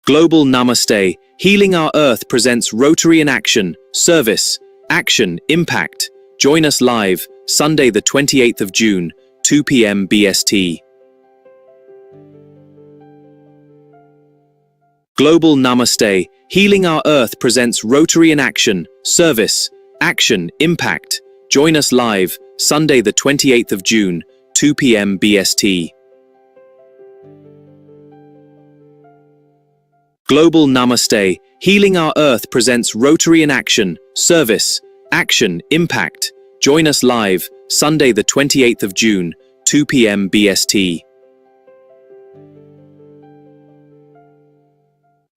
Global Namaste, Healing Our Earth presents Rotary in Action, Service, Action, Impact. Join us live, Sunday the 28th of June, 2 p.m. BST. Global Namaste, Healing Our Earth presents Rotary in Action, Service, Action, Impact. Join us live, Sunday the 28th of June, 2 p.m. BST. Global Namaste, Healing Our Earth presents Rotary in Action, Service, Action, Impact. Join us live, Sunday the 28th of June, 2 p.m. BST.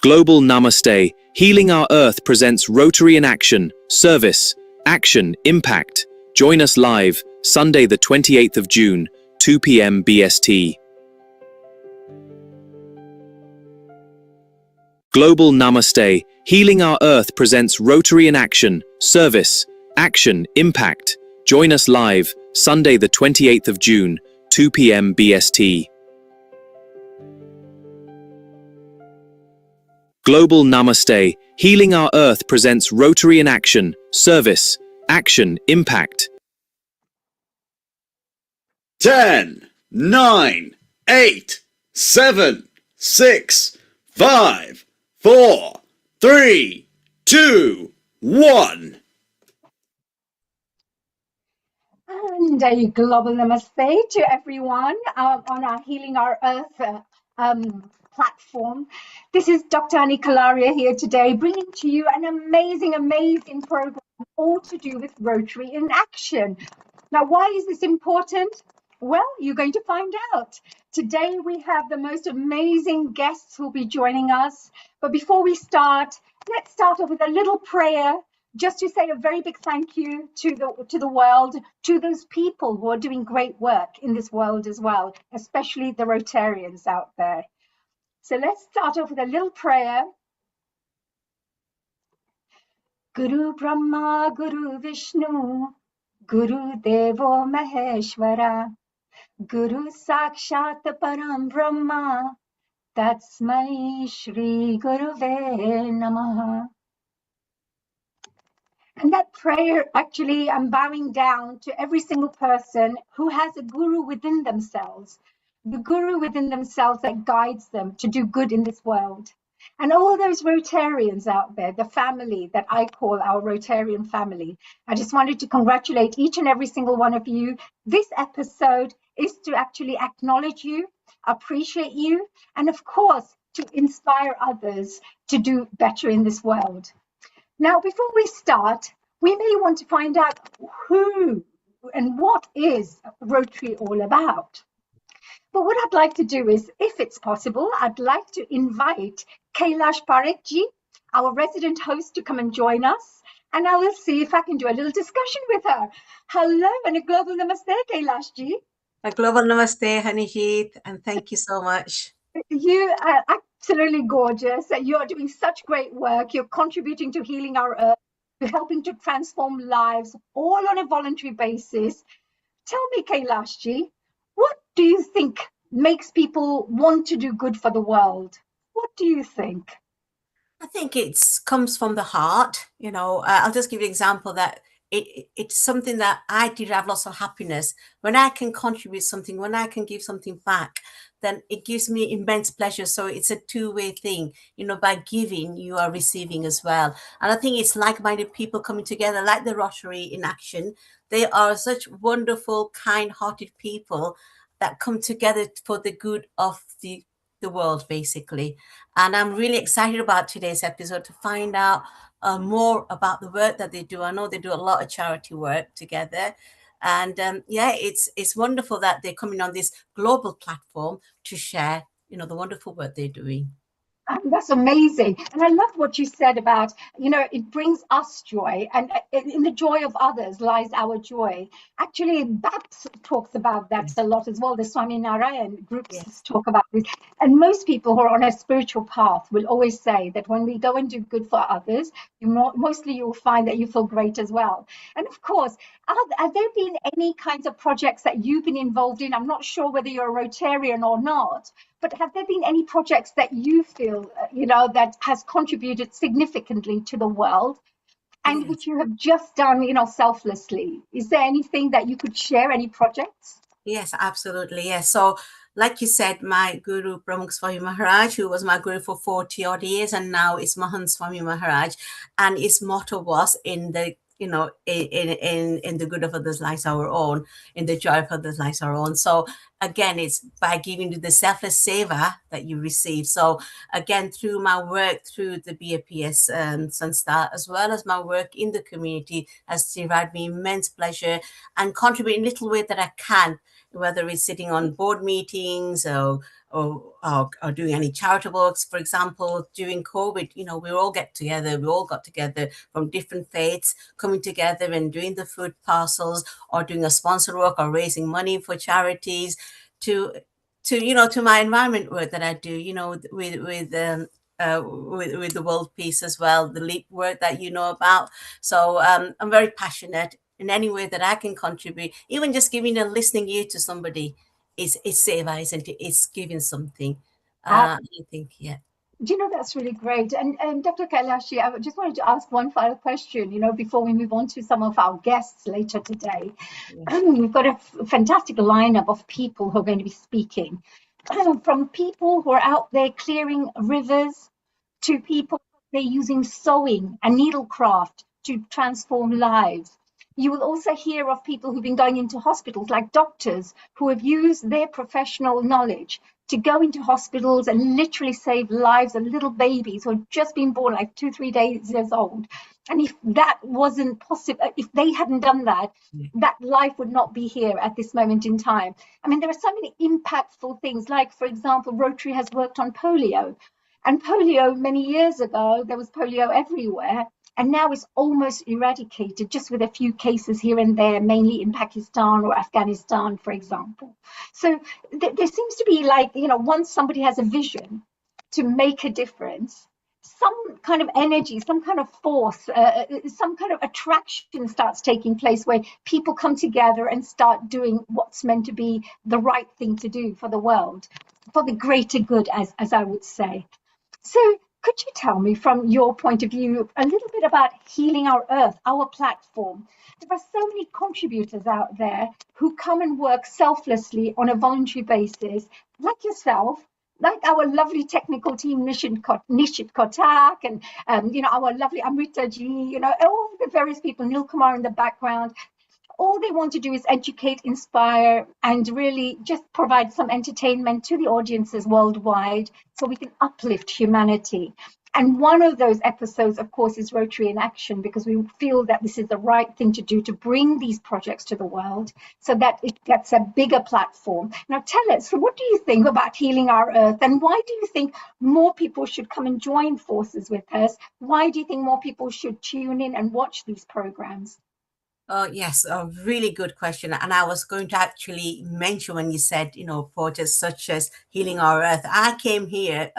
Global Namaste, Healing Our Earth presents Rotary in Action, Service, Action, Impact. Join us live, Sunday the 28th of June, 2 p.m. BST. Global Namaste, Healing Our Earth presents Rotary in Action, Service, Action, Impact. Join us live, Sunday the 28th of June, 2 p.m. BST. Global Namaste, Healing Our Earth presents Rotary in Action, Service, Action, Impact. 10, 9, 8, 7, 6, 5, 4, 3, 2, 1. And a global namaste to everyone on our Healing Our Earth platform. This is Dr. Kalaria here today, bringing to you an amazing program, all to do with Rotary in Action. Now, why is this important? Well, you're going to find out. Today, we have the most amazing guests who'll be joining us. But before we start, let's start off with a little prayer, just to say a very big thank you to the world, to those people who are doing great work in this world as well, especially the Rotarians out there. So let's start off with a little prayer. Guru Brahma, Guru Vishnu, Guru Devo Maheshwara, Guru Sakshat Param Brahma, Tatsmai Shri Guruve Namaha. And that prayer, actually, I'm bowing down to every single person who has a guru within themselves, the guru within themselves that guides them to do good in this world. And all those Rotarians out there, the family that I call our Rotarian family, I just wanted to congratulate each and every single one of you. This episode is to actually acknowledge you, appreciate you, and of course, to inspire others to do better in this world. Now, before we start, we may want to find out who and what is Rotary all about. But what I'd like to do is, if it's possible, I'd like to invite Kailash Parekhji, our resident host, to come and join us. And I will see if I can do a little discussion with her. Hello and a global namaste, Kailashji. A global namaste, Hanihit, and thank you so much. You are absolutely gorgeous. You are doing such great work. You're contributing to Healing Our Earth. You're helping to transform lives, all on a voluntary basis. Tell me, Kailashji, what do you think makes people want to do good for the world? What do you think? I think it comes from the heart. I'll just give you an example that it's something that I did have lots of happiness. When I can contribute something, when I can give something back, then it gives me immense pleasure. So it's a two-way thing. By giving, you are receiving as well. And I think it's like-minded people coming together, like the Rotary in Action. They are such wonderful, kind-hearted people that come together for the good of the world, basically. And I'm really excited about today's episode to find out more about the work that they do. I know they do a lot of charity work together. And it's wonderful that they're coming on this global platform to share, the wonderful work they're doing. That's amazing. And I love what you said about, it brings us joy, and in the joy of others lies our joy. Actually, that talks about that a lot as well. The Swami Narayan groups talk about this. And most people who are on a spiritual path will always say that when we go and do good for others, mostly you'll find that you feel great as well. And of course, have there been any kinds of projects that you've been involved in? I'm not sure whether you're a Rotarian or not, But have there been any projects that you feel, that has contributed significantly to the world and Yes. which you have just done, selflessly? Is there anything that you could share, any projects? Yes, absolutely. Yes. So, like you said, my guru Pramukh Swami Maharaj, who was my guru for 40 odd years, and now is Mahant Swami Maharaj, and his motto was in the in the good of others lies our own, in the joy of others lies our own. So again, it's by giving to the selfless seva that you receive. So again, through my work through the BAPS Sanstha, as well as my work in the community, has derived me immense pleasure and contribute in little way that I can, whether it's sitting on board meetings or doing any charitable works. For example, during COVID, we all got together from different faiths, coming together and doing the food parcels or doing a sponsor work or raising money for charities to my environment work that I do, with the world peace as well, the LEAP work that you know about. So I'm very passionate in any way that I can contribute, even just giving a listening ear to somebody is seva, isn't it? It's giving something. I think, yeah. Do you know, that's really great. And Dr. Kailashi, I just wanted to ask one final question, before we move on to some of our guests later today. Yeah. We've got a fantastic lineup of people who are going to be speaking, from people who are out there clearing rivers to people they're using sewing and needlecraft to transform lives. You will also hear of people who've been going into hospitals, like doctors who have used their professional knowledge to go into hospitals and literally save lives of little babies who have just been born, like 2-3 days old. And if that wasn't possible, if they hadn't done that, that life would not be here at this moment in time. I mean, there are so many impactful things, like, for example, Rotary has worked on polio. And polio, many years ago, there was polio everywhere. And now it's almost eradicated, just with a few cases here and there, mainly in Pakistan or Afghanistan, for example. So there seems to be, like, once somebody has a vision to make a difference, some kind of energy, some kind of force, some kind of attraction starts taking place where people come together and start doing what's meant to be the right thing to do for the world, for the greater good, as I would say. So could you tell me, from your point of view, a little bit about Healing Our Earth, our platform? There are so many contributors out there who come and work selflessly on a voluntary basis, like yourself, like our lovely technical team, Nishit Kotak, and our lovely Amrita ji, all the various people, Nil Kumar in the background. All they want to do is educate, inspire, and really just provide some entertainment to the audiences worldwide so we can uplift humanity. And one of those episodes, of course, is Rotary in Action, because we feel that this is the right thing to do to bring these projects to the world so that it gets a bigger platform. Now, tell us, so what do you think about Healing Our Earth? And why do you think more people should come and join forces with us? Why do you think more people should tune in and watch these programs? Oh, yes, a really good question. And I was going to actually mention when you said, projects such as Healing Our Earth. I came here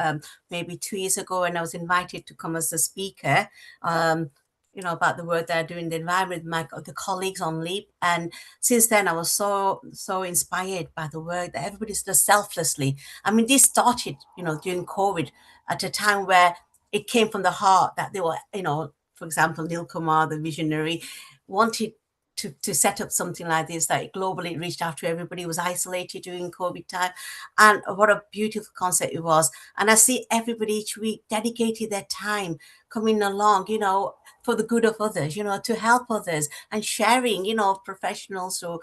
maybe 2 years ago, and I was invited to come as a speaker, about the work that I do in the environment with the colleagues on LEAP. And since then, I was so inspired by the work that everybody does selflessly. I mean, this started, during COVID, at a time where it came from the heart that they were, for example, Nil Kumar, the visionary, wanted to set up something like this, that globally reached out to everybody who was isolated during COVID time. And what a beautiful concept it was. And I see everybody each week dedicated their time coming along, for the good of others, to help others, and sharing, professionals who,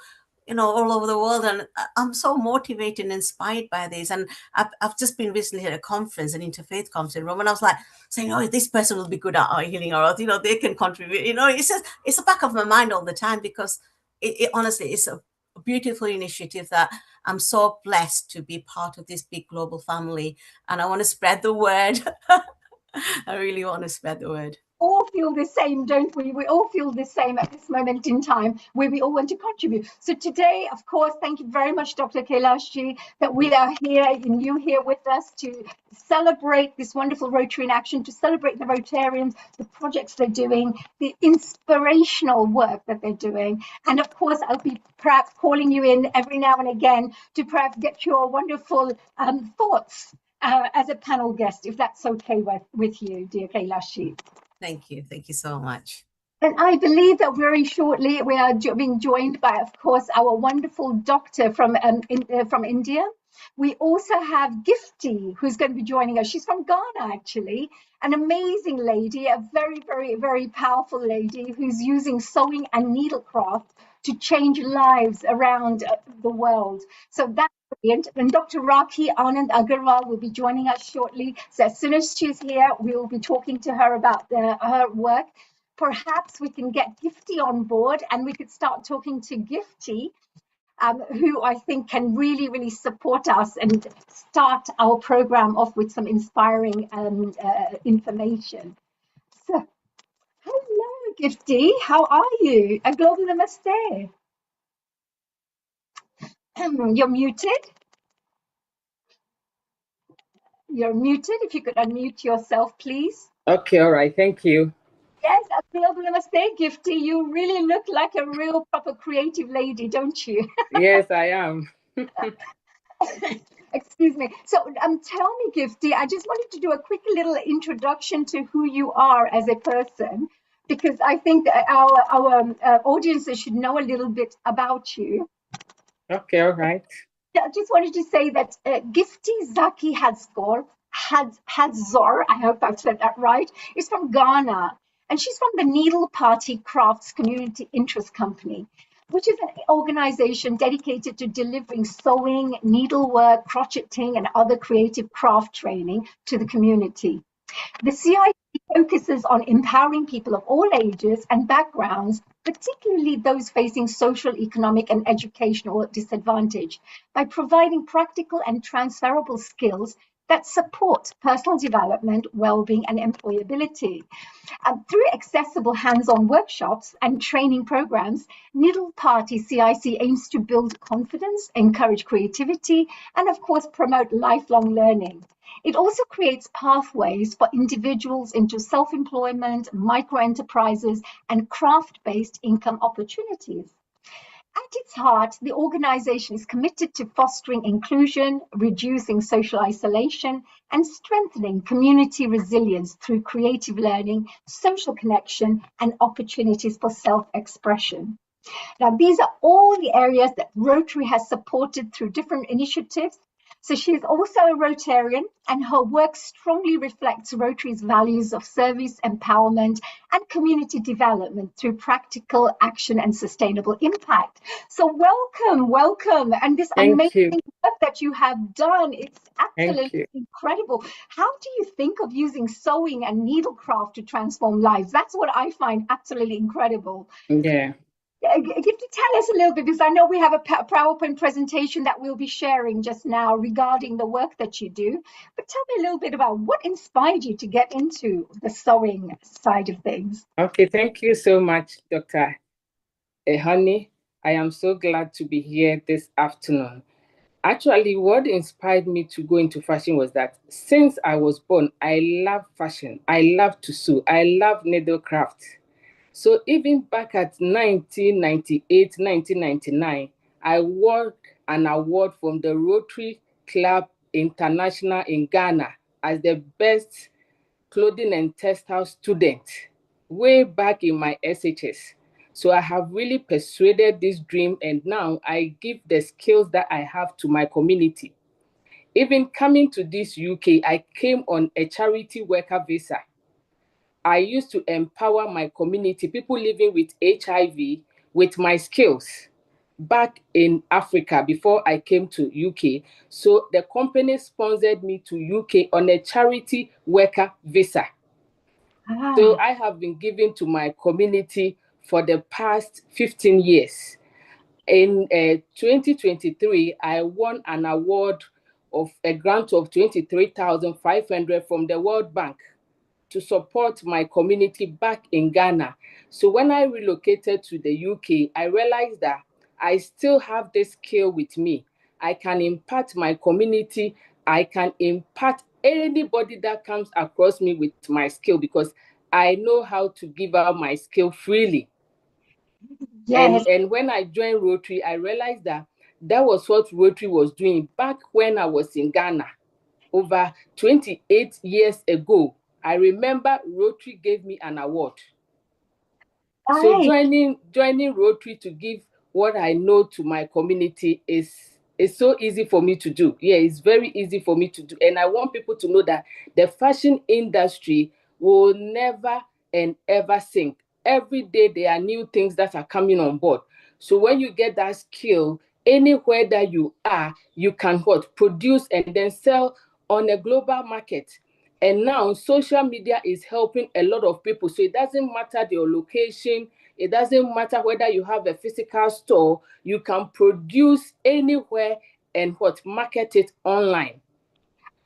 all over the world. And I'm so motivated and inspired by this. And I've just been recently at a conference, an interfaith conference in Rome, and I was like saying, oh, this person will be good at Healing Our Earth, they can contribute, it's the back of my mind all the time, because it honestly is a beautiful initiative that I'm so blessed to be part of this big global family. And I want to spread the word. I really want to spread the word. all feel the same, don't we? We all feel the same at this moment in time where we all want to contribute. So today, of course, thank you very much, Dr. Kailashi, that we are here and you here with us to celebrate this wonderful Rotary in action, to celebrate the Rotarians, the projects they're doing, the inspirational work that they're doing. And of course, I'll be perhaps calling you in every now and again to perhaps get your wonderful thoughts as a panel guest, if that's okay with you, dear Kailashi. Thank you. Thank you so much. And I believe that very shortly we are being joined by, of course, our wonderful doctor from India. We also have Gifty, who's going to be joining us. She's from Ghana, actually, an amazing lady, a very, very, very powerful lady who's using sewing and needlecraft to change lives around the world. So that's brilliant. And Dr. Rakhi Anand Agarwal will be joining us shortly. So as soon as she's here, we will be talking to her about her work. Perhaps we can get Gifty on board and we could start talking to Gifty, who I think can really, really support us and start our program off with some inspiring information. So, hello, Gifty. How are you? A global namaste. You're muted. You're muted. If you could unmute yourself, please. Okay, all right. Thank you. Yes, a global namaste, Gifty. You really look like a real proper creative lady, don't you? Yes, I am. Excuse me. So tell me, Gifty, I just wanted to do a quick little introduction to who you are as a person, because I think that our audiences should know a little bit about you. Okay, all right. I just wanted to say that Gifty Zaki Hadzor, I hope I've said that right, is from Ghana. And she's from the Needle Party Crafts Community Interest Company, which is an organization dedicated to delivering sewing, needlework, crocheting, and other creative craft training to the community. The CIC focuses on empowering people of all ages and backgrounds, particularly those facing social, economic, and educational disadvantage, by providing practical and transferable skills that support personal development, well-being, and employability. Through accessible hands-on workshops and training programs, Needle Party CIC aims to build confidence, encourage creativity, and of course, promote lifelong learning. It also creates pathways for individuals into self-employment, micro-enterprises, and craft-based income opportunities. At its heart, the organization is committed to fostering inclusion, reducing social isolation, and strengthening community resilience through creative learning, social connection, and opportunities for self-expression. Now, these are all the areas that Rotary has supported through different initiatives. So she is also a Rotarian, and her work strongly reflects Rotary's values of service, empowerment, and community development through practical action and sustainable impact. So welcome. And this amazing work that you have done, it's absolutely incredible. How do you think of using sewing and needlecraft to transform lives? That's what I find absolutely incredible. Yeah. Gifty, tell us a little bit, because I know we have a PowerPoint presentation that we'll be sharing just now regarding the work that you do. But tell me a little bit about what inspired you to get into the sewing side of things. Okay, thank you so much, Dr. Honey. I am so glad to be here this afternoon. Actually, what inspired me to go into fashion was that since I was born, I love fashion. I love to sew. I love needlecraft. So even back at 1998, 1999, I won an award from the Rotary Club International in Ghana as the best clothing and textile student way back in my SHS. So I have really persuaded this dream, and now I give the skills that I have to my community. Even coming to this UK, I came on a charity worker visa. I used to empower my community, people living with HIV, with my skills back in Africa before I came to UK. So the company sponsored me to UK on a charity worker visa. So I have been giving to my community for the past 15 years. In 2023, I won an award of a grant of 23,500 from the World Bank to support my community back in Ghana. So when I relocated to the UK, I realized that I still have this skill with me. I can impact my community. I can impact anybody that comes across me with my skill, because I know how to give out my skill freely. Yes. And when I joined Rotary, I realized that that was what Rotary was doing back when I was in Ghana over 28 years ago. I remember Rotary gave me an award. So joining Rotary to give what I know to my community is so easy for me to do. Yeah, it's very easy for me to do. And I want people to know that the fashion industry will never and ever sink. Every day there are new things that are coming on board. So when you get that skill, anywhere that you are, you can produce and then sell on a global market. And now social media is helping a lot of people. So it doesn't matter your location. It doesn't matter whether you have a physical store. You can produce anywhere and market it online.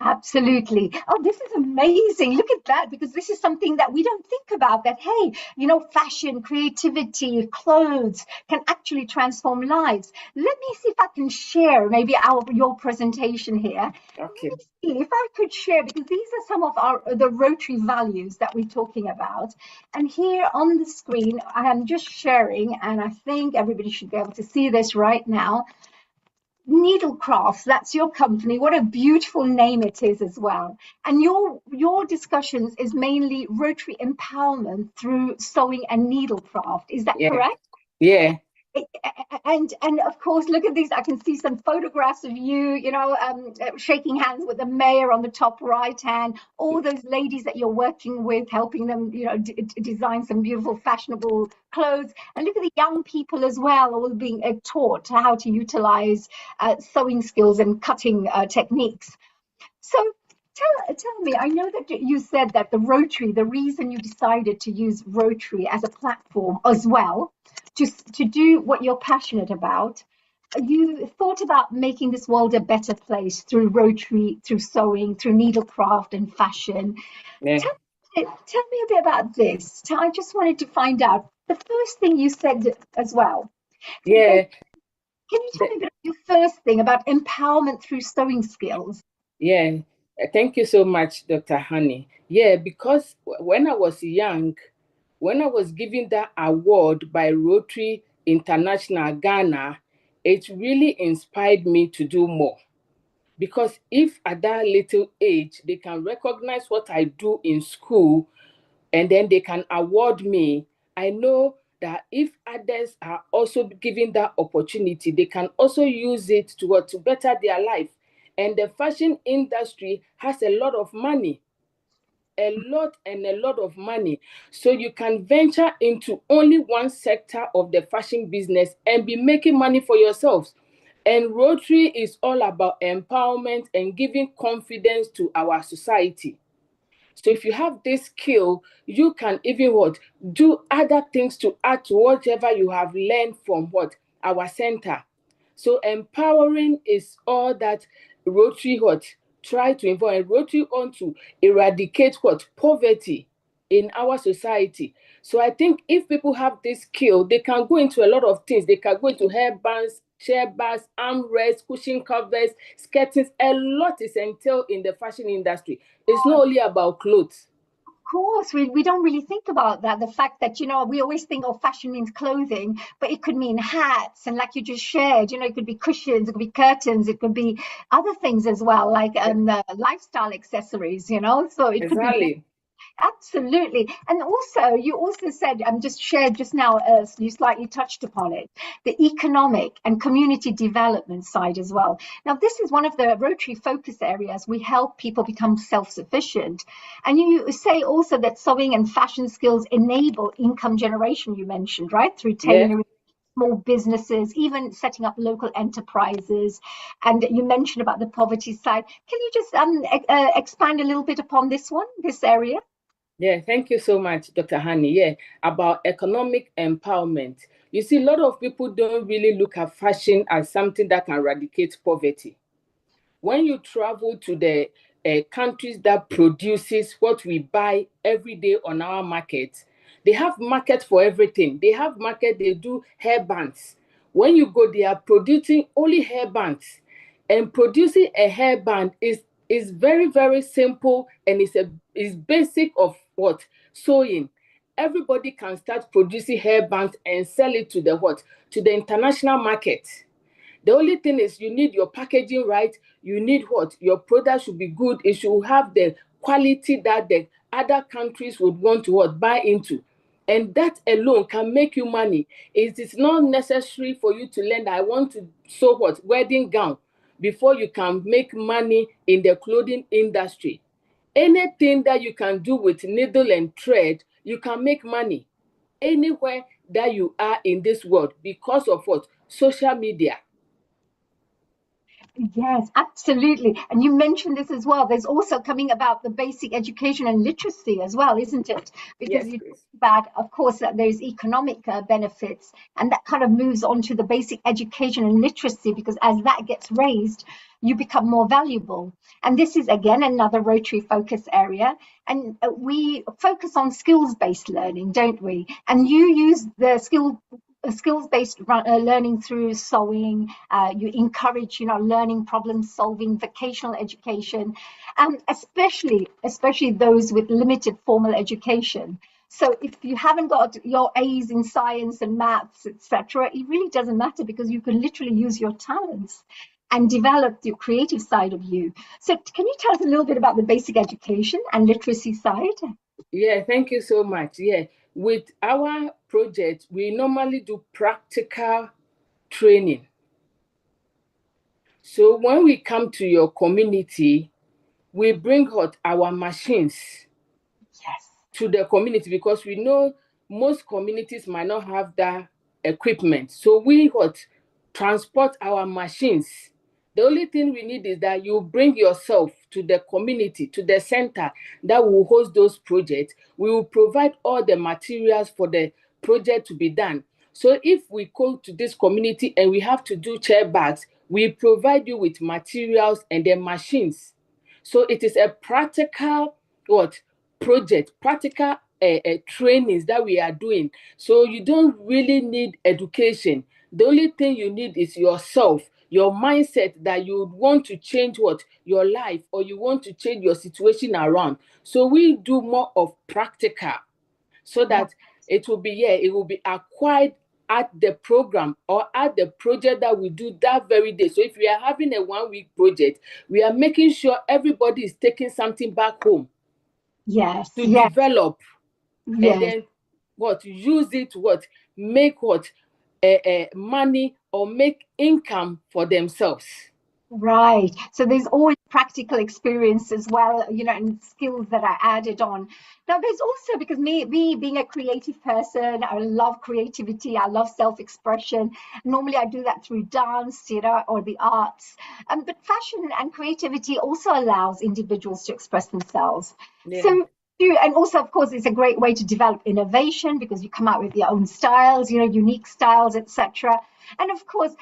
Absolutely. Oh, this is amazing. Look at that, because this is something that we don't think about, that, hey, you know, fashion, creativity, clothes can actually transform lives. Let me see if I can share maybe your presentation here. Okay. Let me see if I could share, because these are some of the Rotary values that we're talking about. And here on the screen, I am just sharing, and I think everybody should be able to see this right now. Needlecraft, that's your company. What a beautiful name it is as well. And your discussions is mainly Rotary empowerment through sewing and needlecraft. Is that correct? Yeah. And of course, look at these. I can see some photographs of you, you know, shaking hands with the mayor on the top right hand. All those ladies that you're working with, helping them, you know, design some beautiful, fashionable clothes. And look at the young people as well, all being taught how to utilize sewing skills and cutting techniques. So tell me, I know that you said that the Rotary, the reason you decided to use Rotary as a platform as well, to do what you're passionate about, you thought about making this world a better place through Rotary, through sewing, through needlecraft and fashion. Yeah. Tell me a bit about this. I just wanted to find out the first thing you said as well. Yeah. Can you tell me a bit of your first thing about empowerment through sewing skills? Yeah. Thank you so much, Dr. Honey. Yeah, because when I was young, when I was given that award by Rotary International Ghana, it really inspired me to do more. Because if at that little age, they can recognize what I do in school and then they can award me, I know that if others are also given that opportunity, they can also use it to better their life. And the fashion industry has a lot of money. A lot of money. So you can venture into only one sector of the fashion business and be making money for yourselves. And Rotary is all about empowerment and giving confidence to our society. So if you have this skill, you can even do other things to add to whatever you have learned from our center. So empowering is all that Rotary try to involve, and Rotary on to eradicate poverty in our society. So I think if people have this skill, they can go into a lot of things. They can go into hairbands, chair bars, armrests, cushion covers, skirtings. A lot is entailed in the fashion industry. It's not only about clothes. Of course, we don't really think about that. The fact that, you know, we always think, oh, fashion means clothing, but it could mean hats. And like you just shared, you know, it could be cushions, it could be curtains, it could be other things as well, like lifestyle accessories, you know, so it could be. Exactly. Absolutely. And also, you also said, just shared just now, you slightly touched upon it, the economic and community development side as well. Now, this is one of the Rotary focus areas. We help people become self-sufficient. And you say also that sewing and fashion skills enable income generation, you mentioned, right? Through tailoring. Small businesses, even setting up local enterprises. And you mentioned about the poverty side. Can you just expand a little bit upon this area? Yeah, thank you so much, Dr. Hani. Yeah, about economic empowerment. You see, a lot of people don't really look at fashion as something that can eradicate poverty. When you travel to the countries that produces what we buy every day on our market. They have market for everything. They have market, they do hair bands. When you go, they are producing only hair bands. And producing a hair band is very, very simple, and is basic of what? Sewing. Everybody can start producing hair bands and sell it to the what? To the international market. The only thing is you need your packaging right. You need what? Your product should be good. It should have the quality that the other countries would want to what? Buy into. And that alone can make you money. It is not necessary for you to learn that I want to sew what? Wedding gown before you can make money in the clothing industry. Anything that you can do with needle and thread, you can make money anywhere that you are in this world because of what? Social media. Yes, absolutely. And you mentioned this as well. There's also coming about the basic education and literacy as well, isn't it? Because Yes, you please. talk about, of course, that there's economic benefits, and that kind of moves on to the basic education and literacy, because as that gets raised, you become more valuable. And this is, again, another Rotary focus area. And we focus on skills-based learning, don't we? And you use the skills-based learning through sewing. You encourage, learning, problem solving, vocational education, especially those with limited formal education. So if you haven't got your A's in science and maths, etc., it really doesn't matter, because you can literally use your talents and develop the creative side of you. So can you tell us a little bit about the basic education and literacy side? Yeah, thank you so much. Yeah, with our project, we normally do practical training. So when we come to your community, we bring out our machines Yes. to the community, because we know most communities might not have that equipment. So we transport our machines. The only thing we need is that you bring yourself to the community, to the center that will host those projects. We will provide all the materials for the project to be done. So if we go to this community and we have to do chair bags, we provide you with materials and the machines. So it is a practical project, practical trainings that we are doing. So you don't really need education. The only thing you need is yourself, your mindset, that you would want to change your life, or you want to change your situation around. So we do more of practical, so that it will be acquired at the program or at the project that we do that very day. So if we are having a 1-week project, we are making sure everybody is taking something back home. Yes. To Yes. develop, and Yes. then use it, make money, or make income for themselves. Right. So there's always practical experience as well, and skills that are added on. Now, there's also, because me being a creative person, I love creativity, I love self-expression. Normally, I do that through dance, theatre, or the arts. But fashion and creativity also allows individuals to express themselves. Yeah. So, and also, of course, it's a great way to develop innovation, because you come out with your own styles, unique styles, etc. And of course,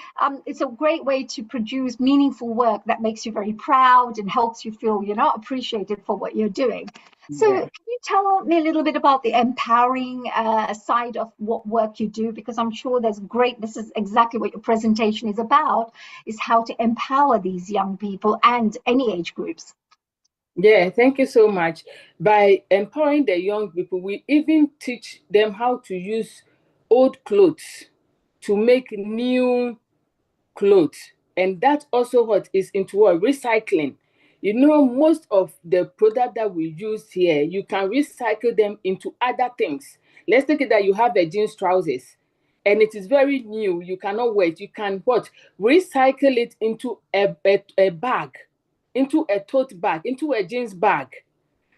it's a great way to produce meaningful work that makes you very proud and helps you feel, appreciated for what you're doing. So Yeah. can you tell me a little bit about the empowering side of what work you do? Because I'm sure this is exactly what your presentation is about, is how to empower these young people and any age groups. Yeah, thank you so much. By empowering the young people, we even teach them how to use old clothes to make new clothes. And that also is into recycling. Most of the product that we use here, you can recycle them into other things. Let's take it that you have a jeans trousers and it is very new, you cannot wear it. You can recycle it into a bag, into a tote bag, into a jeans bag.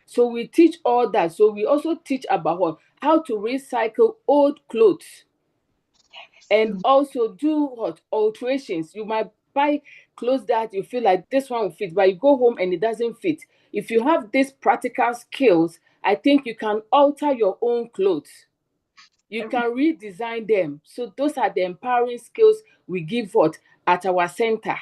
So we teach all that. So we also teach about how to recycle old clothes, and also do alterations. You might buy clothes that you feel like this one will fit, but you go home and it doesn't fit. If you have these practical skills, I think you can alter your own clothes. You can redesign them. So those are the empowering skills we give at our center.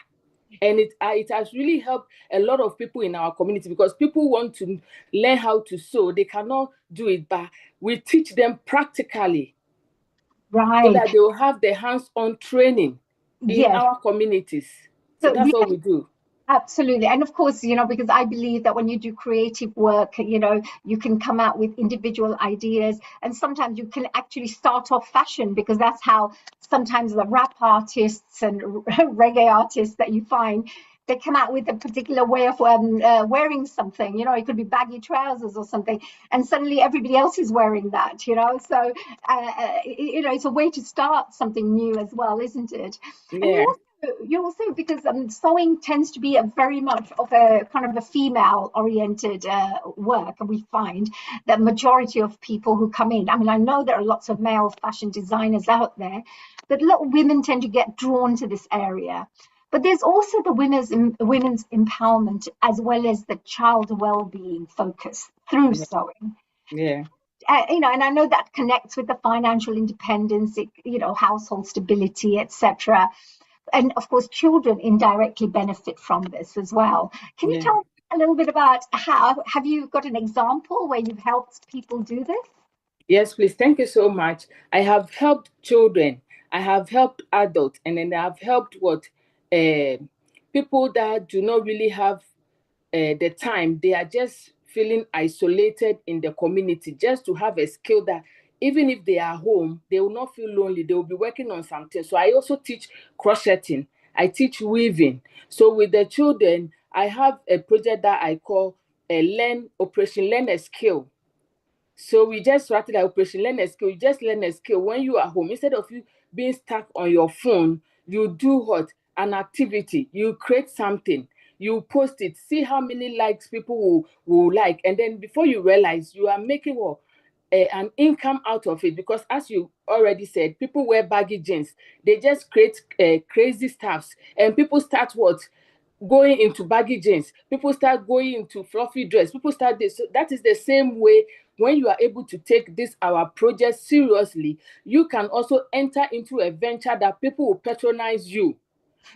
And it has really helped a lot of people in our community, because people want to learn how to sew. They cannot do it, but we teach them practically, so that they will have the hands-on training in Yes. our communities. So So that's what we do. absolutely. And of course, because I believe that when you do creative work, you can come out with individual ideas, and sometimes you can actually start off fashion, because that's how sometimes the rap artists and reggae artists that you find, they come out with a particular way of wearing something. It could be baggy trousers or something, and suddenly everybody else is wearing that. So it's a way to start something new as well, isn't it? And Yeah. you also, because sewing tends to be a very much of a kind of a female oriented work, and we find that majority of people who come in, I mean, I know there are lots of male fashion designers out there, but a lot of women tend to get drawn to this area. But there's also the women's empowerment, as well as the child well-being focus through sewing. Yeah. And I know that connects with the financial independence, household stability, etc. And of course, children indirectly benefit from this as well. Can you tell me a little bit about how, have you got an example where you've helped people do this? Yes, please. Thank you so much. I have helped children, I have helped adults, and then I have helped people that do not really have the time. They are just feeling isolated in the community, just to have a skill that even if they are home, they will not feel lonely. They will be working on something. So I also teach crocheting. I teach weaving. So with the children, I have a project that I call Operation Learn a Skill. So we just started the Operation Learn a Skill. You just learn a skill when you are home. Instead of you being stuck on your phone, you do what? An activity. You create something. You post it. See how many likes people will like. And then before you realize, you are making an income out of it. Because as you already said, people wear baggy jeans. They just create crazy stuffs. And people start what? Going into baggy jeans. People start going into fluffy dress. People start this. So that is the same way. When you are able to take this our project seriously, you can also enter into a venture that people will patronize you,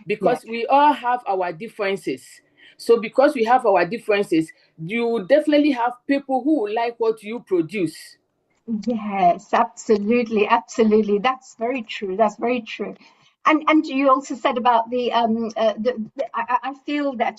because we all have our differences. So because we have our differences, you will definitely have people who will like what you produce. Yes, absolutely, absolutely. That's very true. That's very true. And you also said about I feel that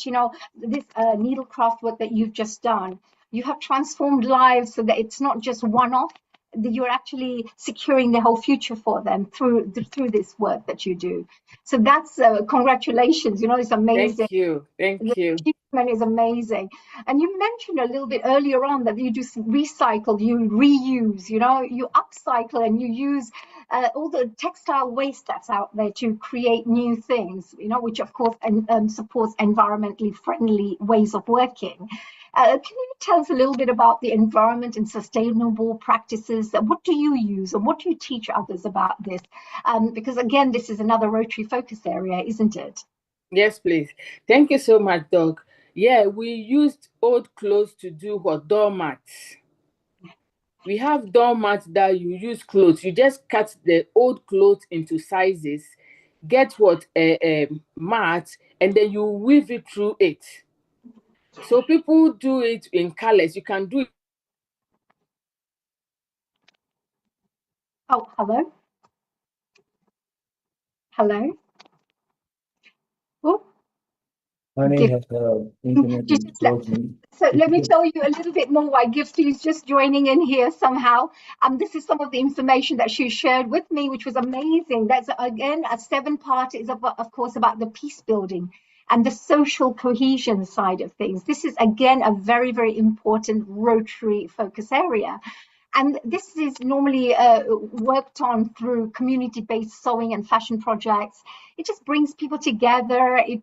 this needlecraft work that you've just done, you have transformed lives so that it's not just one off. That you're actually securing the whole future for them through this work that you do. So that's congratulations. It's amazing. Thank you. The Thank you. achievement is amazing. And you mentioned a little bit earlier on that you do recycle, you reuse, you upcycle, and you use all the textile waste that's out there to create new things, which of course supports environmentally friendly ways of working. Can you tell us a little bit about the environment and sustainable practices? What do you use, and what do you teach others about this? Because again, this is another Rotary focus area, isn't it? Yes, please. Thank you so much, Doc. Yeah, we used old clothes to do what? Doormats. We have doormats that you use clothes. You just cut the old clothes into sizes, get what? A mat, and then you weave it through it. So people do it in colors. You can do it. Oh, hello? Hello? Oh, Honey Gifty. has internet is broken. So let me tell you a little bit more why Gifty is just joining in here somehow. This is some of the information that she shared with me, which was amazing. That's again a 7-part is of course about the peace building and the social cohesion side of things. This is again a very, very important Rotary focus area. And this is normally worked on through community-based sewing and fashion projects. It just brings people together. It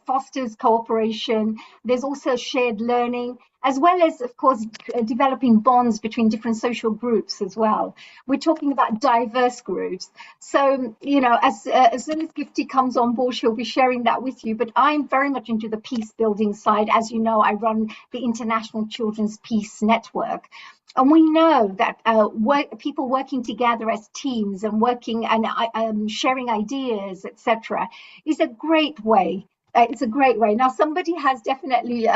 fosters cooperation. There's also shared learning, as well as, of course, developing bonds between different social groups as well. We're talking about diverse groups. So, as soon as Gifty comes on board, she'll be sharing that with you. But I'm very much into the peace building side. As you know, I run the International Children's Peace Network. And we know that people working together as teams and working and sharing ideas, etc., is a great way It's a great way. Now, somebody has definitely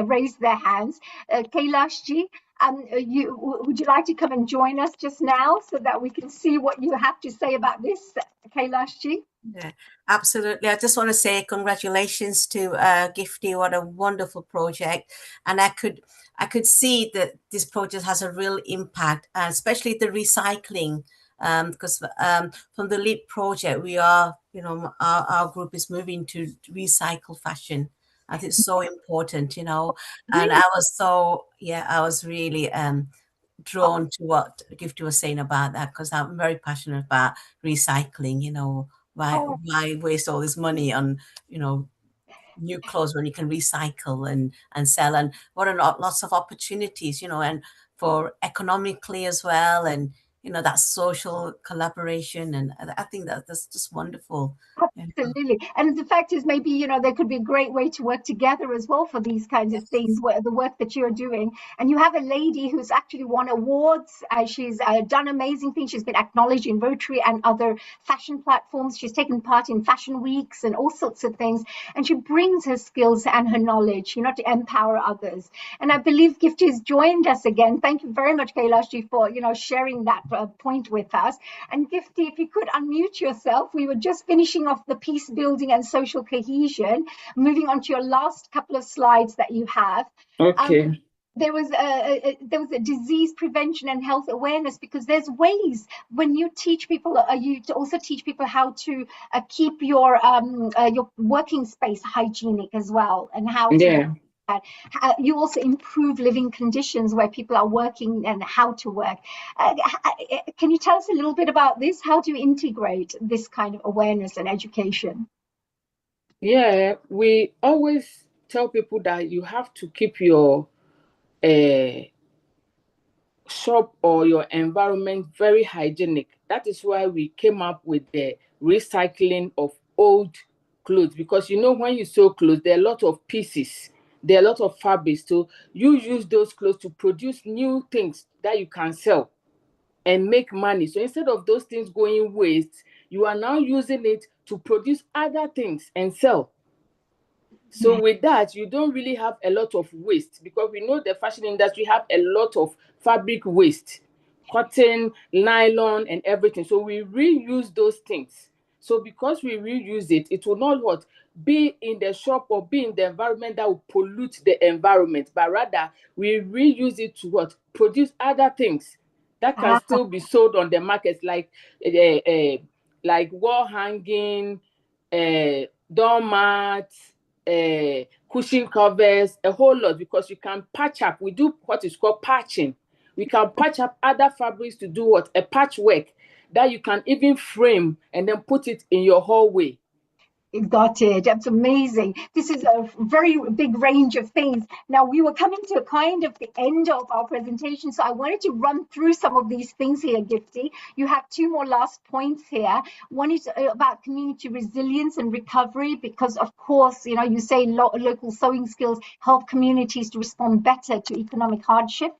raised their hands. Kailashji, would you like to come and join us just now so that we can see what you have to say about this, Kailashji? Yeah, absolutely. I just want to say congratulations to Gifty. What a wonderful project, and I could see that this project has a real impact, especially the recycling. Because from the LEAP project, we are, our group is moving to recycle fashion. I think it's so important, and I was really drawn to what Gifty was saying about that, because I'm very passionate about recycling. Why waste all this money on, new clothes when you can recycle and sell, and what are lots of opportunities, and for economically as well, and that social collaboration, and I think that's just wonderful. Absolutely. And the fact is, maybe, there could be a great way to work together as well for these kinds of things, where the work that you're doing. And you have a lady who's actually won awards. She's done amazing things. She's been acknowledged in Rotary and other fashion platforms. She's taken part in fashion weeks and all sorts of things. And she brings her skills and her knowledge, to empower others. And I believe Gifty has joined us again. Thank you very much, Kailashji, for, sharing that point with us. And Gifty, if you could unmute yourself, we were just finishing off the peace building and social cohesion, moving on to your last couple of slides that you have. Okay. There was a disease prevention and health awareness, because there's ways when you teach people, you to also teach people how to keep your working space hygienic as well, and how to you also improve living conditions where people are working and how to work. Can you tell us a little bit about this? How do you integrate this kind of awareness and education? Yeah, we always tell people that you have to keep your shop or your environment very hygienic. That is why we came up with the recycling of old clothes, because when you sew clothes, there are a lot of pieces, there are a lot of fabrics, so you use those clothes to produce new things that you can sell and make money. So instead of those things going waste, you are now using it to produce other things and sell. So with that, you don't really have a lot of waste, because we know the fashion industry have a lot of fabric waste, cotton, nylon, and everything. So we reuse those things. So because we reuse it, it will not be in the shop or be in the environment that will pollute the environment, but rather we reuse it to produce other things that can still be sold on the markets, like wall hanging, doormats, cushion covers, a whole lot, because you can patch up. We do what is called patching. We can patch up other fabrics to do a patchwork that you can even frame and then put it in your hallway. Got it. That's amazing. This is a very big range of things. Now, we were coming to kind of the end of our presentation, so I wanted to run through some of these things here, Gifty. You have two more last points here. One is about community resilience and recovery, because, of course, you say local sewing skills help communities to respond better to economic hardship.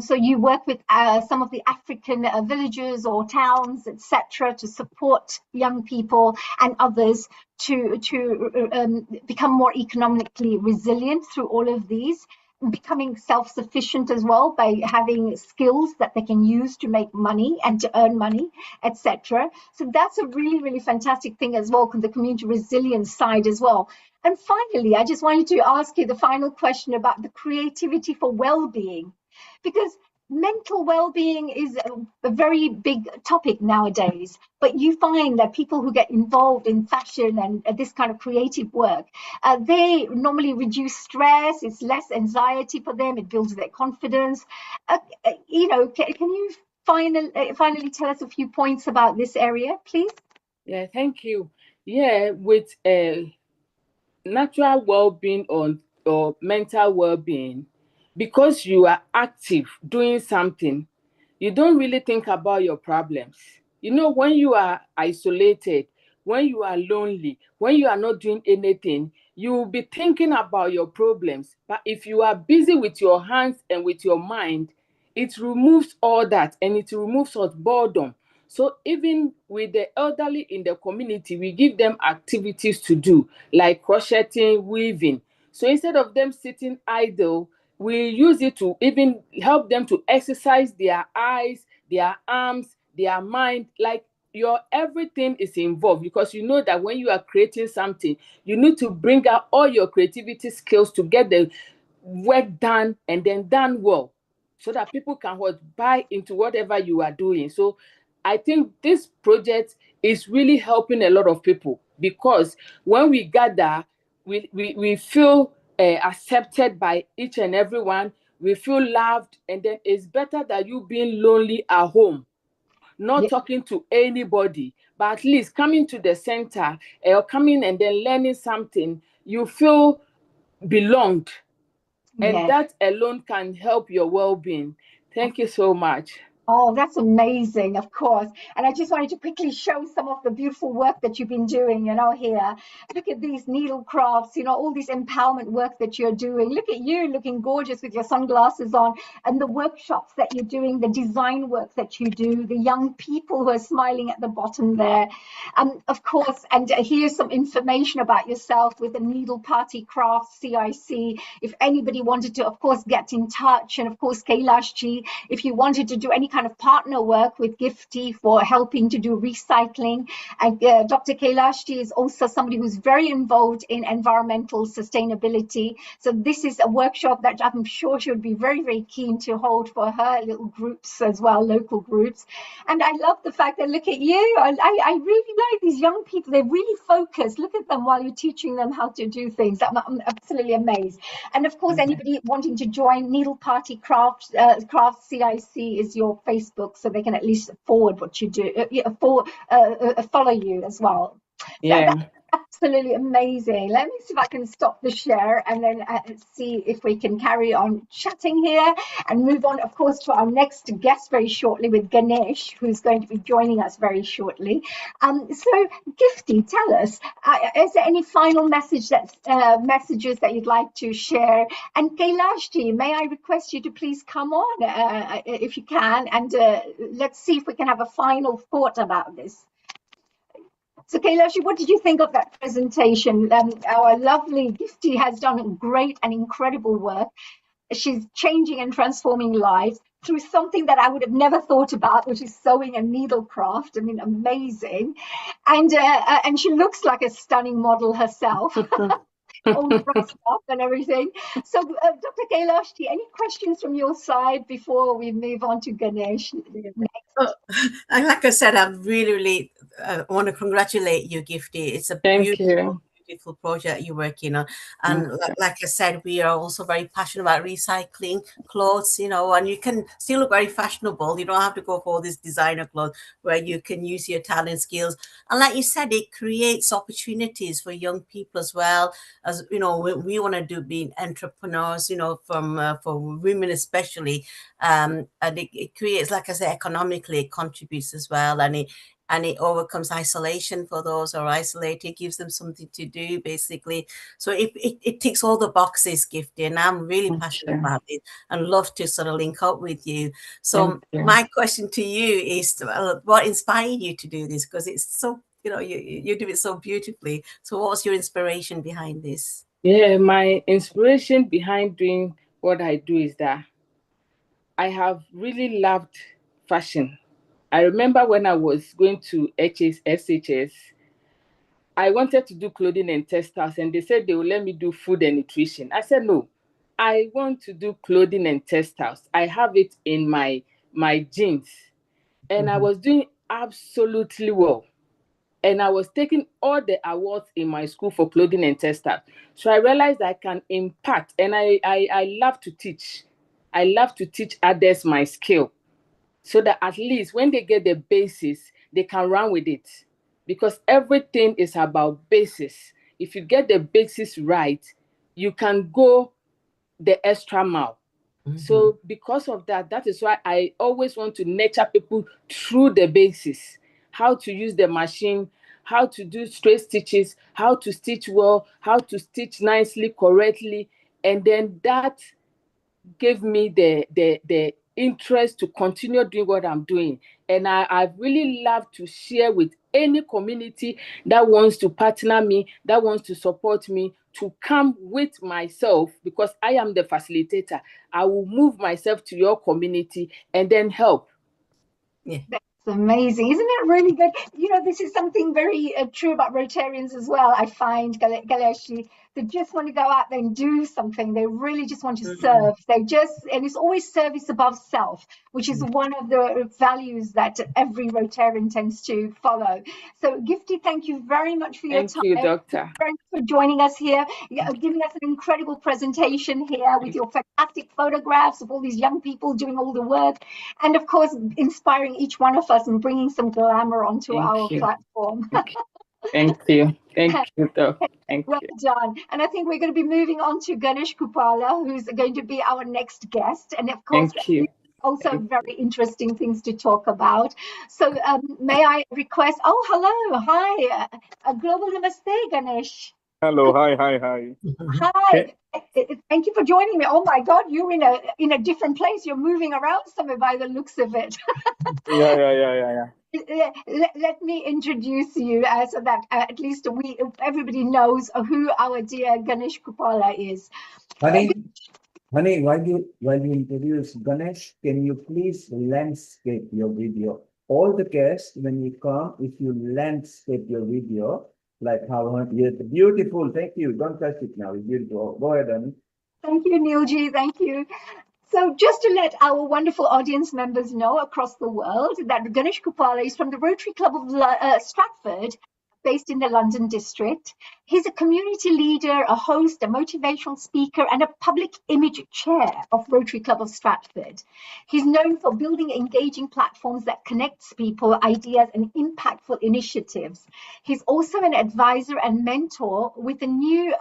So you work with some of the African villages or towns, etc., to support young people and others to become more economically resilient through all of these, becoming self-sufficient as well by having skills that they can use to make money and to earn money, etc. So that's a really, really fantastic thing as well, the community resilience side as well. And finally, I just wanted to ask you the final question about the creativity for well-being, because mental well-being is a very big topic nowadays, but you find that people who get involved in fashion and this kind of creative work, they normally reduce stress. It's less anxiety for them. It builds their confidence. Can you finally tell us a few points about this area, please? Yeah, thank you. Yeah, with natural well-being or mental well-being, because you are active doing something, you don't really think about your problems. When you are isolated, when you are lonely, when you are not doing anything, you will be thinking about your problems. But if you are busy with your hands and with your mind, it removes all that, and it removes boredom. So even with the elderly in the community, we give them activities to do, like crocheting, weaving. So instead of them sitting idle, we use it to even help them to exercise their eyes, their arms, their mind. Like your everything is involved, because you know that when you are creating something, you need to bring out all your creativity skills to get the work done, and then done well, so that people can buy into whatever you are doing. So I think this project is really helping a lot of people, because when we gather, we feel accepted by each and everyone. We feel loved, and then it's better than you being lonely at home, not talking to anybody, but at least coming to the center or coming and then learning something. You feel belonged, and that alone can help your well-being. Thank you so much. Oh, that's amazing, of course. And I just wanted to quickly show some of the beautiful work that you've been doing, here. Look at these needle crafts, all this empowerment work that you're doing. Look at you looking gorgeous with your sunglasses on, and the workshops that you're doing, the design work that you do, the young people who are smiling at the bottom there. Of course, and here's some information about yourself with the Needle Party Crafts CIC. If anybody wanted to, of course, get in touch, and of course, Kailashji, if you wanted to do any kind of partner work with Gifty for helping to do recycling. And Dr. Kailashji is also somebody who's very involved in environmental sustainability. So this is a workshop that I'm sure she would be very, very keen to hold for her little groups as well, local groups. And I love the fact that, look at you, I really like these young people. They're really focused. Look at them while you're teaching them how to do things. I'm absolutely amazed. And of course, anybody wanting to join Needle Party Crafts CIC is your Facebook, so they can at least forward what you do, follow you as well. Yeah. That's absolutely amazing. Let me see if I can stop the share and then see if we can carry on chatting here and move on, of course, to our next guest very shortly with Ganesh, who's going to be joining us very shortly. So, Gifty, tell us, is there any final messages that you'd like to share? And Kailashji, may I request you to please come on if you can, and let's see if we can have a final thought about this. So Kailashji, what did you think of that presentation? Our lovely Gifty has done great and incredible work. She's changing and transforming lives through something that I would have never thought about, which is sewing and needlecraft. I mean, amazing. And she looks like a stunning model herself. All dressed up and everything. So, Dr. Kailashji, any questions from your side before we move on to Ganesh next? Like I said, I really want to congratulate you, Gifty. It's a beautiful project you're working on. And like I said, we are also very passionate about recycling clothes, and you can still look very fashionable. You don't have to go for all this designer clothes where you can use your talent skills. And like you said, it creates opportunities for young people as well. As we want to be entrepreneurs, for women especially. And it creates, like I said, economically, it contributes as well. And it overcomes isolation for those who are isolated, gives them something to do, basically. So it ticks all the boxes, Gifty, and I'm really passionate about it and love to sort of link up with you. So my question to you is, what inspired you to do this? Because it's so, you do it so beautifully. So what was your inspiration behind this? Yeah, my inspiration behind doing what I do is that I have really loved fashion. I remember when I was going to SHS, I wanted to do clothing and textiles, and they said they will let me do food and nutrition. I said, no, I want to do clothing and textiles. I have it in my genes. And I was doing absolutely well. And I was taking all the awards in my school for clothing and textiles. So I realized I can impact, and I love to teach. I love to teach others my skill, so that at least when they get the basis, they can run with it. Because everything is about basis. If you get the basis right, you can go the extra mile. So because of that, that is why I always want to nurture people through the basis. How to use the machine, how to do straight stitches, how to stitch well, how to stitch nicely, correctly. And then that gave me the interest to continue doing what I'm doing. And I really love to share with any community that wants to partner me, that wants to support me, to come with myself, because I am the facilitator. I will move myself to your community and then help. Yeah. That's amazing. Isn't it really good? You know, this is something very true about Rotarians as well. I find, Galeshi, they just want to go out there and do something. They really just want to serve. And it's always service above self, which is one of the values that every Rotarian tends to follow. So, Gifty, thank you very much for your time. Thank you, Doctor. Very much for joining us here, giving us an incredible presentation here with your fantastic photographs of all these young people doing all the work, and of course, inspiring each one of us and bringing some glamour onto our platform. Thank you. Thank you, Doc. Well done. And I think we're going to be moving on to Ganesh Kuppala, who's going to be our next guest. And of course, also very interesting things to talk about. So may I request, hello, hi, a global namaste, Ganesh. Hello, hi. Hi, thank you for joining me. Oh my God, you're in a different place. You're moving around somewhere by the looks of it. Yeah. Let me introduce you so that at least everybody knows who our dear Ganesh Kuppala is. Honey, while you introduce Ganesh, can you please landscape your video? All the guests, when you come, if you landscape your video, like how beautiful. Thank you. Don't touch it now. It's beautiful. Go ahead, Anand. Thank you, Neilji. Thank you. So just to let our wonderful audience members know across the world that Ganesh Kuppala is from the Rotary Club of Stratford, based in the London district. He's a community leader, a host, a motivational speaker, and a public image chair of Rotary Club of Stratford. He's known for building engaging platforms that connects people, ideas, and impactful initiatives. He's also an advisor and mentor with a new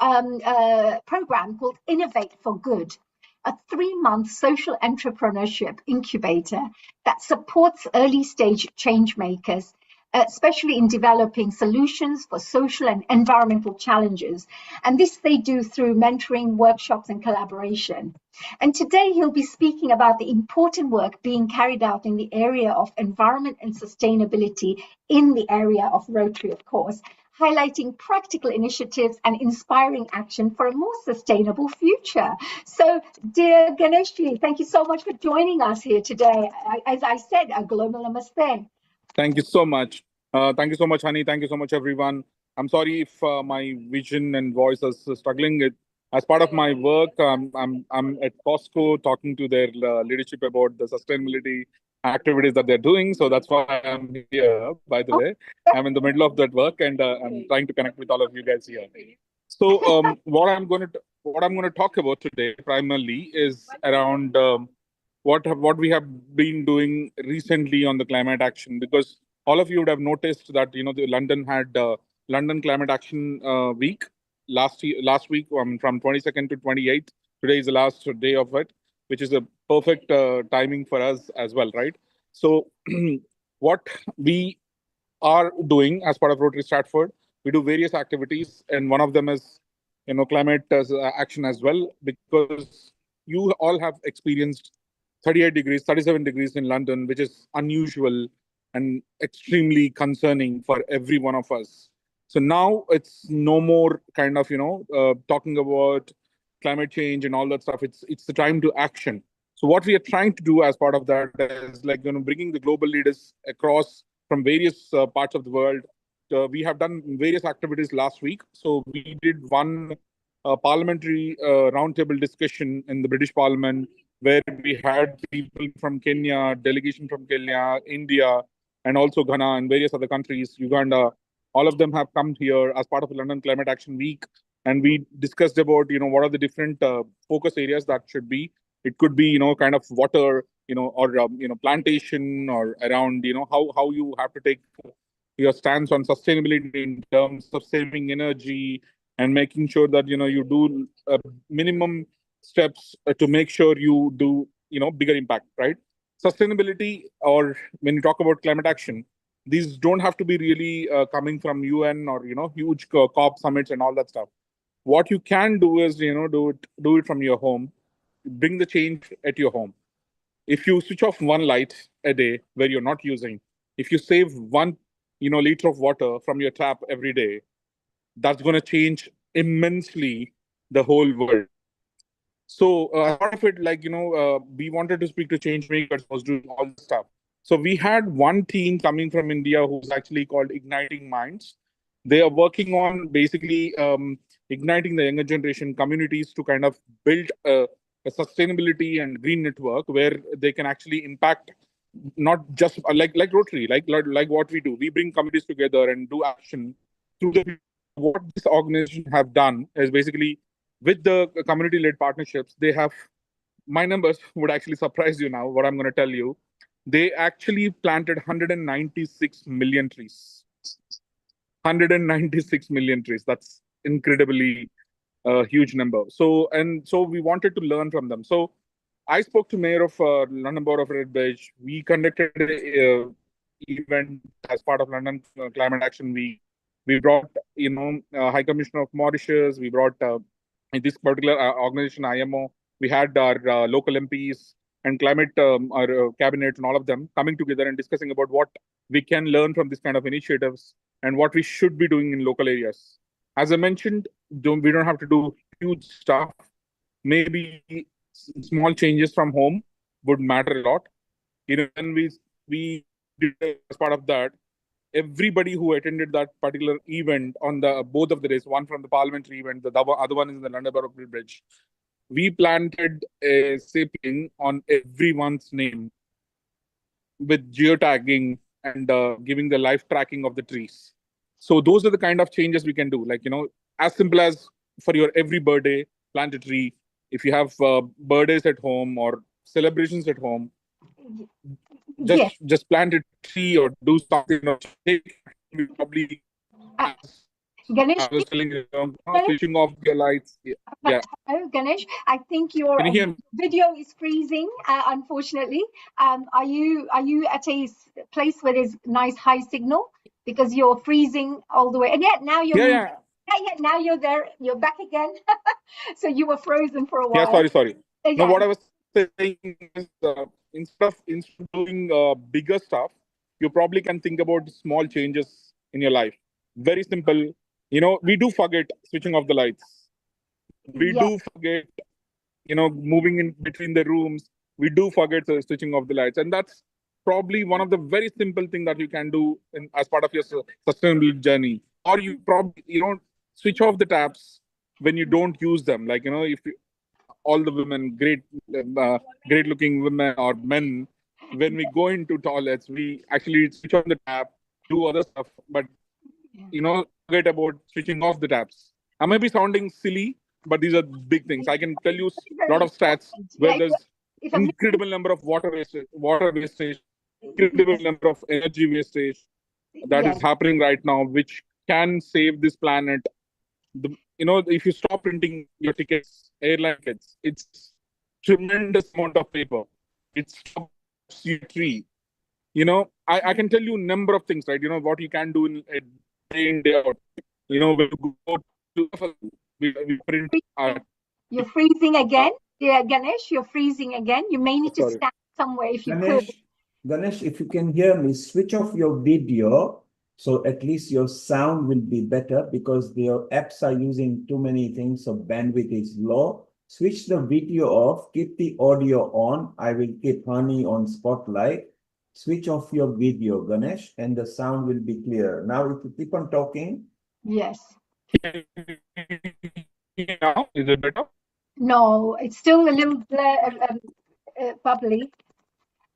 program called Innovate for Good, a 3-month social entrepreneurship incubator that supports early stage change makers, especially in developing solutions for social and environmental challenges. And this they do through mentoring, workshops, and collaboration. And today he'll be speaking about the important work being carried out in the area of environment and sustainability in the area of Rotary, of course, highlighting practical initiatives and inspiring action for a more sustainable future. So, dear Ganeshji, thank you so much for joining us here today. As I said, a global namaste. Thank you so much. Thank you so much, Honey. Thank you so much, everyone. I'm sorry if my vision and voice is struggling. As part of my work, I'm at Costco talking to their leadership about the sustainability activities that they're doing. So that's why I'm here, by the way. I'm in the middle of that work, and I'm trying to connect with all of you guys here. So what I'm going to talk about today primarily is around what we have been doing recently on the climate action, because all of you would have noticed that the London had London Climate Action Week last week from 22nd to 28th. Today is the last day of it, which is a perfect timing for us as well, right? So what we are doing as part of Rotary Stratford, we do various activities, and one of them is climate action as well, because you all have experienced 38 degrees, 37 degrees in London, which is unusual and extremely concerning for every one of us. So now it's no more kind of talking about climate change and all that stuff. It's the time to action. So what we are trying to do as part of that is bringing the global leaders across from various parts of the world. We have done various activities last week. So we did one parliamentary roundtable discussion in the British Parliament, where we had people from Kenya, delegation from Kenya, India, and also Ghana and various other countries, Uganda. All of them have come here as part of the London Climate Action Week. And we discussed about, what are the different focus areas that should be. It could be, kind of water, or, plantation, or around, how you have to take your stance on sustainability in terms of saving energy and making sure that, you do minimum steps to make sure you do, bigger impact, right? Sustainability, or when you talk about climate action, these don't have to be really coming from UN or, huge COP summits and all that stuff. What you can do is, do it from your home, bring the change at your home. if you switch off one light a day where you're not using, if you save 1 liter of water from your tap every day, that's going to change immensely the whole world. So as part of it, we wanted to speak to change makers who was doing all this stuff. So we had one team coming from India who's actually called Igniting Minds. They are working on basically igniting the younger generation communities to kind of build a sustainability and green network where they can actually impact not just like Rotary, like what we do. We bring communities together and do action through the. What this organization have done is basically with the community-led partnerships, they have, my numbers would actually surprise you now, what I'm going to tell you. They actually planted 196 million trees. 196 million trees. That's incredibly huge number. So we wanted to learn from them. So I spoke to Mayor of London Borough of Redbridge. We conducted an event as part of London Climate Action Week. We brought, High Commissioner of Mauritius. We brought in this particular organization, IMO. We had our local MPs and climate, our cabinet and all of them coming together and discussing about what we can learn from this kind of initiatives and what we should be doing in local areas. As I mentioned, we don't have to do huge stuff. Maybe small changes from home would matter a lot. When we did as part of that, everybody who attended that particular event on the both of the days, one from the parliamentary event, the other one is in the London Borough Bridge, we planted a sapling on everyone's name with geotagging and giving the life tracking of the trees. So those are the kind of changes we can do. As simple as for your every birthday, plant a tree. If you have birthdays at home or celebrations at home, just plant a tree or do something. Probably. Ganesh, I was telling you, switching off the lights. Yeah. Hello, Ganesh. I think your video is freezing. Unfortunately, are you at a place where there's nice high signal? Because you're freezing all the way, and yet now you're now you're there. You're back again. So you were frozen for a while. Yeah, sorry. No, what I was saying is instead of doing bigger stuff, you probably can think about small changes in your life. Very simple. We do forget switching off the lights. We do forget, moving in between the rooms. We do forget switching off the lights. And that's probably one of the very simple things that you can do as part of your sustainable journey. Or you probably, switch off the taps when you don't use them. If all the women, great looking women or men, when we go into toilets, we actually switch on the tap, do other stuff, but forget about switching off the taps. I may be sounding silly, but these are big things. I can tell you a lot of stats where there's incredible number of water wastage, incredible number of energy wastage that is happening right now, which can save this planet. If you stop printing your tickets, airline tickets, it's tremendous amount of paper. It stops your tree. I can tell you a number of things, right? What you can do in a day in, day out. When you go to we print You're freezing again. Yeah, Ganesh, you're freezing again. You may need to stand somewhere if you could. Ganesh, if you can hear me, switch off your video. So at least your sound will be better because your apps are using too many things. So bandwidth is low. Switch the video off, keep the audio on. I will keep Honey on spotlight. Switch off your video, Ganesh, and the sound will be clear. Now, if you keep on talking. Yes. Now, is it better? No, it's still a little bubbly.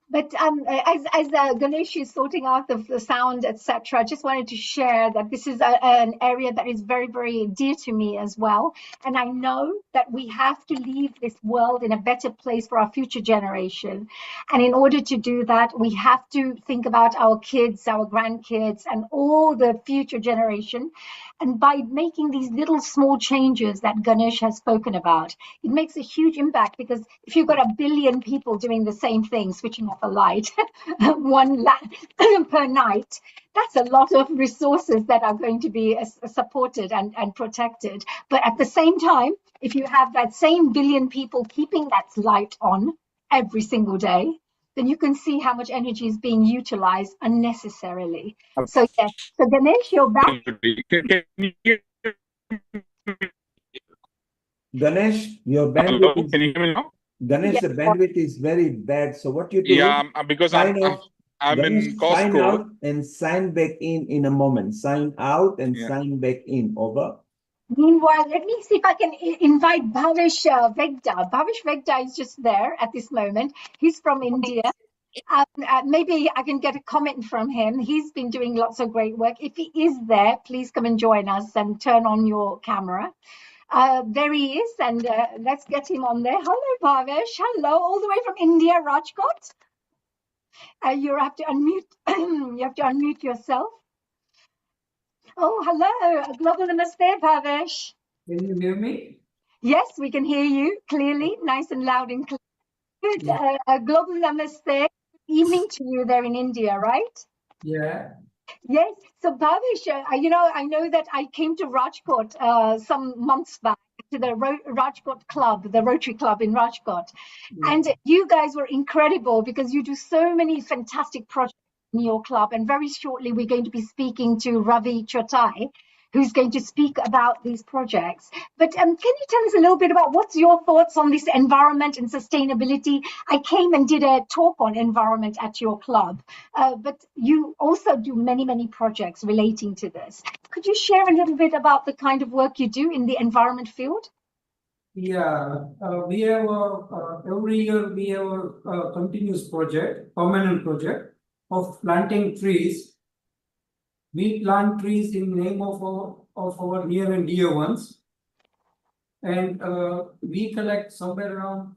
But as Ganesh is sorting out the sound, etc., I just wanted to share that this is an area that is very, very dear to me as well. And I know that we have to leave this world in a better place for our future generation. And in order to do that, we have to think about our kids, our grandkids, and all the future generation. And by making these little small changes that Ganesh has spoken about, it makes a huge impact, because if you've got 1 billion people doing the same thing, switching off a light per night, that's a lot of resources that are going to be supported and protected. But at the same time, if you have that same 1 billion people keeping that light on, every single day, then you can see how much energy is being utilized unnecessarily. So yes, so Ganesh, you're back. Ganesh, your Hello, bandwidth is can you hear me now? Ganesh, Yes. the bandwidth is very bad. So what you do? Yeah, because sign off. I'm Ganesh, in sign Costco. out and sign back in a moment. Sign out and Yeah. sign back in. Over. Meanwhile, let me see if I can invite Bhavesh Vegda. Bhavesh Vegda is just there at this moment. He's from India. Maybe I can get a comment from him. He's been doing lots of great work. If he is there, please come and join us and turn on your camera. There he is, and let's get him on there. Hello, Bhavesh. Hello, all the way from India, Rajkot. You have to unmute. You have to unmute yourself. Oh, hello. Global Namaste, Bhavesh. Can you hear me? Yes, we can hear you clearly, nice and loud and clear. Good. Yeah. Global Namaste. Good evening to you there in India, right? Yeah. Yes. So Bhavesh, I know that I came to Rajkot some months back to the Rajkot Club, the Rotary Club in Rajkot. Yeah. And you guys were incredible because you do so many fantastic projects in your club. And very shortly, we're going to be speaking to Ravi Chotai, who's going to speak about these projects. But can you tell us a little bit about what's your thoughts on this environment and sustainability? I came and did a talk on environment at your club, but you also do many, many projects relating to this. Could you share a little bit about the kind of work you do in the environment field? Yeah. We have every year we have a continuous project, permanent project of planting trees. We plant trees in name of our near and dear ones, and we collect somewhere around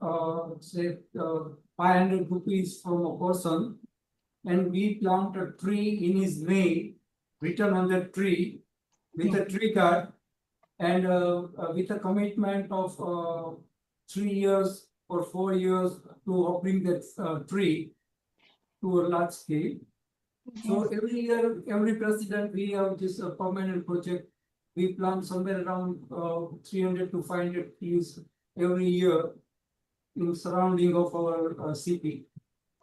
say 500 rupees from a person, and we plant a tree in his name, written on the tree with a tree card, and with a commitment of 3 years or 4 years to upbring that tree to a large scale. So every year, every president, we have this permanent project. We plant somewhere around 300 to 500 trees every year in surrounding of our city.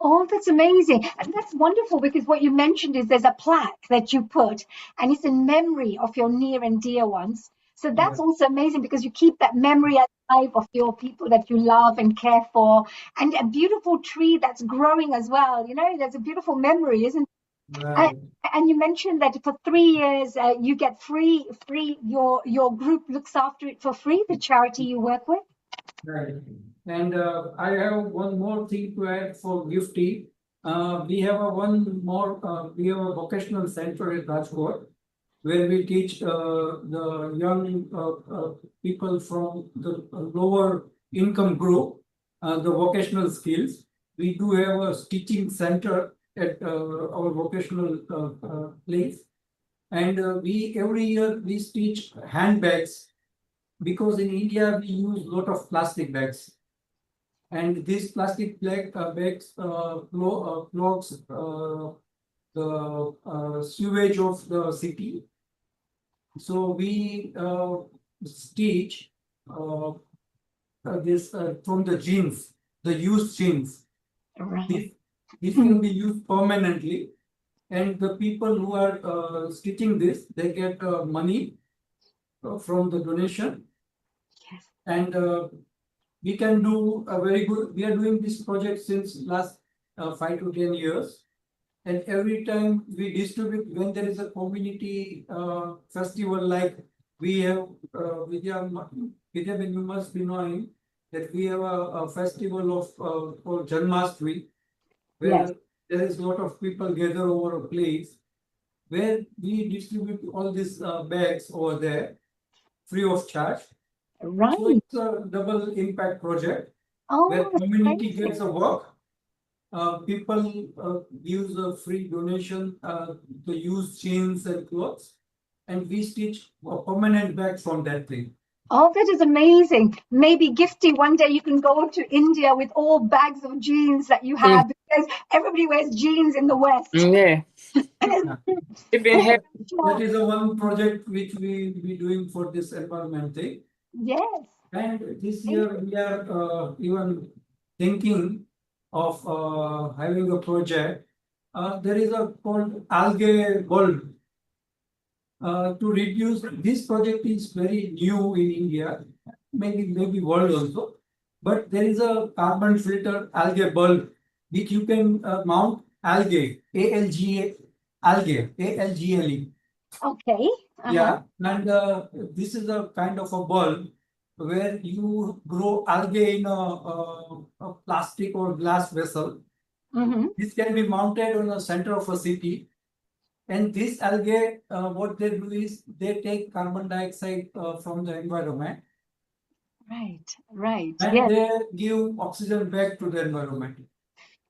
Oh, that's amazing. And that's wonderful because what you mentioned is there's a plaque that you put and it's in memory of your near and dear ones. So that's also amazing because you keep that memory alive of your people that you love and care for, and a beautiful tree that's growing as well. You know, there's a beautiful memory, isn't it? Right. And you mentioned that for 3 years you get free. Your group looks after it for free, the charity you work with. Right. And I have one more thing to add for Gifty. We have we have a vocational center at Rajkot, where we teach the young people from the lower income group the vocational skills. We do have a teaching center at our vocational place, and we every year we teach handbags, because in India we use a lot of plastic bags, and these plastic bags clogs the sewage of the city. So we teach this from the jeans, the used jeans. Right. This can be used permanently, and the people who are stitching this, they get money from the donation. Yes. And we can do a very good. We are doing this project since last 5 to 10 years, and every time we distribute, when there is a community festival, like we have Vidya, you must be knowing that we have a festival of for Janmashtami, where Yes. there is a lot of people gather over a place, where we distribute all these bags over there free of charge. Right. So it's a double impact project, where Oh, community amazing. gets a work. People use a free donation to use jeans and clothes, and we stitch a permanent bag from that thing. Oh, that is amazing. Maybe Gifty, one day you can go to India with all bags of jeans that you have, because everybody wears jeans in the West. Yeah. Even here, That is a one project which we be doing for this environment thing. Yes. And this year we are even thinking of having a project. There is a called algae bulb. To reduce, this project is very new in India, maybe world also, but there is a carbon filter algae bulb which you can mount algae, ALGA, algae, ALGLE. Okay. Yeah, and this is a kind of a bulb where you grow algae in a plastic or glass vessel. This can be mounted on the center of a city. And this algae, what they do is they take carbon dioxide from the environment. Right. And Yes. they give oxygen back to the environment.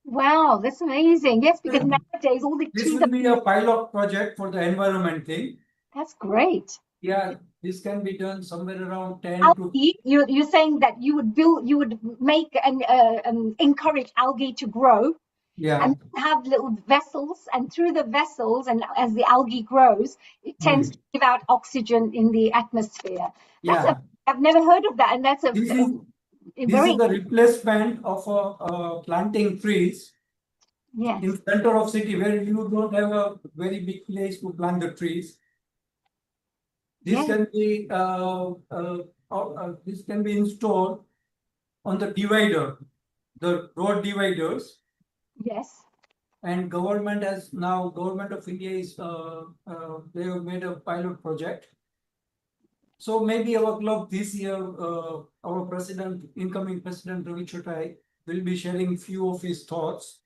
Wow, that's amazing. Yes, because nowadays all the This trees will be a pilot project for the environment thing. That's great. Yeah, this can be done somewhere around 10 to. You're saying that you would make and encourage algae to grow. Yeah. And have little vessels, and through the vessels, and as the algae grows, it tends to give out oxygen in the atmosphere. I've never heard of that, and that's a This is the replacement of planting trees. Yes. In center of city where you don't have a very big place to plant the trees. This can be this can be installed on the divider, the road dividers. Yes. And government of India is they have made a pilot project. So maybe our club this year, our incoming president Ravi Chotai will be sharing few of his thoughts.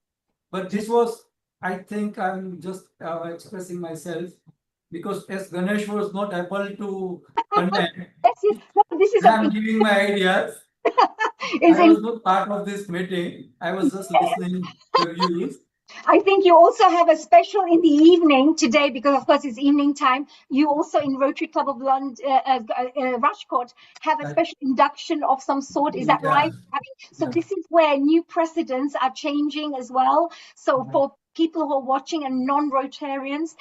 But this was, I think I'm just expressing myself because as Ganesh was not able to connect, I'm giving my ideas. I was not part of this meeting. I was just listening to the views. I think you also have a special in the evening today, because of course it's evening time. You also in Rotary Club of London, Rajkot, have a special induction of some sort. Is that right? So this is where new precedents are changing as well. So for people who are watching and non-Rotarians,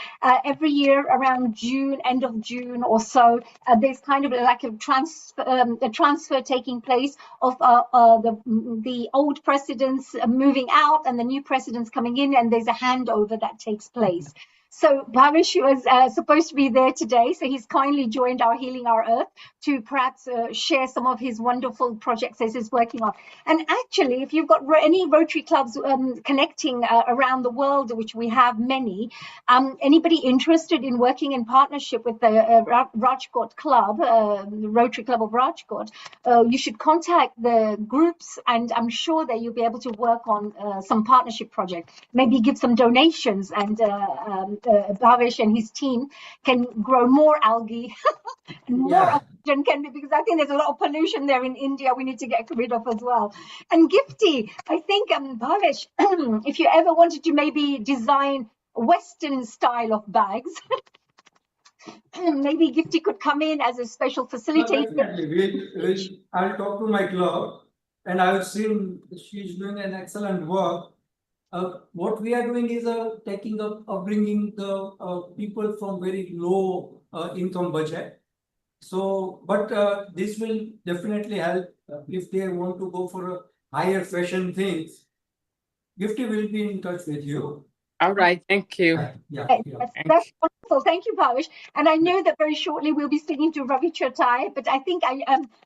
every year around June, end of June or so, there's kind of like a transfer taking place of the old presidents moving out and the new presidents coming in, and there's a handover that takes place. So Bhavesh was supposed to be there today, so he's kindly joined our Healing Our Earth to perhaps share some of his wonderful projects that he's working on. And actually, if you've got any Rotary clubs connecting around the world, which we have many, anybody interested in working in partnership with the Rajkot Club, the Rotary Club of Rajkot, you should contact the groups, and I'm sure that you'll be able to work on some partnership project. Maybe give some donations, and Bhavesh and his team can grow more algae and more oxygen can be, because I think there's a lot of pollution there in India we need to get rid of as well. And Gifty, I think Bhavesh, if you ever wanted to maybe design Western style of bags, maybe Gifty could come in as a special facilitator. Definitely. I'll talk to my club, and I've seen she's doing an excellent work. What we are doing is bringing the people from very low income budget. So, but this will definitely help if they want to go for a higher fashion things. Gifty will be in touch with you. All right, thank you. That's wonderful. Thank you, Bhavesh. And I know that very shortly we'll be speaking to Ravi Chotai, but I think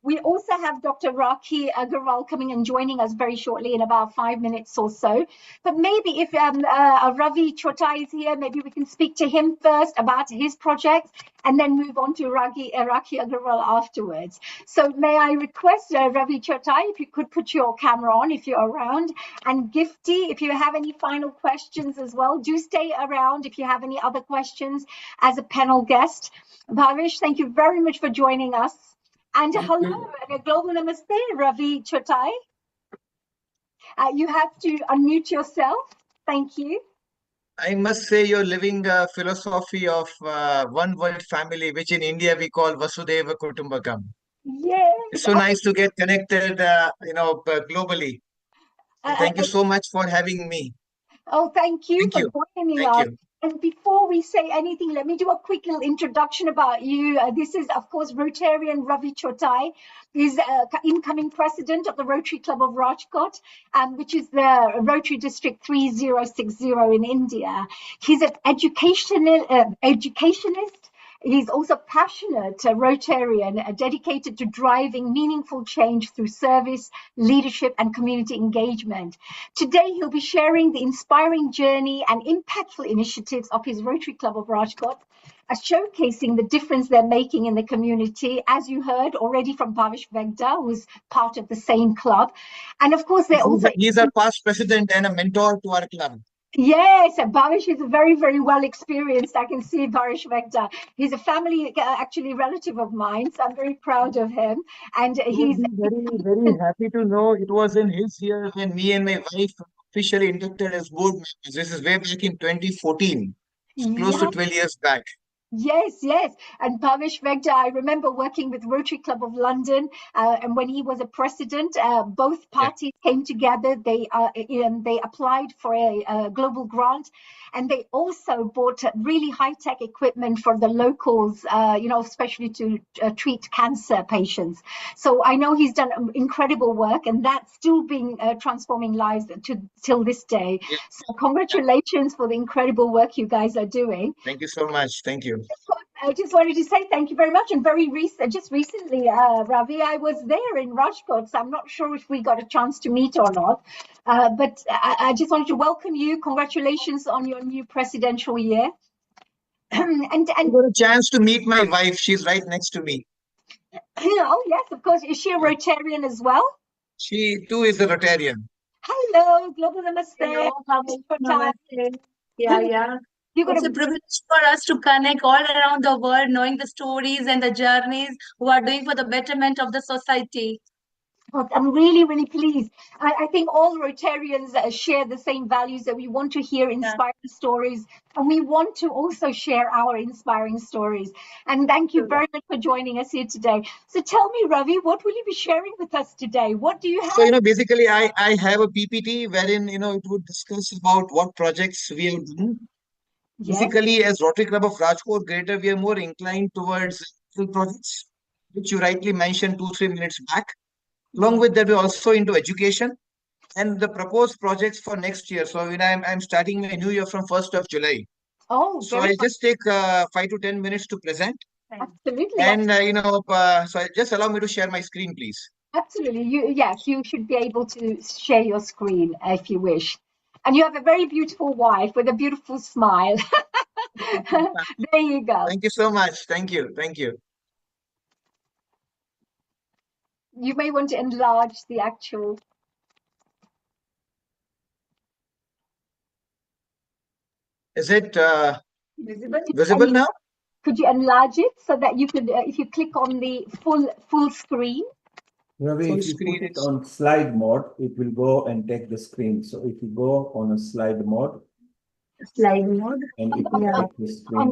we also have Dr. Rakhi Agarwal coming and joining us very shortly in about 5 minutes or so. But maybe if Ravi Chotai is here, maybe we can speak to him first about his projects and then move on to Rakhi Agarwal afterwards. So may I request Ravi Chotai, if you could put your camera on if you're around, and Gifty, if you have any final questions as well, do stay around if you have any other questions as a panel guest. Bhavesh, thank you very much for joining us. And hello, and a global namaste, Ravi Chotai. You have to unmute yourself. Thank you. I must say you're living a philosophy of one world family, which in India we call Vasudhaiva Kutumbakam. Yes. It's so nice to get connected, globally. Thank you so much for having me. Oh, thank you for joining us. And before we say anything, let me do a quick little introduction about you. This is, of course, Rotarian Ravi Chotai. He's incoming president of the Rotary Club of Rajkot, which is the Rotary District 3060 in India. He's an educationist. He's also passionate Rotarian, dedicated to driving meaningful change through service, leadership, and community engagement. Today, he'll be sharing the inspiring journey and impactful initiatives of his Rotary Club of Rajkot, showcasing the difference they're making in the community, as you heard already from Bhavesh Vegda, who's part of the same club. And of course, they're also... He's our past president and a mentor to our club. Yes, Bhavesh is very, very well experienced. I can see Bhavesh Vegda. He's a family, actually relative of mine, so I'm very proud of him. And he's very, very happy to know it was in his year when me and my wife officially inducted as board members. This is way back in 2014, close to 12 years back. Yes, yes. And Bhavesh Vegda, I remember working with Rotary Club of London, and when he was a president, both parties came together. They applied for a global grant, and they also bought really high-tech equipment for the locals, especially to treat cancer patients. So I know he's done incredible work, and that's still being transforming lives till this day. Yeah. So congratulations for the incredible work you guys are doing. Thank you so much. Thank you. I just wanted to say thank you very much. And just recently, Ravi, I was there in Rajkot, so I'm not sure if we got a chance to meet or not. But I just wanted to welcome you. Congratulations on your new presidential year. and I got a chance to meet my wife. She's right next to me. Oh, yes, of course. Is she a Rotarian as well? She too is a Rotarian. Hello, Global Namaste. Hello, Namaste. Yeah. It's a privilege for us to connect all around the world, knowing the stories and the journeys who are doing for the betterment of the society. I'm really, really pleased. I think all Rotarians share the same values, that we want to hear inspiring stories, and we want to also share our inspiring stories. And thank you very much for joining us here today. So tell me, Ravi, what will you be sharing with us today? What do you have? So, basically I have a PPT wherein, it would discuss about what projects we have done. Yes. Basically, as Rotary Club of Rajkot Greater, we are more inclined towards projects, which you rightly mentioned 2-3 minutes back. Along with that, we're also into education and the proposed projects for next year. So, I'm starting my new year from 1st of July. Oh, so I just take 5 to 10 minutes to present. Absolutely. And, so just allow me to share my screen, please. Absolutely. You should be able to share your screen if you wish. And you have a very beautiful wife with a beautiful smile. There you go. Thank you so much. Thank you. Thank you. You may want to enlarge the actual. Is it visible now? Could you enlarge it so that you could, if you click on the full screen? Ravi, if you put it on slide mode, it will go and take the screen. So if you go on a slide mode, and it will take the screen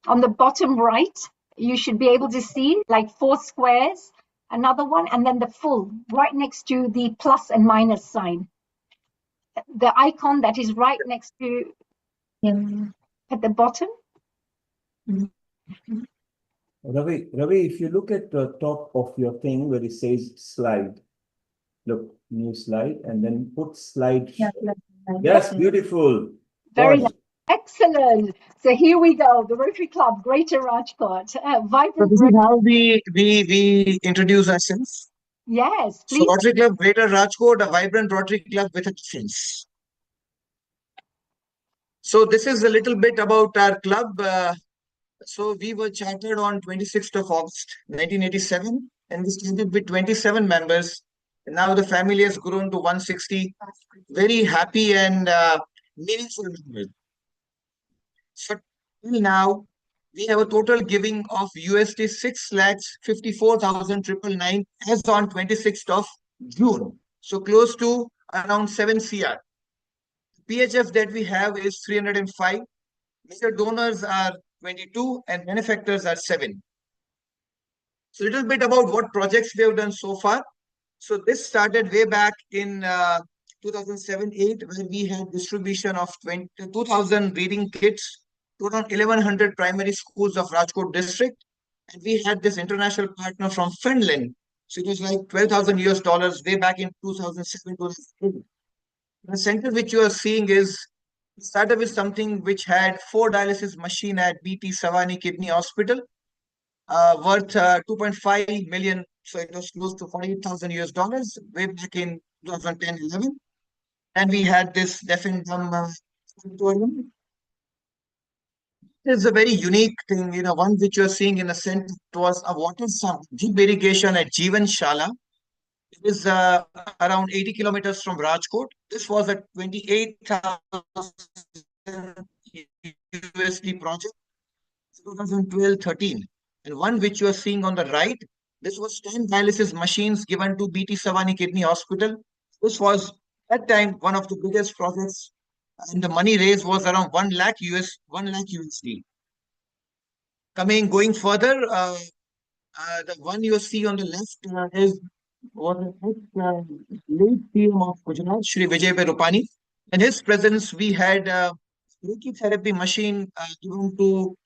on the bottom right, you should be able to see like 4 squares, another one, and then the full right next to the plus and minus sign. The icon that is right next to at the bottom. Ravi, if you look at the top of your thing where it says slide, look, new slide, and then put slide. Yes, beautiful. Very nice. Excellent. So here we go. The Rotary Club, Greater Rajkot. Vibrant. So this is how we introduce ourselves. Yes, please. So Rotary Club, Greater Rajkot, a vibrant Rotary Club with a difference. So this is a little bit about our club. So we were chartered on 26th of August, 1987, and we started with 27 members. And now the family has grown to 160. Very happy and meaningful members. So now we have a total giving of USD 6,54,999 as on 26th of June. So close to around 7 CR. PHF that we have is 305. Major donors are 22 and benefactors are 7. So a little bit about what projects we have done so far. So this started way back in 2007-8, where we had distribution of 2,000 reading kits to around 1,100 primary schools of Rajkot district. And we had this international partner from Finland. So it was like 12,000 US dollars way back in 2007, 2008. The center which you are seeing is started with something which had 4 dialysis machine at BT Savani Kidney Hospital, worth 2.5 million. So it was close to 48,000 US dollars way back in 2010-11. And we had this deaf and dumb auditorium. It's a very unique thing, one which you're seeing in a center. It was a water drip irrigation at Jeevan Shala. It is around 80 kilometers from Rajkot. This was a 28,000 USD project, 2012-13. And one which you are seeing on the right, this was 10 dialysis machines given to BT Savani Kidney Hospital. This was at that time one of the biggest projects, and the money raised was around 1 lakh USD. Going further, the one you see on the left was late PM of Gujarat, Shri Vijay Rupani. In his presence, we had Rakhi therapy machine given to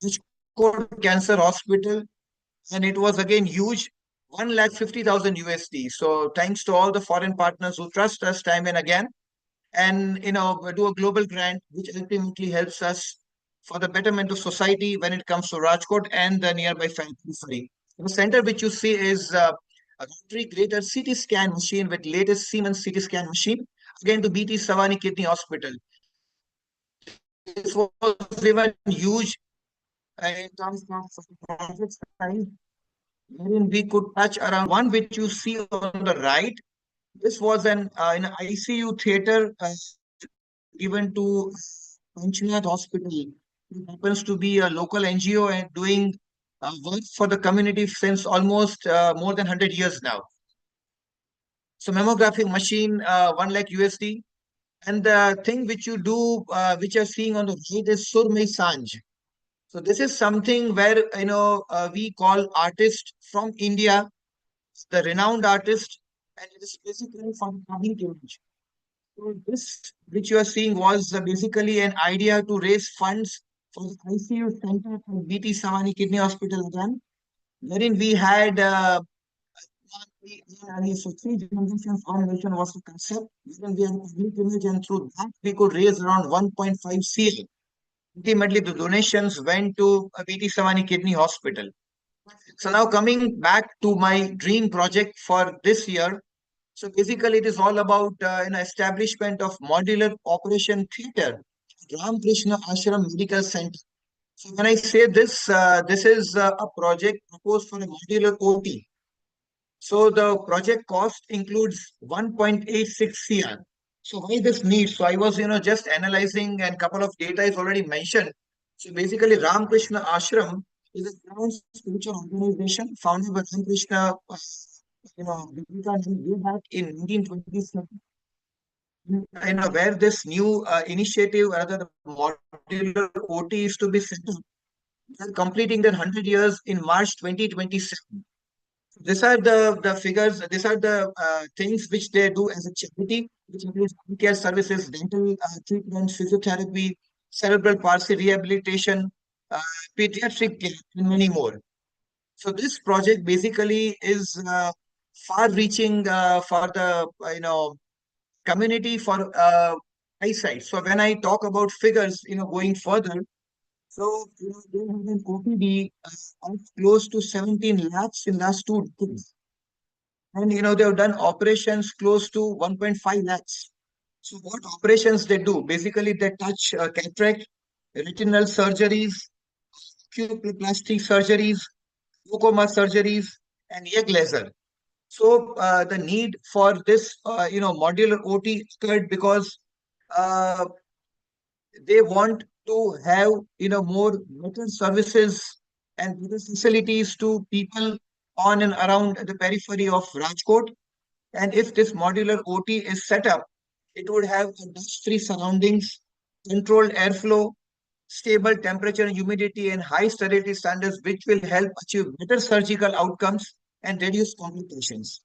Rajkot Cancer Hospital, and it was again huge, 1,50,000 USD. So thanks to all the foreign partners who trust us time and again, and do a global grant which ultimately helps us for the betterment of society when it comes to Rajkot and the nearby periphery. The center which you see is a Rotary greater CT scan machine with latest Siemens CT scan machine, again to BT Savani Kidney Hospital. This was even huge in terms of project size, wherein we could touch around one which you see on the right. This was in an ICU theater given to Panchnath Hospital. It happens to be a local NGO and doing work for the community since almost more than 100 years now. So mammographic machine, 1 lakh USD. And the thing which you do, which you're seeing on the right is Surmai Sanj. So this is something where, we call artists from India, the renowned artist, and it is basically for the public image. So this, which you are seeing, was basically an idea to raise funds for the ICU center at BT Savani Kidney Hospital again, wherein we had so 3 generations, 1 nation was the concept. Wherein we had a public image, and through that we could raise around 1.5 CL. Ultimately, the donations went to BT Savani Kidney Hospital. So now coming back to my dream project for this year. So basically, it is all about an establishment of modular operation theatre, Ramakrishna Ashram Medical Center. So when I say this, this is a project proposed for a modular OT. So the project cost includes 1.86 CR. So why this need? So I was, just analyzing, and a couple of data is already mentioned. So basically, Ramakrishna Ashram is a ground spiritual organization founded by Ramakrishna, way back in 1927. Where this new initiative, rather the modular OT, is to be set up. They're completing their 100 years in March 2027. These are the figures, these are the things which they do as a charity, which includes care services, dental treatments, physiotherapy, cerebral palsy rehabilitation, pediatric care, and many more. So this project basically is far-reaching for the community for eyesight. So when I talk about figures, going further, so they have an OPD of close to 17 lakhs in last 2 decades. And they have done operations close to 1.5 lakhs. So what operations they do? Basically, they touch cataract, retinal surgeries, pupiloplasty surgeries, glaucoma surgeries, and egg laser. So the need for this, modular OT occurred because they want to have, more better services and better facilities to people on and around the periphery of Rajkot. And if this modular OT is set up, it would have dust-free surroundings, controlled airflow, stable temperature and humidity, and high sterility standards, which will help achieve better surgical outcomes and reduce complications.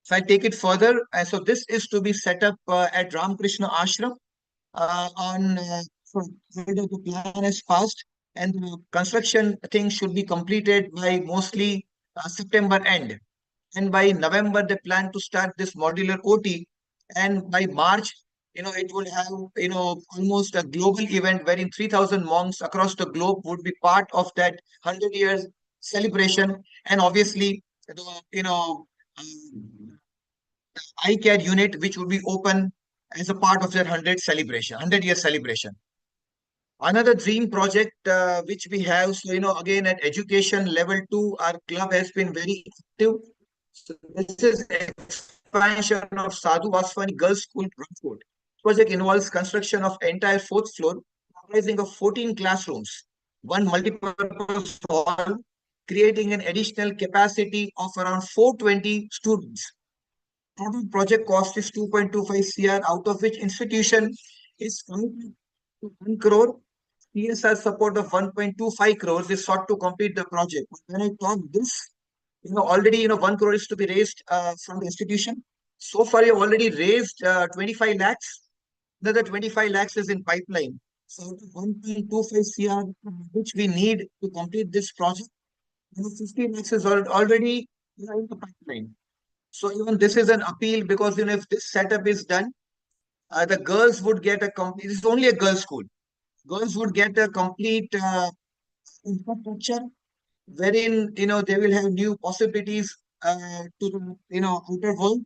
So I take it further. So this is to be set up at Ramakrishna Ashram so the plan is passed, and the construction thing should be completed by mostly September end. And by November, they plan to start this modular OT. And by March, it will have, almost a global event wherein 3,000 monks across the globe would be part of that 100 years celebration. And obviously, the, eye care unit, which would be open as a part of their 100-year celebration. Another dream project which we have, so again at education level 2, our club has been very active. So this is expansion of Sadhu Vaswani Girls School, Rajkot. Project involves construction of entire 4th floor, comprising of 14 classrooms, one multi-purpose hall, creating an additional capacity of around 420 students. Total project cost is 2.25 CR, out of which institution is committed to 1 crore. CSR support of 1.25 crores is sought to complete the project. When I talk this, already 1 crore is to be raised from the institution. So far, you have already raised 25 lakhs. Another 25 lakhs is in pipeline. So 1.25 CR, which we need to complete this project, 50 lakhs is already in the pipeline. So even this is an appeal, because if this setup is done, the girls would get it is only a girls' school. Girls would get a complete infrastructure wherein they will have new possibilities to the outer world.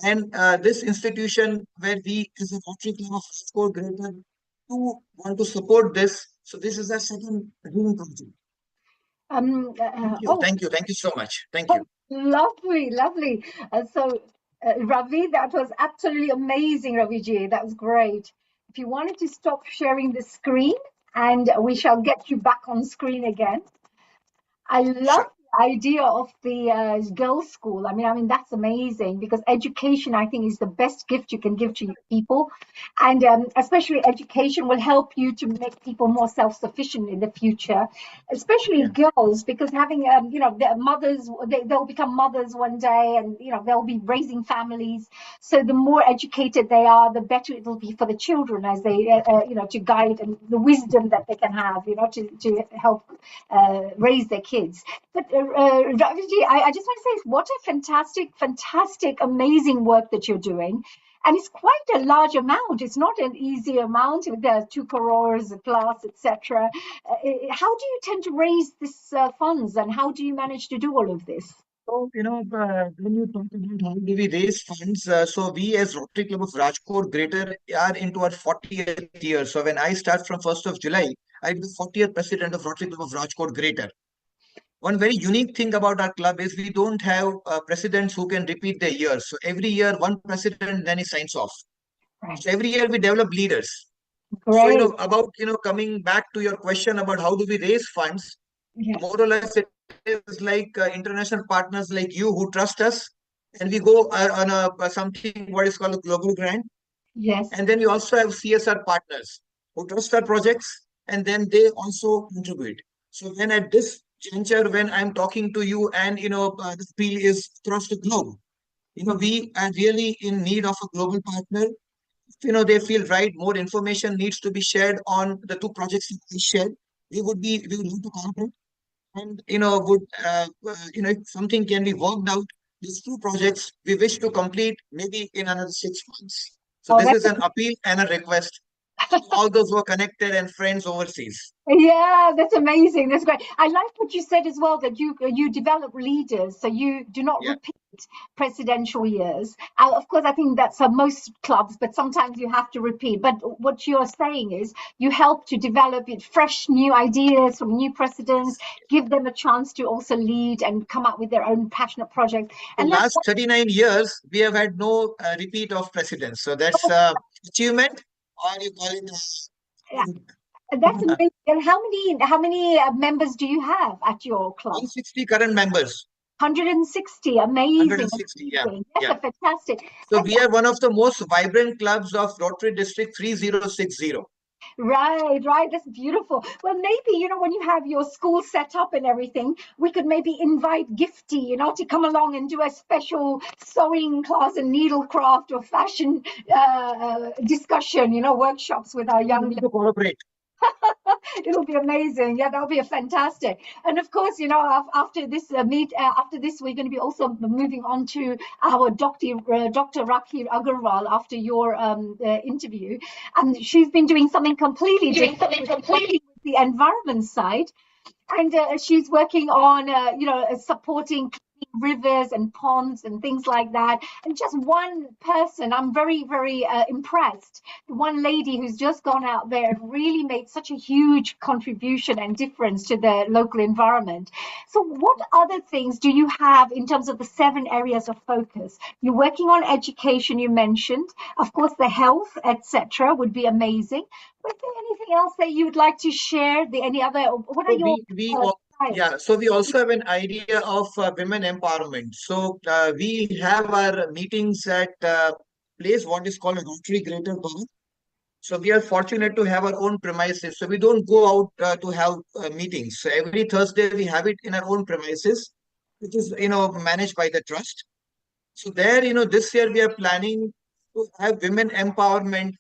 And this institution, where we as a Rotary Club of Rajkot Greater want to support this. So this is a second dream project. Thank you so much. Thank you. Lovely. Ravi, that was absolutely amazing, Raviji. That was great. If you wanted to stop sharing the screen, and we shall get you back on screen again. I love the idea of the girls' school. I mean, that's amazing, because education, I think, is the best gift you can give to people. And especially education will help you to make people more self-sufficient in the future, especially girls, because having, their mothers, they'll become mothers one day, and, they'll be raising families. So the more educated they are, the better it will be for the children, as they, to guide, and the wisdom that they can have, to help raise their kids. But Raviji, I just want to say, what a fantastic, amazing work that you're doing. And it's quite a large amount. It's not an easy amount. There's 2 crores plus, etc. How do you tend to raise this funds, and how do you manage to do all of this? So, when you talk about how do we raise funds, so we as Rotary Club of Rajkot Greater are into our 40th year. So when I start from 1st of July, I'm the 40th president of Rotary Club of Rajkot Greater. One very unique thing about our club is we don't have presidents who can repeat their years. So every year, one president, then he signs off. Right. So every year we develop leaders. Great. So, coming back to your question about how do we raise funds, more or less it is like international partners like you who trust us, and we go on something what is called a global grant. Yes. And then we also have CSR partners who trust our projects, and then they also contribute. So when at this juncture, when I'm talking to you, and the appeal is across the globe, we are really in need of a global partner. If they feel right, more information needs to be shared on the 2 projects we shared, we would need to cooperate. And if something can be worked out, these 2 projects we wish to complete maybe in another 6 months. So this is an appeal and a request to all those who are connected and friends overseas. Yeah, that's amazing. That's great. I like what you said as well, that you develop leaders, so you do not repeat presidential years. Of course, I think that's for most clubs, but sometimes you have to repeat. But what you're saying is you help to develop fresh new ideas from new presidents, give them a chance to also lead and come up with their own passionate projects. And the last 39 years, we have had no repeat of presidents. So that's achievement, or you call it that's amazing. And how many members do you have at your club? 160 current members. 160, amazing. 160, yeah. That's fantastic. So we are one of the most vibrant clubs of Rotary District 3060. Right. That's beautiful. Well, maybe, when you have your school set up and everything, we could maybe invite Gifty, to come along and do a special sewing class and needlecraft or fashion discussion, workshops with our young. To cooperate. It'll be amazing. Yeah, that'll be a fantastic. And of course, after this after this, we're going to be also moving on to our Dr. Rakhi Agarwal after your interview, and she's been doing something completely different, working with the environment side. And she's working on, supporting rivers and ponds and things like that. And just one person, I'm very, very impressed. One lady who's just gone out there and really made such a huge contribution and difference to the local environment. So what other things do you have in terms of the 7 areas of focus? You're working on education, you mentioned. Of course, the health, etc., would be amazing. Is there anything else that you would like to share? Any other? What are your? So we also have an idea of women empowerment. So we have our meetings at place what is called a Rotary Greater Bhavan. So we are fortunate to have our own premises. So we don't go out to have meetings. So every Thursday we have it in our own premises, which is managed by the trust. So there, this year we are planning to have women empowerment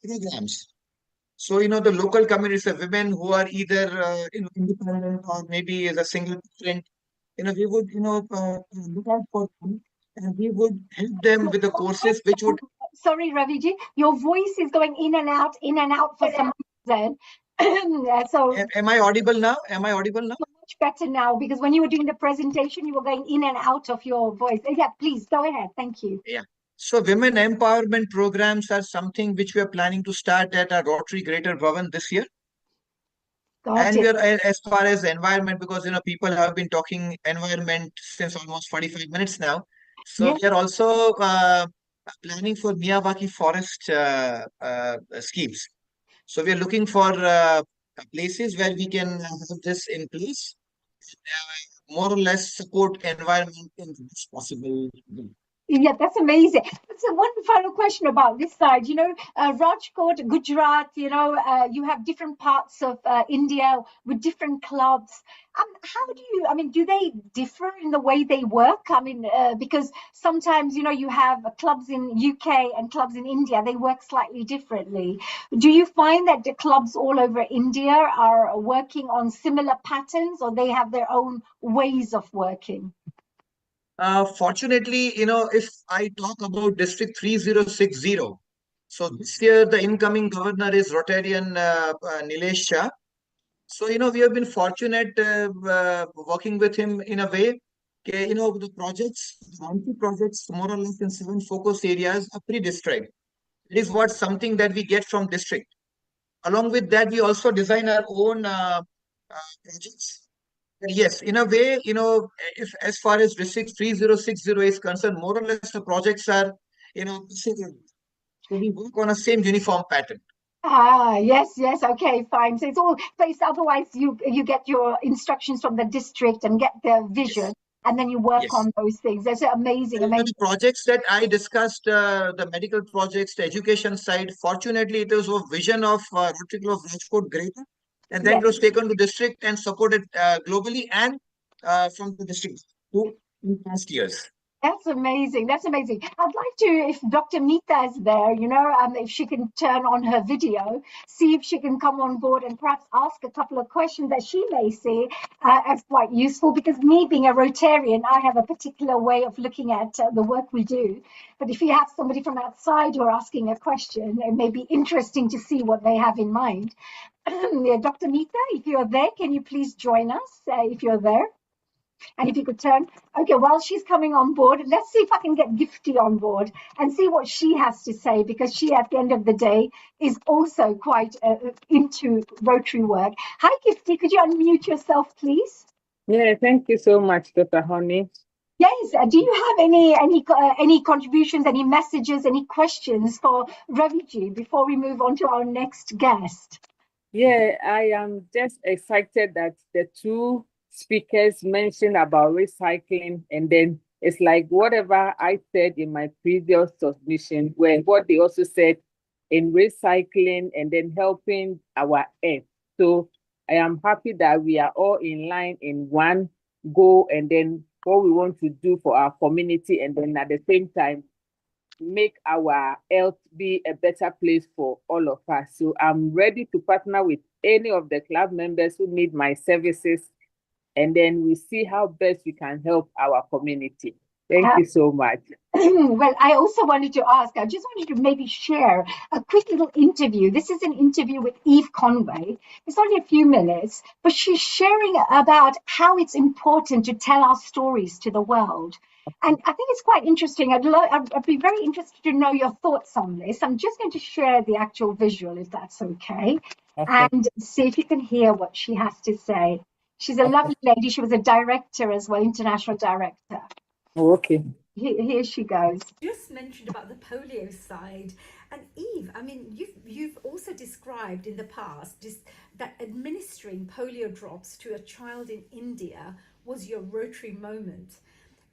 programs. So, the local communities of women who are either independent or maybe as a single parent, we would, look out for them and we would help them with the courses which would. Sorry, Raviji, your voice is going in and out for some reason. So. Am I audible now? Much better now, because when you were doing the presentation, you were going in and out of your voice. Yeah, please go ahead. Thank you. Yeah. So women empowerment programs are something which we are planning to start at our Rotary Greater Bhavan this year. And we are, as far as environment, because people have been talking environment since almost 45 minutes now. So we are also planning for Miyawaki forest schemes. So we are looking for places where we can have this in place, more or less support environment in the best possible way. Yeah, that's amazing. So one final question about this side, Rajkot, Gujarat, you have different parts of India with different clubs. How do they differ in the way they work? Because sometimes, you have clubs in UK and clubs in India, they work slightly differently. Do you find that the clubs all over India are working on similar patterns, or they have their own ways of working? Fortunately, if I talk about District 3060, so this year the incoming governor is Rotarian Nilesh Shah. So, we have been fortunate working with him in a way, the projects, more or less in 7 focus areas are pre-described. It is something that we get from district. Along with that, we also design our own projects. Yes, in a way, if as far as District 3060 is concerned, more or less the projects are, similar. So we work on a same uniform pattern. Yes, okay, fine. So it's all based, otherwise you get your instructions from the district and get their vision, and then you work on those things. That's amazing. The projects that I discussed, the medical projects, the education side, fortunately it was a vision of Rotary Club of Rajkot Greater, and then it was taken to district and supported globally and from the district in past years. That's amazing. I'd like to, if Dr. Meeta is there, if she can turn on her video, see if she can come on board and perhaps ask a couple of questions that she may see as quite useful, because me being a Rotarian, I have a particular way of looking at the work we do. But if you have somebody from outside who are asking a question, it may be interesting to see what they have in mind. Dr. Meeta, if you're there, can you please join us if you're there? And if you could turn, okay, while she's coming on board, let's see if I can get Gifty on board and see what she has to say, because she, at the end of the day, is also quite into Rotary work. Hi, Gifty, could you unmute yourself, please? Yeah, thank you so much, Dr. Honey. Yes, do you have any contributions, any messages, any questions for Raviji before we move on to our next guest? Yeah, I am just excited that the 2 speakers mentioned about recycling, and then it's like whatever I said in my previous submission, where what they also said in recycling and then helping our earth. So I am happy that we are all in line in one goal, and then what we want to do for our community, and then at the same time make our health be a better place for all of us. So I'm ready to partner with any of the club members who need my services, and then we see how best we can help our community. Thank you so much. Well, I also wanted to ask, I just wanted to maybe share a quick little interview. This is an interview with Eve Conway. It's only a few minutes, but she's sharing about how it's important to tell our stories to the world. And I think it's quite interesting. I'd be very interested to know your thoughts on this. I'm just going to share the actual visual, if that's okay, and see if you can hear what she has to say. She's a lovely lady. She was a director as well, international director. Okay. Here she goes. Just mentioned about the polio side, and Eve, I mean, you've also described in the past just that administering polio drops to a child in India was your Rotary moment.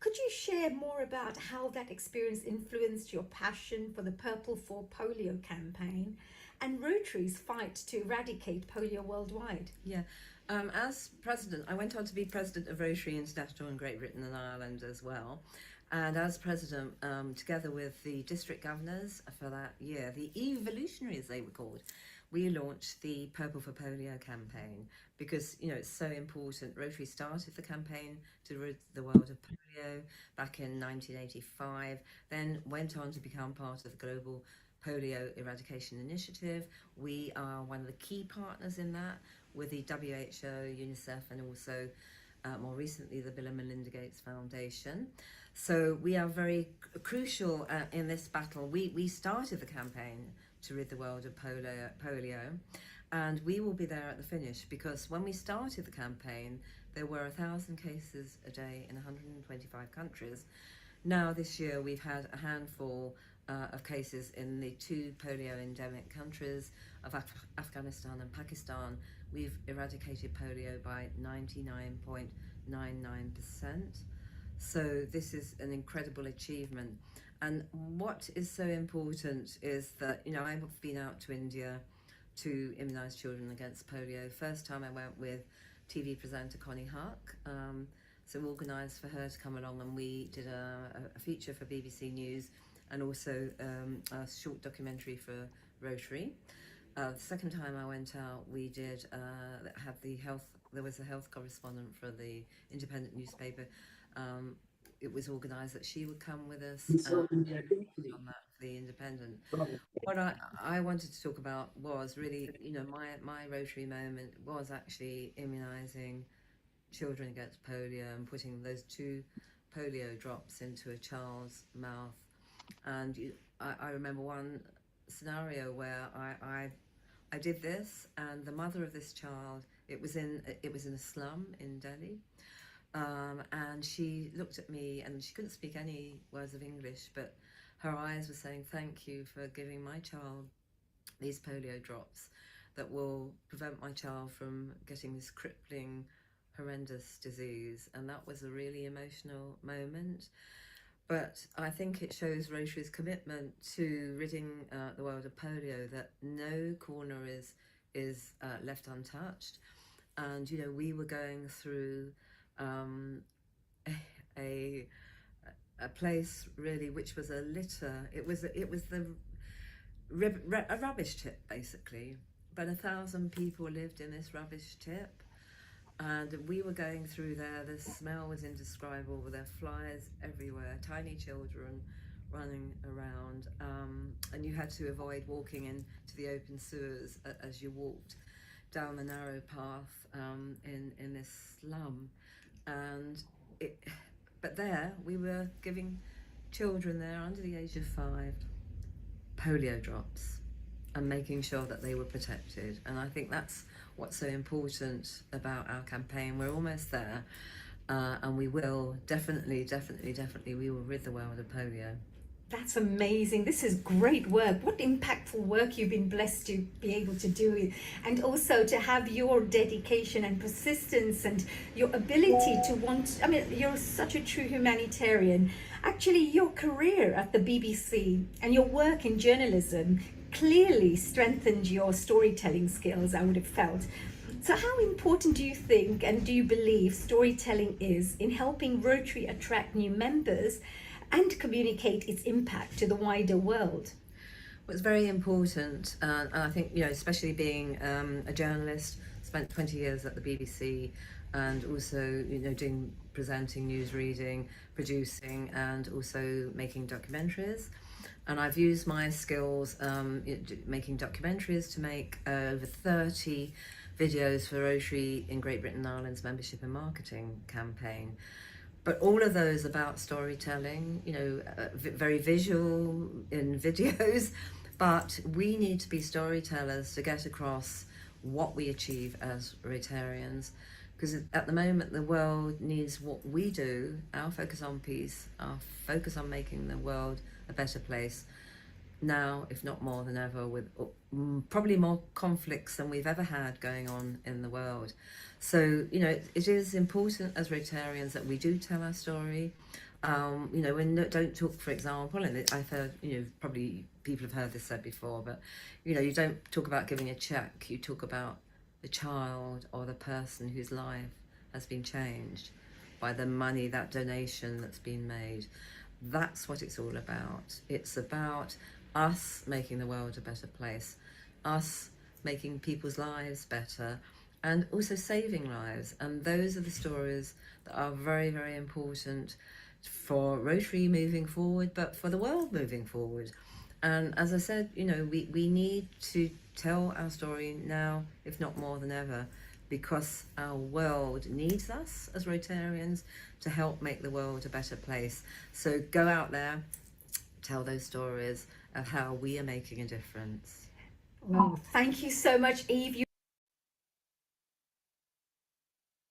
Could you share more about how that experience influenced your passion for the Purple for Polio campaign and Rotary's fight to eradicate polio worldwide? Yeah. As president, I went on to be president of Rotary International in Great Britain and Ireland as well. And as president, together with the district governors for that year, the Evolutionaries they were called, we launched the Purple for Polio campaign because, you know, it's so important. Rotary started the campaign to rid the world of polio back in 1985, then went on to become part of the Global Polio Eradication Initiative. We are one of the key partners in that with the WHO, UNICEF, and also more recently the Bill and Melinda Gates Foundation. So we are very crucial in this battle. We started the campaign to rid the world of polio, and we will be there at the finish, because when we started the campaign there were 1,000 cases a day in 125 countries. Now this year we've had a handful of cases in the 2 polio endemic countries of Afghanistan and Pakistan. We've eradicated polio by 99.99%. So this is an incredible achievement. And what is so important is that, you know, I've been out to India to immunise children against polio. First time I went with TV presenter Connie Huck. So we organised for her to come along, and we did a feature for BBC News and also a short documentary for Rotary. The second time I went out, we did have there was a health correspondent for the independent newspaper. It was organised that she would come with us on that for the independent. What I wanted to talk about was really, you know, my Rotary moment was actually immunising children against polio and putting those 2 polio drops into a child's mouth. And I remember one scenario where I did this, and the mother of this child, it was in a slum in Delhi, and she looked at me, and she couldn't speak any words of English, but her eyes were saying, "Thank you for giving my child these polio drops that will prevent my child from getting this crippling, horrendous disease." And that was a really emotional moment. But I think it shows Rotary's commitment to ridding the world of polio, that no corner is left untouched. And, you know, we were going through a place really which was a litter. It was a rubbish tip basically, but 1,000 people lived in this rubbish tip. And we were going through there, the smell was indescribable, there were flies everywhere, tiny children running around, and you had to avoid walking into the open sewers as you walked down the narrow path in this slum. And but there we were giving children there under the age of 5 polio drops and making sure that they were protected. And I think that's what's so important about our campaign. We're almost there, and we will definitely, we will rid the world of polio. That's amazing. This is great work. What impactful work you've been blessed to be able to do, and also to have your dedication and persistence and your ability to want, I mean, you're such a true humanitarian. Actually, your career at the BBC and your work in journalism clearly strengthened your storytelling skills, I would have felt. So how important do you think and do you believe storytelling is in helping Rotary attract new members and communicate its impact to the wider world? Well, it's very important, and I think, you know, especially being a journalist, spent 20 years at the BBC, and also, you know, presenting, news reading, producing, and also making documentaries. And I've used my skills making documentaries to make over 30 videos for Rotary in Great Britain and Ireland's membership and marketing campaign. But all of those about storytelling, you know, very visual in videos, but we need to be storytellers to get across what we achieve as Rotarians, because at the moment the world needs what we do, our focus on peace, our focus on making the world a better place, now, if not more than ever, with probably more conflicts than we've ever had going on in the world. So, you know, it is important as Rotarians that we do tell our story. You know, we don't talk, for example, and I've heard, you know, probably people have heard this said before, but, you know, you don't talk about giving a check, you talk about the child or the person whose life has been changed by the money, that donation that's been made. That's what it's all about. It's about us making the world a better place, us making people's lives better, and also saving lives. And those are the stories that are very, very important for Rotary moving forward, but for the world moving forward. And as I said, you know, we need to tell our story now, if not more than ever, because our world needs us as Rotarians to help make the world a better place. So go out there, tell those stories of how we are making a difference. Well, thank you so much, Eve.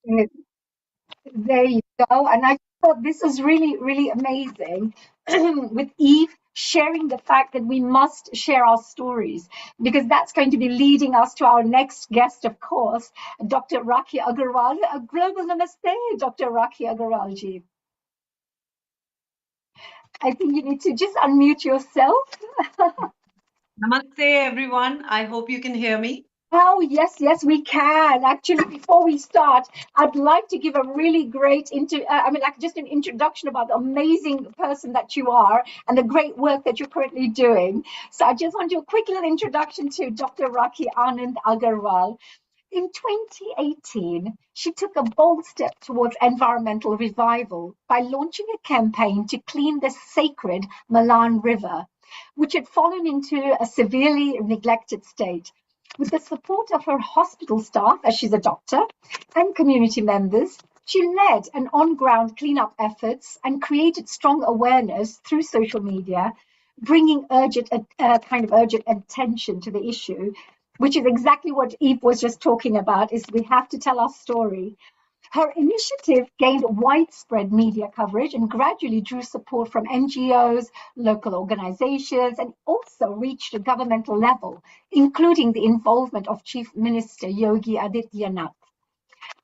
There you go. And I thought this was really, really amazing with Eve sharing the fact that we must share our stories, because that's going to be leading us to our next guest, of course, Dr. Rakhi Agarwal. A global namaste, Dr. Rakhi Agarwal ji. I think you need to just unmute yourself. Namaste, everyone. I hope you can hear me. Oh, yes, yes, we can. Actually, before we start, I'd like to give a really great, just an introduction about the amazing person that you are and the great work that you're currently doing. So I just want to do a quick little introduction to Dr. Rakhi Anand Agarwal. In 2018, she took a bold step towards environmental revival by launching a campaign to clean the sacred Malan River, which had fallen into a severely neglected state. With the support of her hospital staff, as she's a doctor, and community members, she led an on-ground cleanup efforts and created strong awareness through social media, bringing urgent attention to the issue, which is exactly what Eve was just talking about, is we have to tell our story. Her initiative gained widespread media coverage and gradually drew support from NGOs, local organizations, and also reached a governmental level, including the involvement of Chief Minister Yogi Adityanath.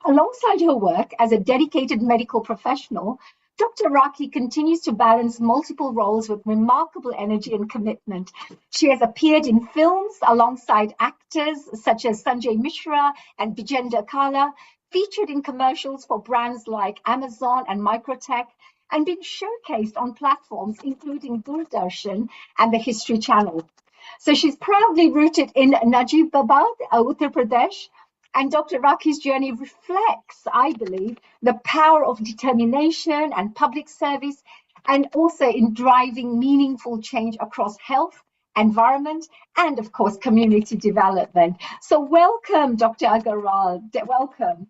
Alongside her work as a dedicated medical professional, Dr. Rakhi continues to balance multiple roles with remarkable energy and commitment. She has appeared in films alongside actors such as Sanjay Mishra and Vijender Kala, featured in commercials for brands like Amazon and Microtech, and been showcased on platforms including Doordarshan and the History Channel. So she's proudly rooted in Najibabad, Uttar Pradesh, and Dr. Rakhi's journey reflects, I believe, the power of determination and public service, and also in driving meaningful change across health, environment, and of course, community development. So welcome, Dr. Agarwal, welcome.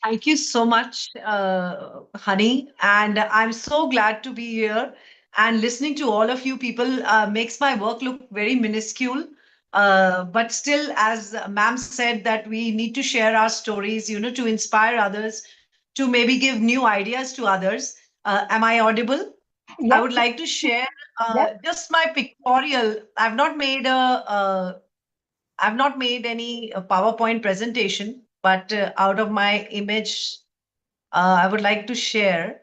Thank you so much, Honey. And I'm so glad to be here. And listening to all of you people makes my work look very minuscule. But still, as ma'am said, that we need to share our stories, you know, to inspire others, to maybe give new ideas to others. Am I audible? Yes. I would like to share just my pictorial. I've not made any PowerPoint presentation, but out of my image, I would like to share.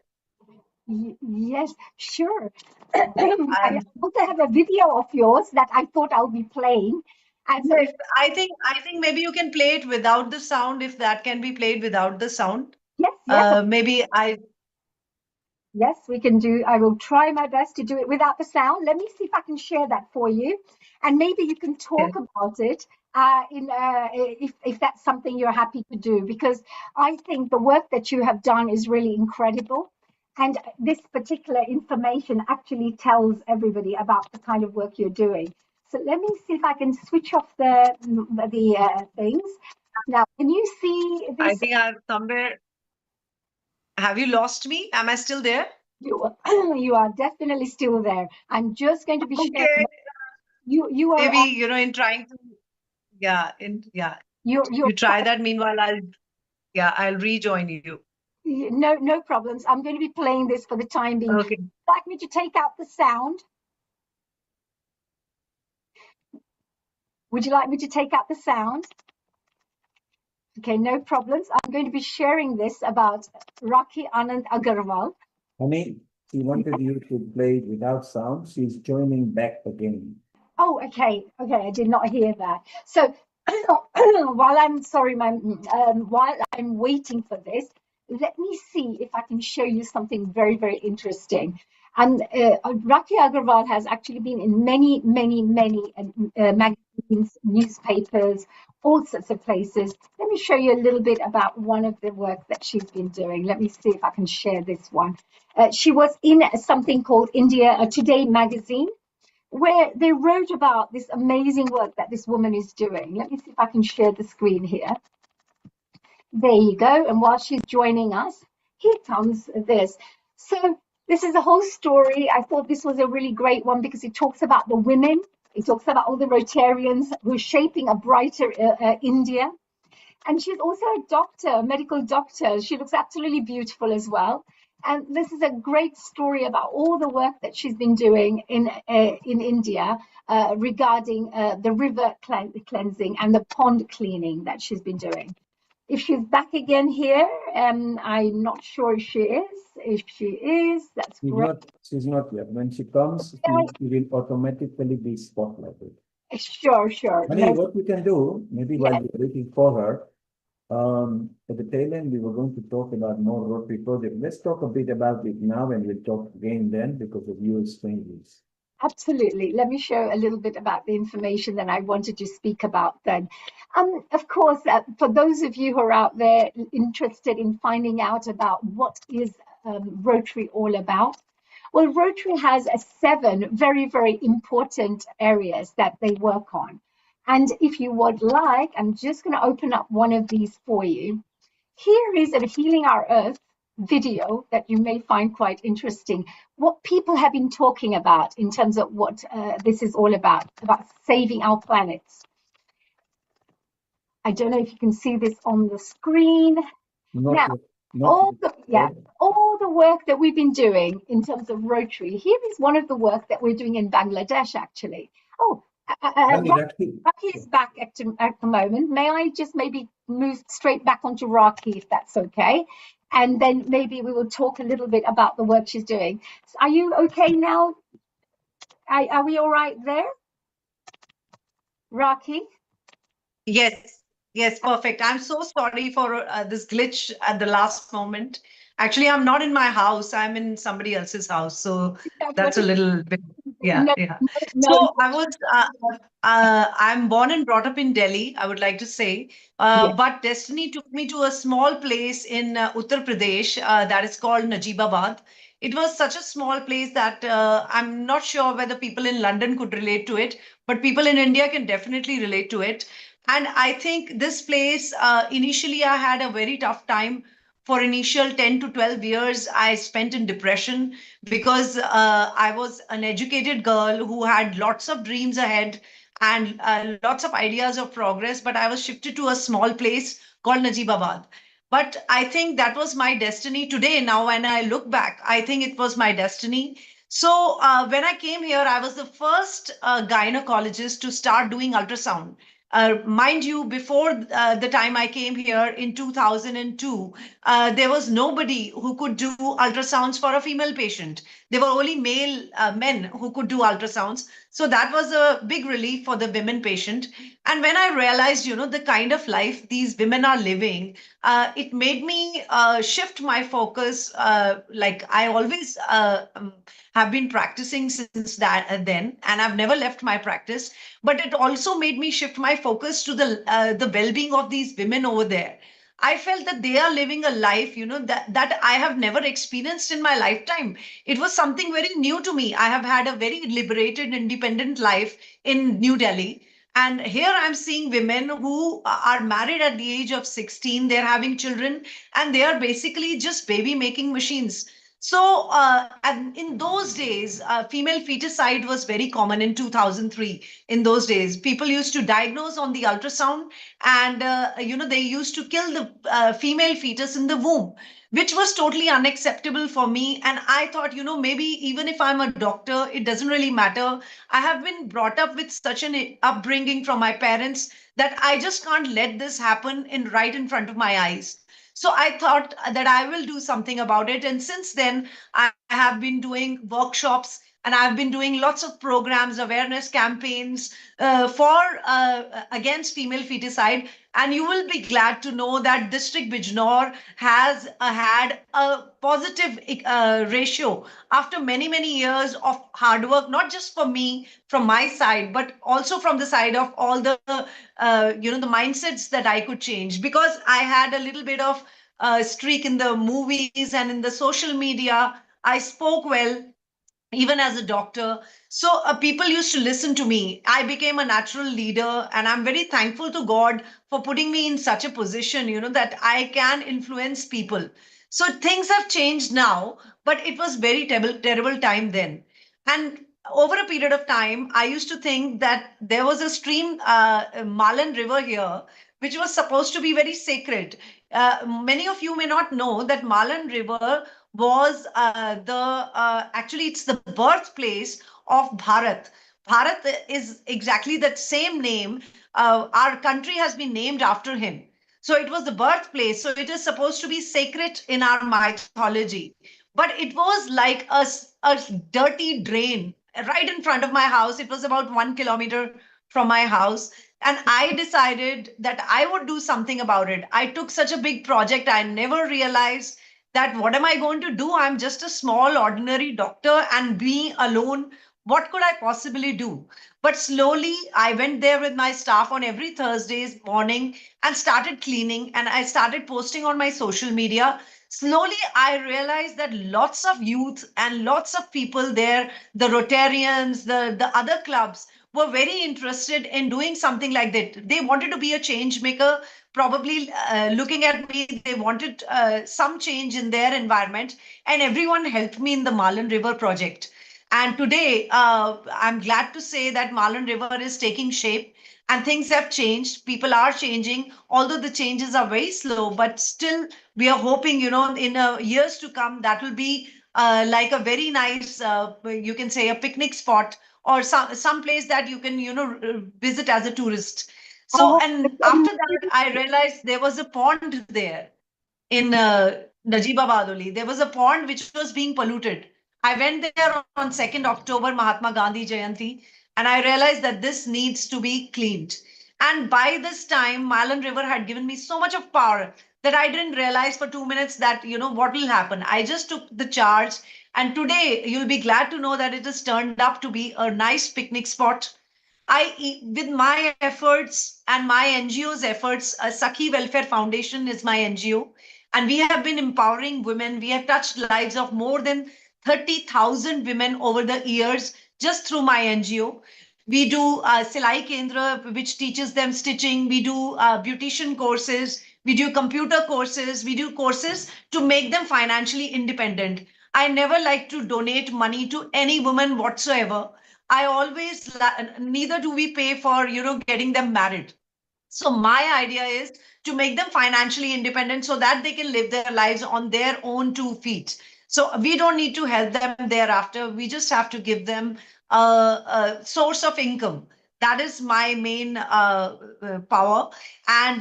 Yes, sure. I also have a video of yours that I thought I'll be playing. And so, Yes, I think maybe you can play it without the sound, if that can be played without the sound. yes, yes, Maybe yes, we can do. I will try my best to do it without the sound. Let me see if I can share that for you, and maybe you can talk about it if that's something you're happy to do, because I think the work that you have done is really incredible, and this particular information actually tells everybody about the kind of work you're doing. So let me see if I can switch off the things. Now, can you see I this? think I've somewhere. Have you lost me? Am I still there? You are definitely still there. I'm just going to be sharing. Okay. You are Maybe, in trying to, you're you try that. Meanwhile, I'll rejoin you. no problems. I'm going to be playing this for the time being. Okay. Would you like me to take out the sound? Would you like me to take out the sound? Okay, no problems. I'm going to be sharing this about Rakhi Anand Agarwal. Honey, she wanted you to play it without sound. She's joining back again. Oh, okay. I did not hear that. So while I'm waiting for this, let me see if I can show you something very, very interesting. And Rakhi Agarwal has actually been in many magazines, newspapers, all sorts of places. Let me show you a little bit about one of the work that she's been doing. Let me see if I can share this one. She was in something called India Today magazine, where they wrote about this amazing work that this woman is doing. Let me see if I can share the screen here. There you go. And while she's joining us, here comes this. So this is a whole story. I thought this was a really great one because it talks about the women. It talks about all the Rotarians who are shaping a brighter India. And she's also a doctor, a medical doctor. She looks absolutely beautiful as well. And this is a great story about all the work that she's been doing in India regarding the river cleansing and the pond cleaning that she's been doing. If she's back again here, I'm not sure if she is. If she is, that's great. She's not yet. When she comes, she will automatically be spotlighted. Sure. Honey, what we can do, maybe while we're waiting for her, at the tail end, we were going to talk about more Rotary project. Let's talk a bit about it now, and we'll talk again then because of you explaining this. Absolutely. Let me show a little bit about the information that I wanted to speak about then. Of course, for those of you who are out there interested in finding out about what is Rotary all about, well, Rotary has 7 very, very important areas that they work on. And if you would like, I'm just going to open up one of these for you. Here is a Healing Our Earth video that you may find quite interesting. What people have been talking about in terms of what this is all about saving our planet. I don't know if you can see this on the screen. All the work that we've been doing in terms of Rotary. Here is one of the work that we're doing in Bangladesh, actually. Oh, Rakhi is back at the moment. May I just maybe move straight back onto Rakhi, if that's okay? And then maybe we will talk a little bit about the work she's doing. So are you okay now? Are we all right there? Rakhi? Yes, perfect. I'm so sorry for this glitch at the last moment. Actually, I'm not in my house. I'm in somebody else's house. So that's a little bit, yeah. So I'm born and brought up in Delhi, I would like to say. But destiny took me to a small place in Uttar Pradesh that is called Najibabad. It was such a small place that I'm not sure whether people in London could relate to it, but people in India can definitely relate to it. And I think this place, initially, I had a very tough time. For initial 10 to 12 years, I spent in depression because I was an educated girl who had lots of dreams ahead and lots of ideas of progress, but I was shifted to a small place called Najibabad. But I think that was my destiny today. Now, when I look back, I think it was my destiny. So when I came here, I was the first gynecologist to start doing ultrasound. Mind you, before the time I came here in 2002, there was nobody who could do ultrasounds for a female patient. There were only male men who could do ultrasounds. So that was a big relief for the women patient. And when I realized, the kind of life these women are living, it made me shift my focus. Like I always have been practicing since that then, and I've never left my practice. But it also made me shift my focus to the well-being of these women over there. I felt that they are living a life, that I have never experienced in my lifetime. It was something very new to me. I have had a very liberated, independent life in New Delhi. And here I'm seeing women who are married at the age of 16, they're having children, and they are basically just baby making machines. So, and in those days, female feticide was very common in 2003. In those days, people used to diagnose on the ultrasound, and they used to kill the female fetus in the womb, which was totally unacceptable for me. And I thought, maybe even if I'm a doctor, it doesn't really matter. I have been brought up with such an upbringing from my parents that I just can't let this happen right in front of my eyes. So I thought that I will do something about it. And since then, I have been doing workshops, and I've been doing lots of programs, awareness campaigns for against female feticide. And you will be glad to know that District Bijnor has had a positive ratio after many, many years of hard work, not just for me, from my side, but also from the side of all the, the mindsets that I could change. Because I had a little bit of streak in the movies and in the social media. I spoke well, even as a doctor. So people used to listen to me. I became a natural leader, and I'm very thankful to God for putting me in such a position, that I can influence people. So things have changed now, but it was very terrible time then. And over a period of time, I used to think that there was a stream, Malan River here, which was supposed to be very sacred. Many of you may not know that Malan River was actually it's the birthplace of Bharat. Bharat is exactly that same name. Our country has been named after him. So it was the birthplace. So it is supposed to be sacred in our mythology. But it was like a dirty drain right in front of my house. It was about 1 kilometer from my house. And I decided that I would do something about it. I took such a big project. I never realized that what am I going to do? I'm just a small, ordinary doctor, and being alone, what could I possibly do? But slowly, I went there with my staff on every Thursday's morning and started cleaning, and I started posting on my social media. Slowly, I realized that lots of youth and lots of people there, the Rotarians, the other clubs, were very interested in doing something like that. They wanted to be a change maker. Probably looking at me, they wanted some change in their environment, and everyone helped me in the Malan River project. And today, I'm glad to say that Malan River is taking shape, and things have changed. People are changing, although the changes are very slow, but still we are hoping, in years to come, that will be like a very nice, you can say, a picnic spot, or some place that you can, visit as a tourist. So, and after that, I realized there was a pond there in Najibabad only. There was a pond which was being polluted. I went there on 2nd October, Mahatma Gandhi Jayanti, and I realized that this needs to be cleaned. And by this time, Malan River had given me so much of power that I didn't realize for 2 minutes that, what will happen. I just took the charge. And today, you'll be glad to know that it has turned up to be a nice picnic spot. With my efforts and my NGO's efforts, Sakhi Welfare Foundation is my NGO, and we have been empowering women. We have touched lives of more than 30,000 women over the years just through my NGO. We do Silai Kendra, which teaches them stitching. We do beautician courses. We do computer courses. We do courses to make them financially independent. I never like to donate money to any woman whatsoever. I always, neither do we pay for, getting them married. So my idea is to make them financially independent so that they can live their lives on their own 2 feet. So we don't need to help them thereafter. We just have to give them a source of income That is my main power. And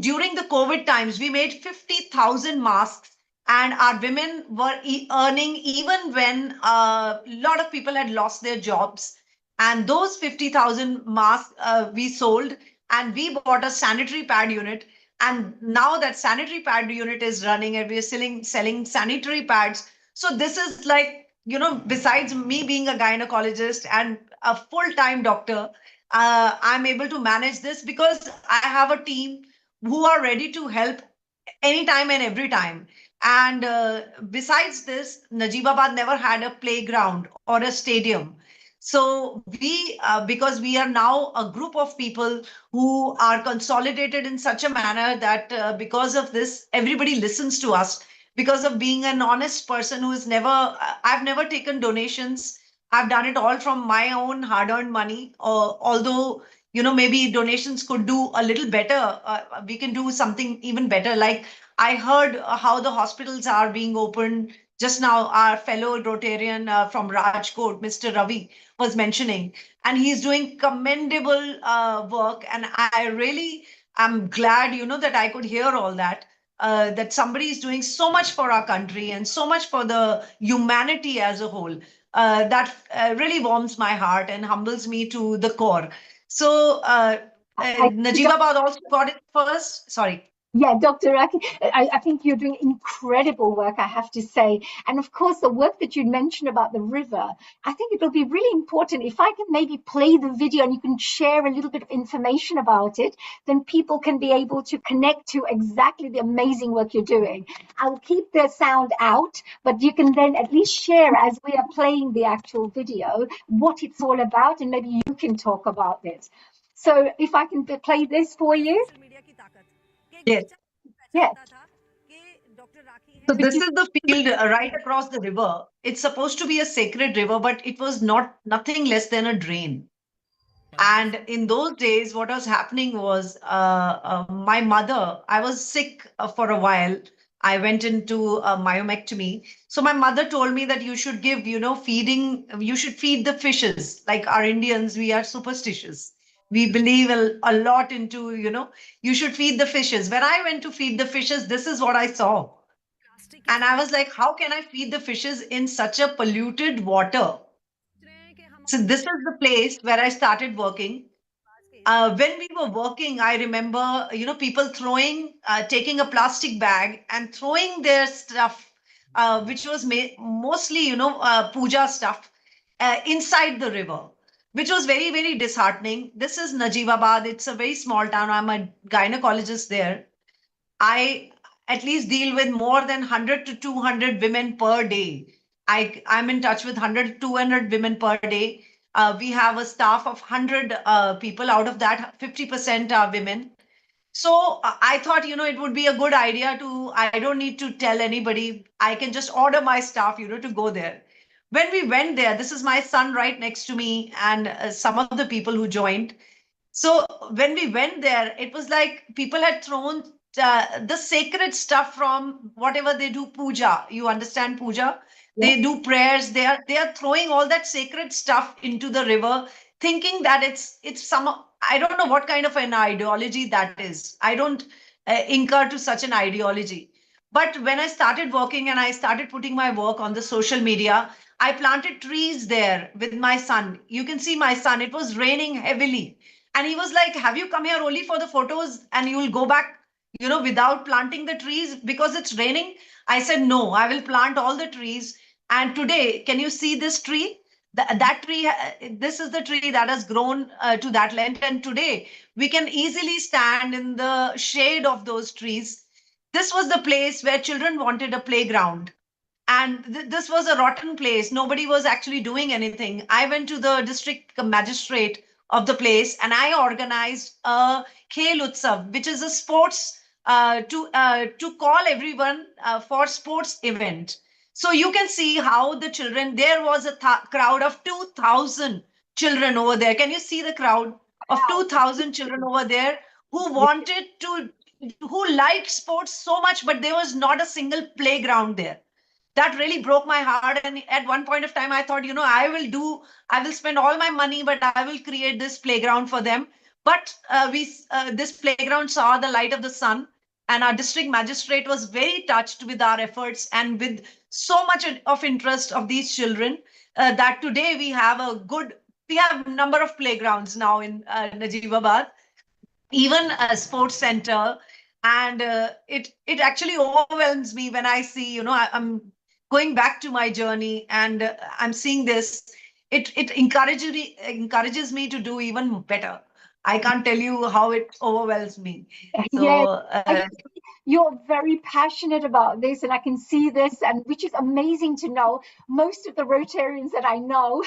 during the COVID times, we made 50,000 masks, and our women were earning even when a lot of people had lost their jobs. And those 50,000 masks we sold, and we bought a sanitary pad unit. And now that sanitary pad unit is running, and we are selling sanitary pads. So this is like, besides me being a gynecologist and a full-time doctor, I'm able to manage this because I have a team who are ready to help anytime and every time. And besides this, Najibabad never had a playground or a stadium. So because we are now a group of people who are consolidated in such a manner that because of this, everybody listens to us. Because of being an honest person who is I've never taken donations. I've done it all from my own hard-earned money. Although, maybe donations could do a little better. We can do something even better. Like I heard how the hospitals are being opened. Just now, our fellow Rotarian from Rajkot, Mr. Ravi, was mentioning, and he's doing commendable work. And I really am glad, that I could hear all that. That somebody is doing so much for our country and so much for the humanity as a whole. That really warms my heart and humbles me to the core. So Najibabad also got it first. Sorry. Yeah, Dr. Rakhi, I think you're doing incredible work, I have to say. And of course, the work that you mentioned about the river, I think it will be really important if I can maybe play the video and you can share a little bit of information about it, then people can be able to connect to exactly the amazing work you're doing. I'll keep the sound out, but you can then at least share as we are playing the actual video what it's all about, and maybe you can talk about it. So if I can play this for you. Yes. Yeah. So this is the field right across the river. It's supposed to be a sacred river, but it was nothing less than a drain. And in those days, what was happening was my mother, I was sick for a while. I went into a myomectomy. So my mother told me that you should give, you should feed the fishes. Like our Indians, we are superstitious. We believe a lot into, you should feed the fishes. When I went to feed the fishes, this is what I saw. And I was like, how can I feed the fishes in such a polluted water? So this is the place where I started working. When we were working, I remember, people taking a plastic bag and throwing their stuff, which was mostly, puja stuff, inside the river, which was very, very disheartening. This is Najibabad. It's a very small town. I'm a gynecologist there. I at least deal with more than 100 to 200 women per day. I'm in touch with 100 to 200 women per day. We have a staff of 100 people. Out of that, 50% are women. So I thought, it would be a good idea I don't need to tell anybody. I can just order my staff, to go there. When we went there, this is my son right next to me and some of the people who joined. So when we went there, it was like people had thrown the sacred stuff from whatever they do puja. You understand puja? Yeah. They do prayers. They are throwing all that sacred stuff into the river, thinking that it's some, I don't know what kind of an ideology that is. I don't incur to such an ideology. But when I started working and I started putting my work on the social media, I planted trees there with my son. You can see my son. It was raining heavily. And he was like, have you come here only for the photos and you will go back, without planting the trees because it's raining? I said, no, I will plant all the trees. And today, can you see this tree? That tree, this is the tree that has grown to that length. And today, we can easily stand in the shade of those trees. This was the place where children wanted a playground. And this was a rotten place. Nobody was actually doing anything. I went to the district magistrate of the place and I organized a Khel Utsav, which is a sports to call everyone for sports event. So you can see how the children, there was a crowd of 2,000 children over there. Can you see the crowd of 2,000 children over there who wanted to, who liked sports so much, but there was not a single playground there. that really broke my heart. And at one point of time, I thought, I will spend all my money, but I will create this playground for them. But this playground saw the light of the sun, and our district magistrate was very touched with our efforts and with so much of interest of these children, that today we have number of playgrounds now in Najibabad, even a sports center. And it actually overwhelms me when I see, I'm going back to my journey, and I'm seeing this. It encourages me to do even better. I can't tell you how it overwhelms me. Yes, So you're very passionate about this, and I can see this, and which is amazing to know. Most of the Rotarians that I know,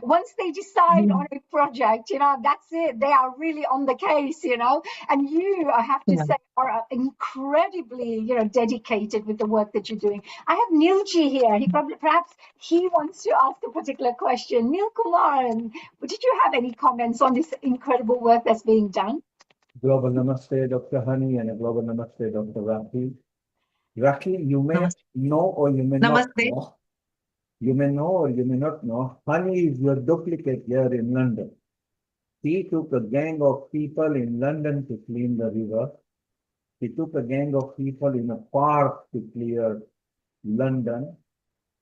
once they decide on a project, that's it. They are really on the case, and you, I have to say, are incredibly, dedicated with the work that you're doing. I have Nilji here. Perhaps he wants to ask a particular question. Nil Kumar, did you have any comments on this incredible work that's being done? Global Namaste, Dr. Hani, and a global Namaste, Dr. Rakhi. Rakhi, you may know or you may not know. You may know or you may not know. Hani is your duplicate here in London. He took a gang of people in London to clean the river. He took a gang of people in a park to clear London.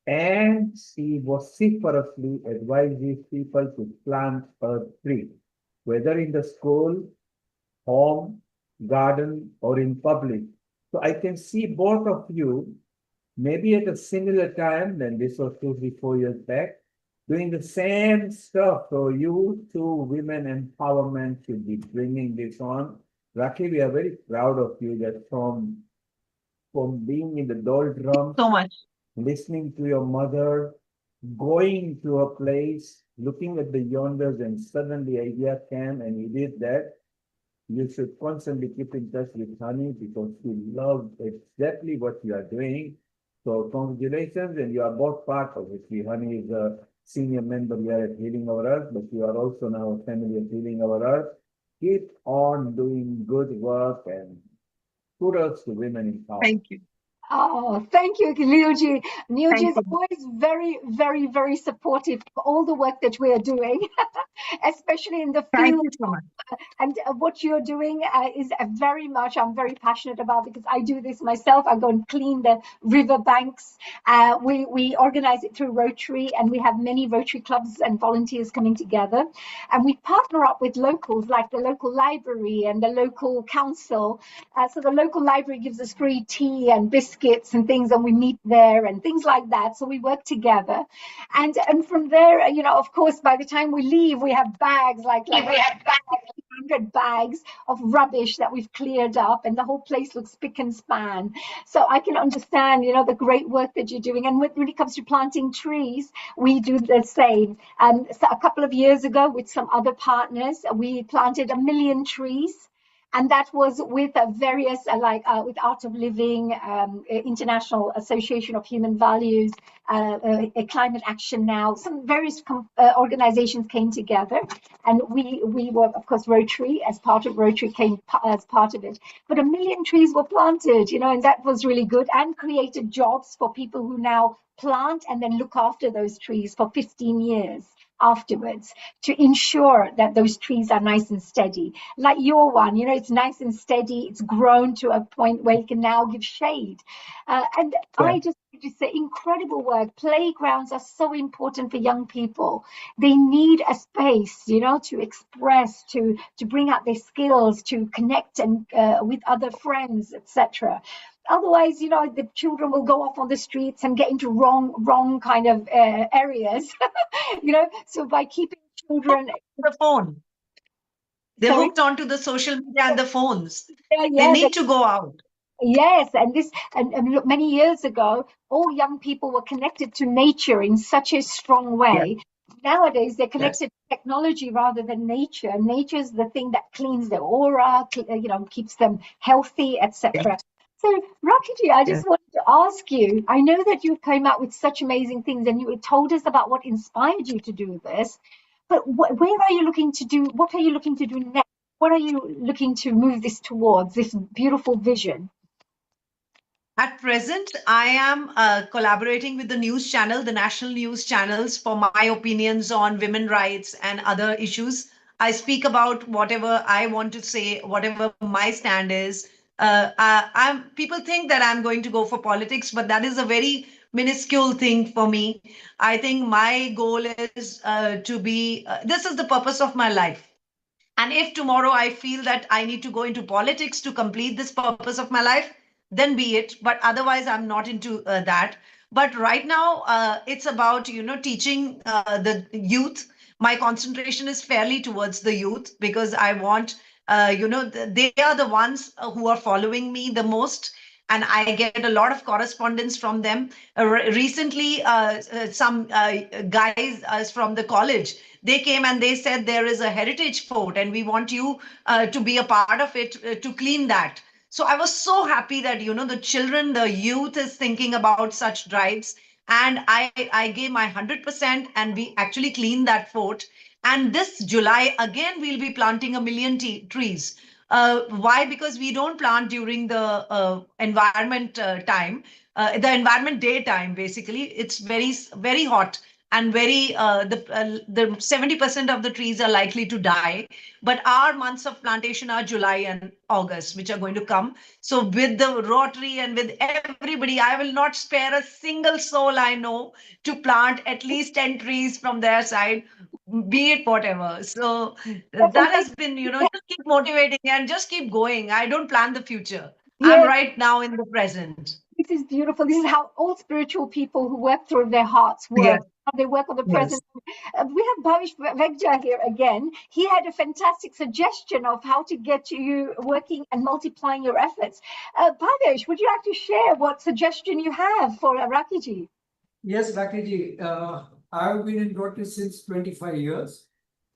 And he vociferously advises people to plant a tree, whether in the school, home, garden, or in public. So I can see both of you, maybe at a similar time, then this was 2, 3, 4 years back, doing the same stuff. So you two, women empowerment, should be bringing this on. Rakhi, we are very proud of you that from being in the doldrums, so much, listening to your mother, going to a place, looking at the yonders, and suddenly the idea came and you did that. You should constantly keep in touch with Hani because she loves exactly what you are doing. So congratulations, and you are both part of it. Hani is a senior member here at Healing Our Earth, but you are also now a family of Healing Our Earth. Keep on doing good work, and kudos to women in power. Thank you. Oh, thank you, Nilji. Nilji is always very, very, very supportive of all the work that we are doing, especially in the field. Thank you so much. And what you're doing is very much, I'm very passionate about, because I do this myself. I go and clean the river banks. We organize it through Rotary, and we have many Rotary clubs and volunteers coming together. And we partner up with locals, like the local library and the local council. So the local library gives us free tea and biscuits and things, and we meet there and things like that. So we work together. And from there, of course, by the time we leave, we have bags, like we have 100 bags of rubbish that we've cleared up, and the whole place looks spick and span. So I can understand, the great work that you're doing. And when it comes to planting trees, we do the same. So a couple of years ago, with some other partners, we planted 1 million trees. And that was with various, with Art of Living, International Association of Human Values, Climate Action Now. Some various organizations came together, and we were, of course, Rotary, as part of Rotary, came as part of it. But 1 million trees were planted, and that was really good, and created jobs for people who now plant and then look after those trees for 15 years afterwards, to ensure that those trees are nice and steady. Like your one, it's nice and steady. It's grown to a point where you can now give shade. And I just say, incredible work. Playgrounds are so important for young people. They need a space, to express, to bring out their skills, to connect and with other friends, etc. Otherwise, the children will go off on the streets and get into wrong kind of areas. So by keeping children, the phone, they're hooked onto the social media and the phones. Yeah, they need to go out. Yes, and look, many years ago, all young people were connected to nature in such a strong way. Nowadays, they're connected to technology rather than nature. Nature is the thing that cleans their aura, keeps them healthy, etc. So, Rakhi, I just wanted to ask you, I know that you came out with such amazing things, and you told us about what inspired you to do this, but what are you looking to do next? What are you looking to move this towards, this beautiful vision? At present, I am collaborating with the news channel, the national news channels, for my opinions on women rights and other issues. I speak about whatever I want to say, whatever my stand is. People think that I'm going to go for politics, but that is a very minuscule thing for me. I think my goal is to be, this is the purpose of my life. And if tomorrow I feel that I need to go into politics to complete this purpose of my life, then be it. But otherwise, I'm not into that. But right now, it's about, teaching the youth. My concentration is fairly towards the youth because I want, they are the ones who are following me the most. And I get a lot of correspondence from them. Recently, some guys from the college, they came and they said there is a heritage fort and we want you to be a part of it to clean that. So I was so happy that, the children, the youth is thinking about such drives. And I gave my 100% and we actually cleaned that fort. And this July, again, we'll be planting 1 million trees. Why? Because we don't plant during the environment time, the environment day time, basically. It's very, very hot and very the 70% of the trees are likely to die. But our months of plantation are July and August, which are going to come. So with the Rotary and with everybody, I will not spare a single soul I know to plant at least 10 trees from their side, be it whatever. So that has been, just keep motivating and just keep going. I don't plan the future. Yes. I'm right now in the present. This is beautiful. This is how all spiritual people who work through their hearts work. Yes. They work on the Yes. present. We have Bhavesh Vegja here again. He had a fantastic suggestion of how to get you working and multiplying your efforts. Bhavesh, would you like to share what suggestion you have for Rakhi ji? Yes, Rakhi ji. I've been in Rotary since 25 years.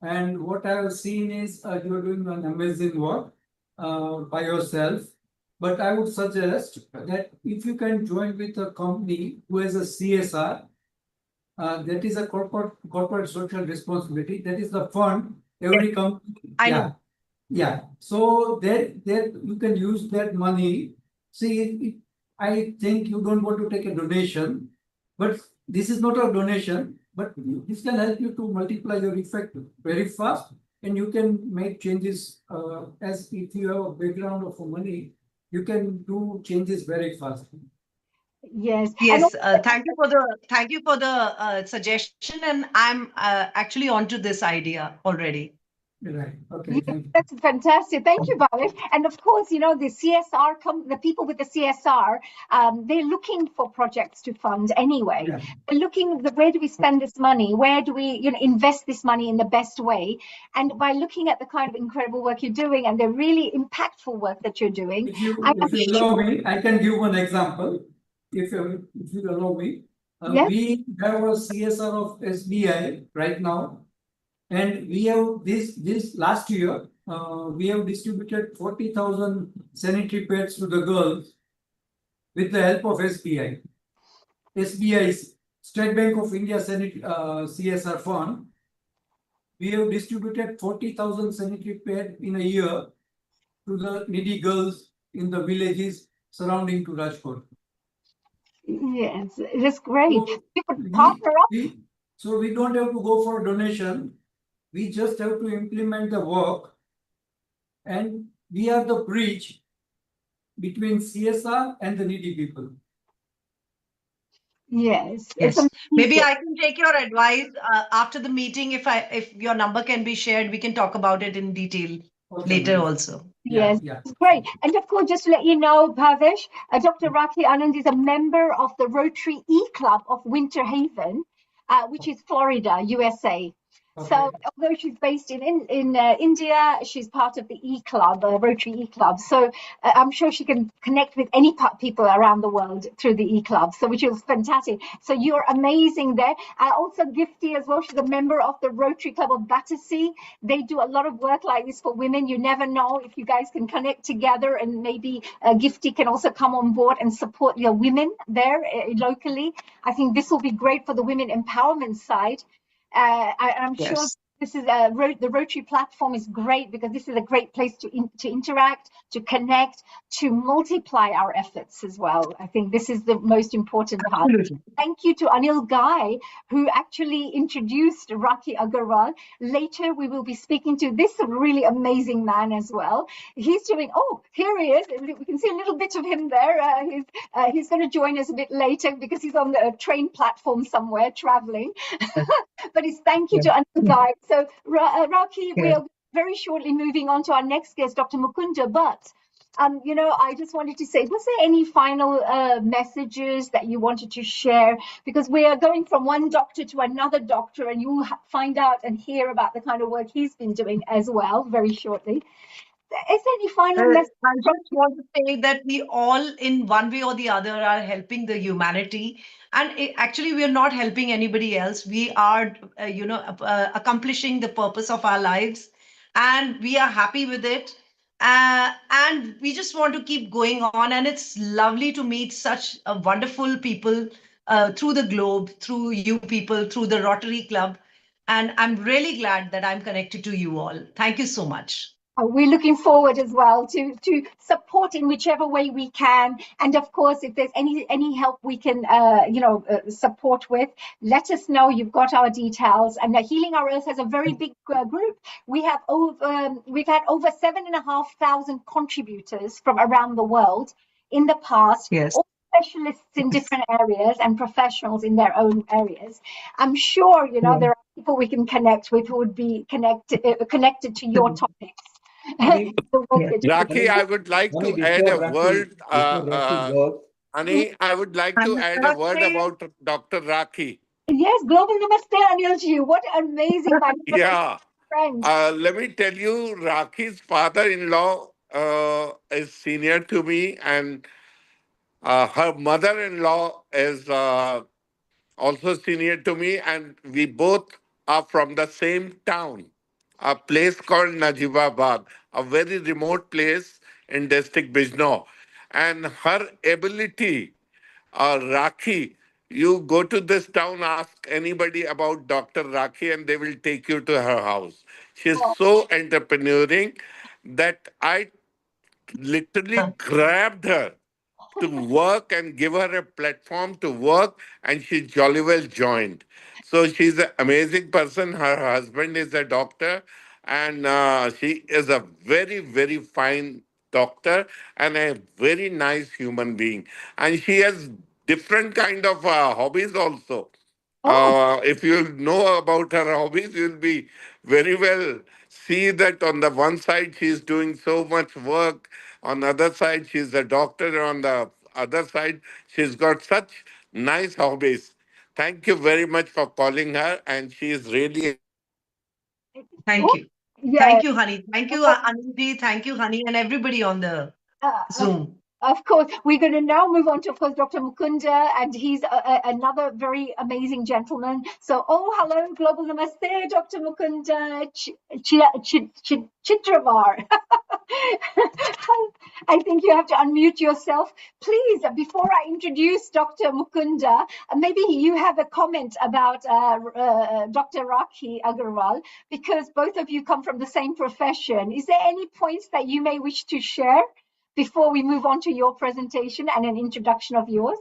And what I have seen is you're doing an amazing work by yourself. But I would suggest that if you can join with a company who has a CSR, that is a corporate social responsibility. That is the fund every company. I know. Yeah. So that you can use that money. See, I think you don't want to take a donation, but this is not a donation, but this can help you to multiply your effect very fast, and you can make changes as if you have a background of money, you can do changes very fast. Yes. Yes. Thank you for the suggestion, and I'm actually onto this idea already. Right. Okay. Thank you. That's fantastic. Thank you, Bhavesh. And of course, the CSR, the people with the CSR, they're looking for projects to fund anyway. Yeah. They're looking, where do we spend this money? Where do we, invest this money in the best way? And by looking at the kind of incredible work you're doing and the really impactful work that you're doing, If you allow me, I can give one example. If you allow me, Yes. we have a CSR of SBI right now. And we have this last year, we have distributed 40,000 sanitary pads to the girls with the help of SBI. SBI's State Bank of India CSR fund. We have distributed 40,000 sanitary pads in a year to the needy girls in the villages surrounding to Rajkot. Yes, that's great. So you could partner up. So we don't have to go for a donation. We just have to implement the work, and we are the bridge between CSR and the needy people. Yes. Yes. Maybe I can take your advice after the meeting. If your number can be shared, we can talk about it in detail later also. Yes, Yeah. great. And of course, just to let you know, Bhavesh, Dr. Rakhi Anand is a member of the Rotary E-Club of Winter Haven, which is Florida, USA. Okay. So although she's based in India, she's part of the E-Club, Rotary E-Club. So I'm sure she can connect with any people around the world through the E-Club, so which is fantastic. So you're amazing there. Also Gifty as well, she's a member of the Rotary Club of Battersea. They do a lot of work like this for women. You never know if you guys can connect together, and maybe Gifty can also come on board and support your women there locally. I think this will be great for the women empowerment side. I'm sure This is the Rotary platform is great because this is a great place to interact, to connect, to multiply our efforts as well. I think this is the most important part. Absolutely. Thank you to Anil Ghai, who actually introduced Rakhi Agarwal. Later, we will be speaking to this really amazing man as well. He's doing, oh, here he is. We can see a little bit of him there. He's going to join us a bit later because he's on the train platform somewhere traveling. But it's thank you to Anil Ghai. So, Rakhi, we are very shortly moving on to our next guest, Dr. Mukunda. But, you know, I just wanted to say, was there any final messages that you wanted to share? Because we are going from one doctor to another doctor, and you'll find out and hear about the kind of work he's been doing as well very shortly. Is there any final message? I just want to say that we all, in one way or the other, are helping the humanity. And actually, we are not helping anybody else. We are, accomplishing the purpose of our lives, and we are happy with it. And we just want to keep going on. And it's lovely to meet such wonderful people through the globe, through you people, through the Rotary Club. And I'm really glad that I'm connected to you all. Thank you so much. We're looking forward as well to support in whichever way we can, and of course, if there's any help we can, support with, let us know. You've got our details. And Healing Our Earth has a very big group. We've had over 7,500 contributors from around the world in the past. Yes. All specialists in different areas and professionals in their own areas. I'm sure there are people we can connect with who would be connected to your topics. Rakhi, I would like to add a word. Annie, I would like to add a word about Dr. Rakhi. Yes, Global Namaste, Anilji. What amazing friend. Let me tell you, Rakhi's father-in-law is senior to me, and her mother-in-law is also senior to me, and we both are from the same town, a place called Najibabad, a very remote place in district Bijnor. And her ability, Rakhi, you go to this town, ask anybody about Dr. Rakhi, and they will take you to her house. She's so entrepreneurial that I literally grabbed her to work and give her a platform to work, and she jolly well joined. So she's an amazing person. Her husband is a doctor, and she is a very, very fine doctor and a very nice human being. And she has different kind of hobbies also. If you know about her hobbies, you'll be very well see that on the one side she's doing so much work, on the other side she's a doctor, on the other side she's got such nice hobbies. Thank you very much for calling her, and she is really. Thank you. Thank you, honey. Thank you, Anand. Thank you, honey, and everybody on the Zoom. Of course, we're going to now move on to, of course, Dr. Mukunda, and he's another very amazing gentleman. So, hello, Global Namaste, Dr. Mukunda Chitravar. I think you have to unmute yourself. Please, before I introduce Dr. Mukunda, maybe you have a comment about Dr. Rakhi Agarwal, because both of you come from the same profession. Is there any points that you may wish to share before we move on to your presentation and an introduction of yours?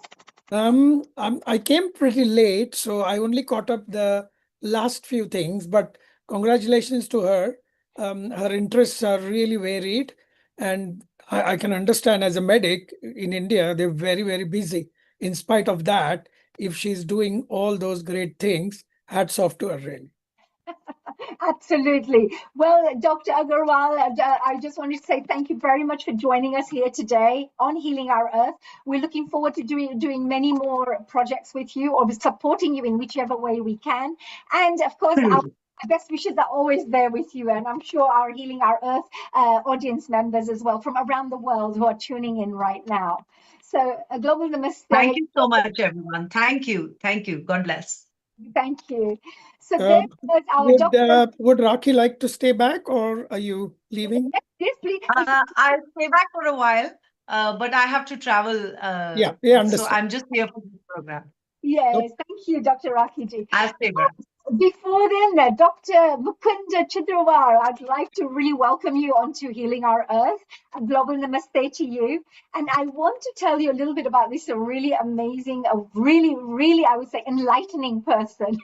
I came pretty late, so I only caught up the last few things, but congratulations to her. Her interests are really varied, and I can understand as a medic in India, they're very, very busy. In spite of that, if she's doing all those great things, hats off to her, really. Absolutely. Well, Dr. Agarwal, I just wanted to say thank you very much for joining us here today on Healing Our Earth. We're looking forward to doing many more projects with you, or supporting you in whichever way we can. And of course, our best wishes are always there with you. And I'm sure our Healing Our Earth audience members as well from around the world who are tuning in right now. So, Global Namaste. Thank you so much, everyone. Thank you. Thank you. God bless. Thank you. So there was our doctor. Would Rakhi like to stay back, or are you leaving? Yes, please. I'll stay back for a while, but I have to travel. Understood. So I'm just here for this program. Yes, thank you, Dr. Rakhi ji. I'll stay back. Before then, Dr. Mukunda Chidrawar, I'd like to really welcome you onto Healing Our Earth. A global namaste to you. And I want to tell you a little bit about this, a really amazing, a really, I would say, enlightening person.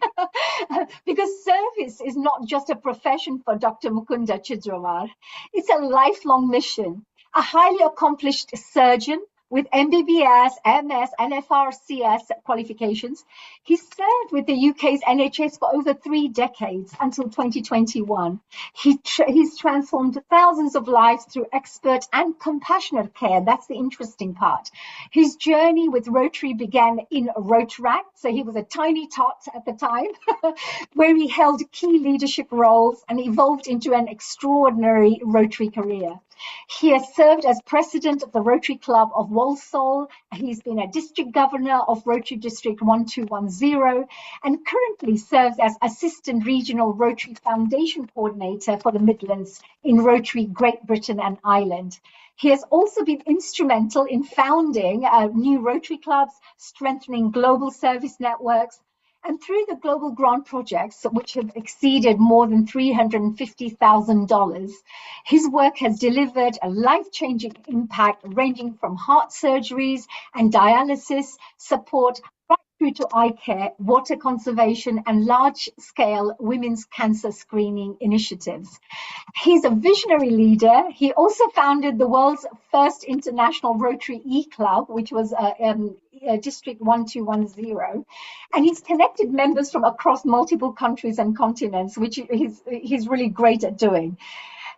Because service is not just a profession for Dr. Mukunda Chidrawar. It's a lifelong mission. A highly accomplished surgeon with MBBS, MS, and FRCS qualifications. He served with the UK's NHS for over 3 decades until 2021. He's transformed thousands of lives through expert and compassionate care. That's the interesting part. His journey with Rotary began in Rotaract, so he was a tiny tot at the time, where he held key leadership roles and evolved into an extraordinary Rotary career. He has served as president of the Rotary Club of Walsall. He's been a district governor of Rotary District 1210 and currently serves as assistant regional Rotary Foundation coordinator for the Midlands in Rotary Great Britain and Ireland. He has also been instrumental in founding new Rotary clubs, strengthening global service networks, and through the global grant projects, which have exceeded more than $350,000, his work has delivered a life-changing impact ranging from heart surgeries and dialysis support right through to eye care, water conservation, and large-scale women's cancer screening initiatives. He's a visionary leader. He also founded the world's first international Rotary E-Club, which was District 1210, and he's connected members from across multiple countries and continents, which he's really great at doing.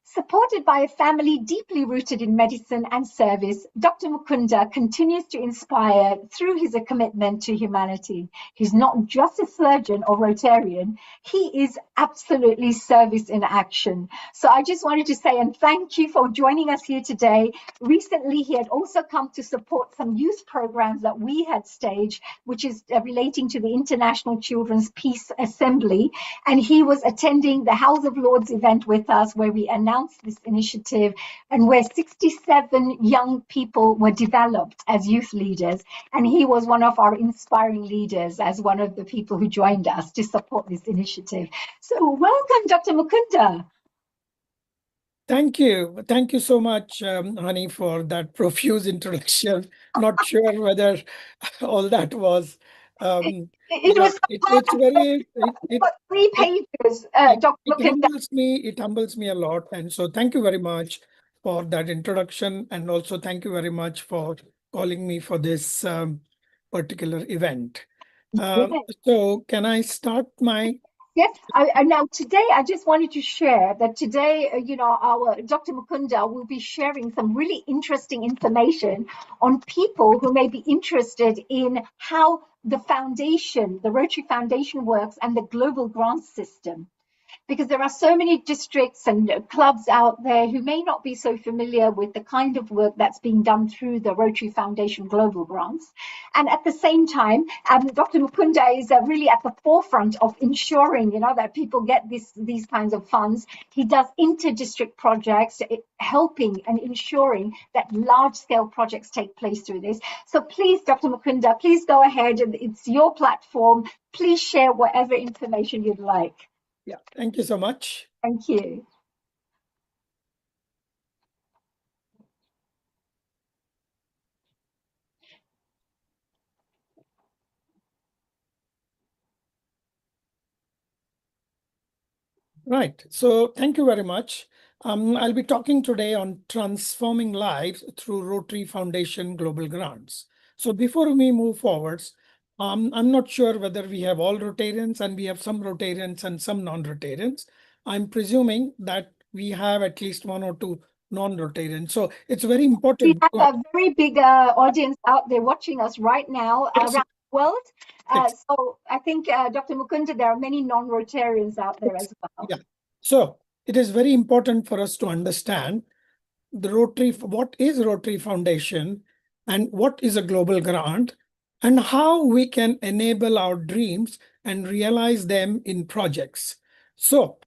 Supported by a family deeply rooted in medicine and service, Dr. Mukunda continues to inspire through his commitment to humanity. He's not just a surgeon or Rotarian, he is absolutely service in action. So I just wanted to say and thank you for joining us here today. Recently, he had also come to support some youth programs that we had staged, which is relating to the International Children's Peace Assembly. And he was attending the House of Lords event with us where we announced this initiative and where 67 young people were developed as youth leaders. And he was one of our inspiring leaders as one of the people who joined us to support this initiative. So welcome, Dr. Mukunda. Thank you. Thank you so much, Hani, for that profuse introduction. Not sure whether all that was it's very 3 pages, Dr. Mukunda. It humbles me a lot. And so thank you very much for that introduction. And also thank you very much for calling me for this particular event. So can I start my... Yes, now today I just wanted to share that today, our Dr. Mukunda will be sharing some really interesting information on people who may be interested in how the foundation, the Rotary Foundation works and the global grant system. Because there are so many districts and clubs out there who may not be so familiar with the kind of work that's being done through the Rotary Foundation Global Grants. And at the same time, Dr. Mukunda is really at the forefront of ensuring, that people get these kinds of funds. He does inter-district projects, helping and ensuring that large-scale projects take place through this. So please, Dr. Mukunda, please go ahead. It's your platform. Please share whatever information you'd like. Yeah, thank you so much. Thank you. Right. So thank you very much. I'll be talking today on transforming lives through Rotary Foundation Global Grants. So before we move forwards, I'm not sure whether we have all Rotarians and we have some Rotarians and some non-Rotarians. I'm presuming that we have at least 1 or 2 non-Rotarians. So it's very important. We have a very big audience out there watching us right now around the world. So I think, Dr. Mukunda, there are many non-Rotarians out there as well. Yeah. So it is very important for us to understand the Rotary, what is Rotary Foundation and what is a global grant, and how we can enable our dreams and realize them in projects. So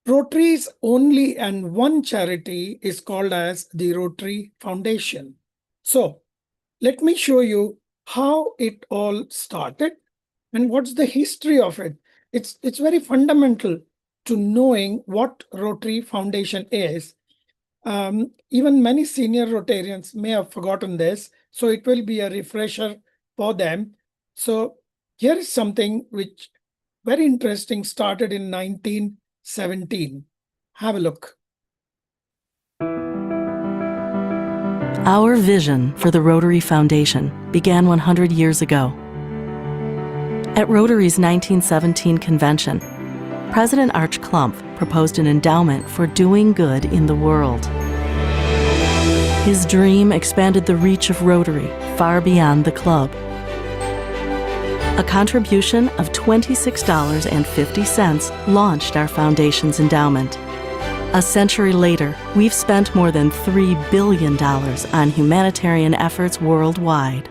Rotary's only and one charity is called as the Rotary Foundation. So let me show you how it all started and what's the history of it. it's very fundamental to knowing what Rotary Foundation is. Even many senior Rotarians may have forgotten this, so it will be a refresher for them. So here is something which very interesting, started in 1917. Have a look. Our vision for the Rotary Foundation began 100 years ago. At Rotary's 1917 convention, President Arch Klump proposed an endowment for doing good in the world. His dream expanded the reach of Rotary far beyond the club. A contribution of $26.50 launched our foundation's endowment. A century later, we've spent more than $3 billion on humanitarian efforts worldwide.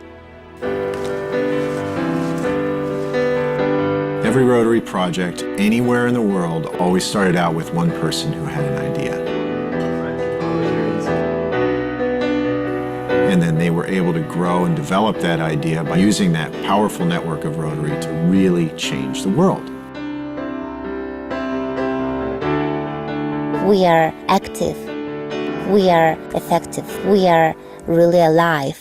Every Rotary project anywhere in the world always started out with one person who had an idea. And then they were able to grow and develop that idea by using that powerful network of Rotary to really change the world. We are active, we are effective, we are really alive.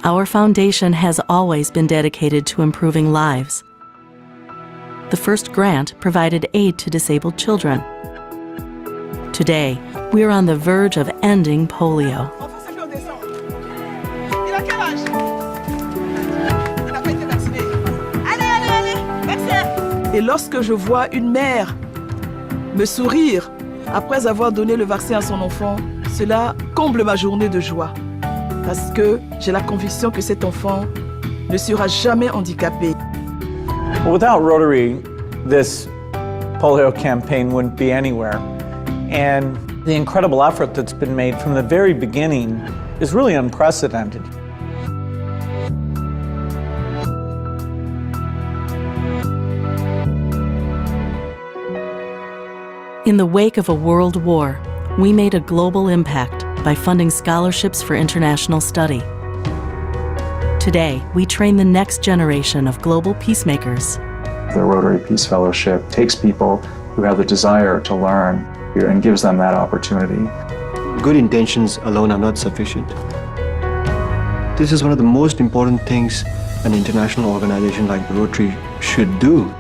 Our foundation has always been dedicated to improving lives. The first grant provided aid to disabled children. Today, we are on the verge of ending polio. Et lorsque je vois une mère me sourire après avoir donné le vaccin à son enfant, cela comble ma journée de joie. Parce que j'ai la conviction que cet enfant ne sera jamais handicapé. Without Rotary, this polio campaign wouldn't be anywhere. And the incredible effort that's been made from the very beginning is really unprecedented. In the wake of a world war, we made a global impact by funding scholarships for international study. Today, we train the next generation of global peacemakers. The Rotary Peace Fellowship takes people who have the desire to learn and gives them that opportunity. Good intentions alone are not sufficient. This is one of the most important things an international organization like Rotary should do.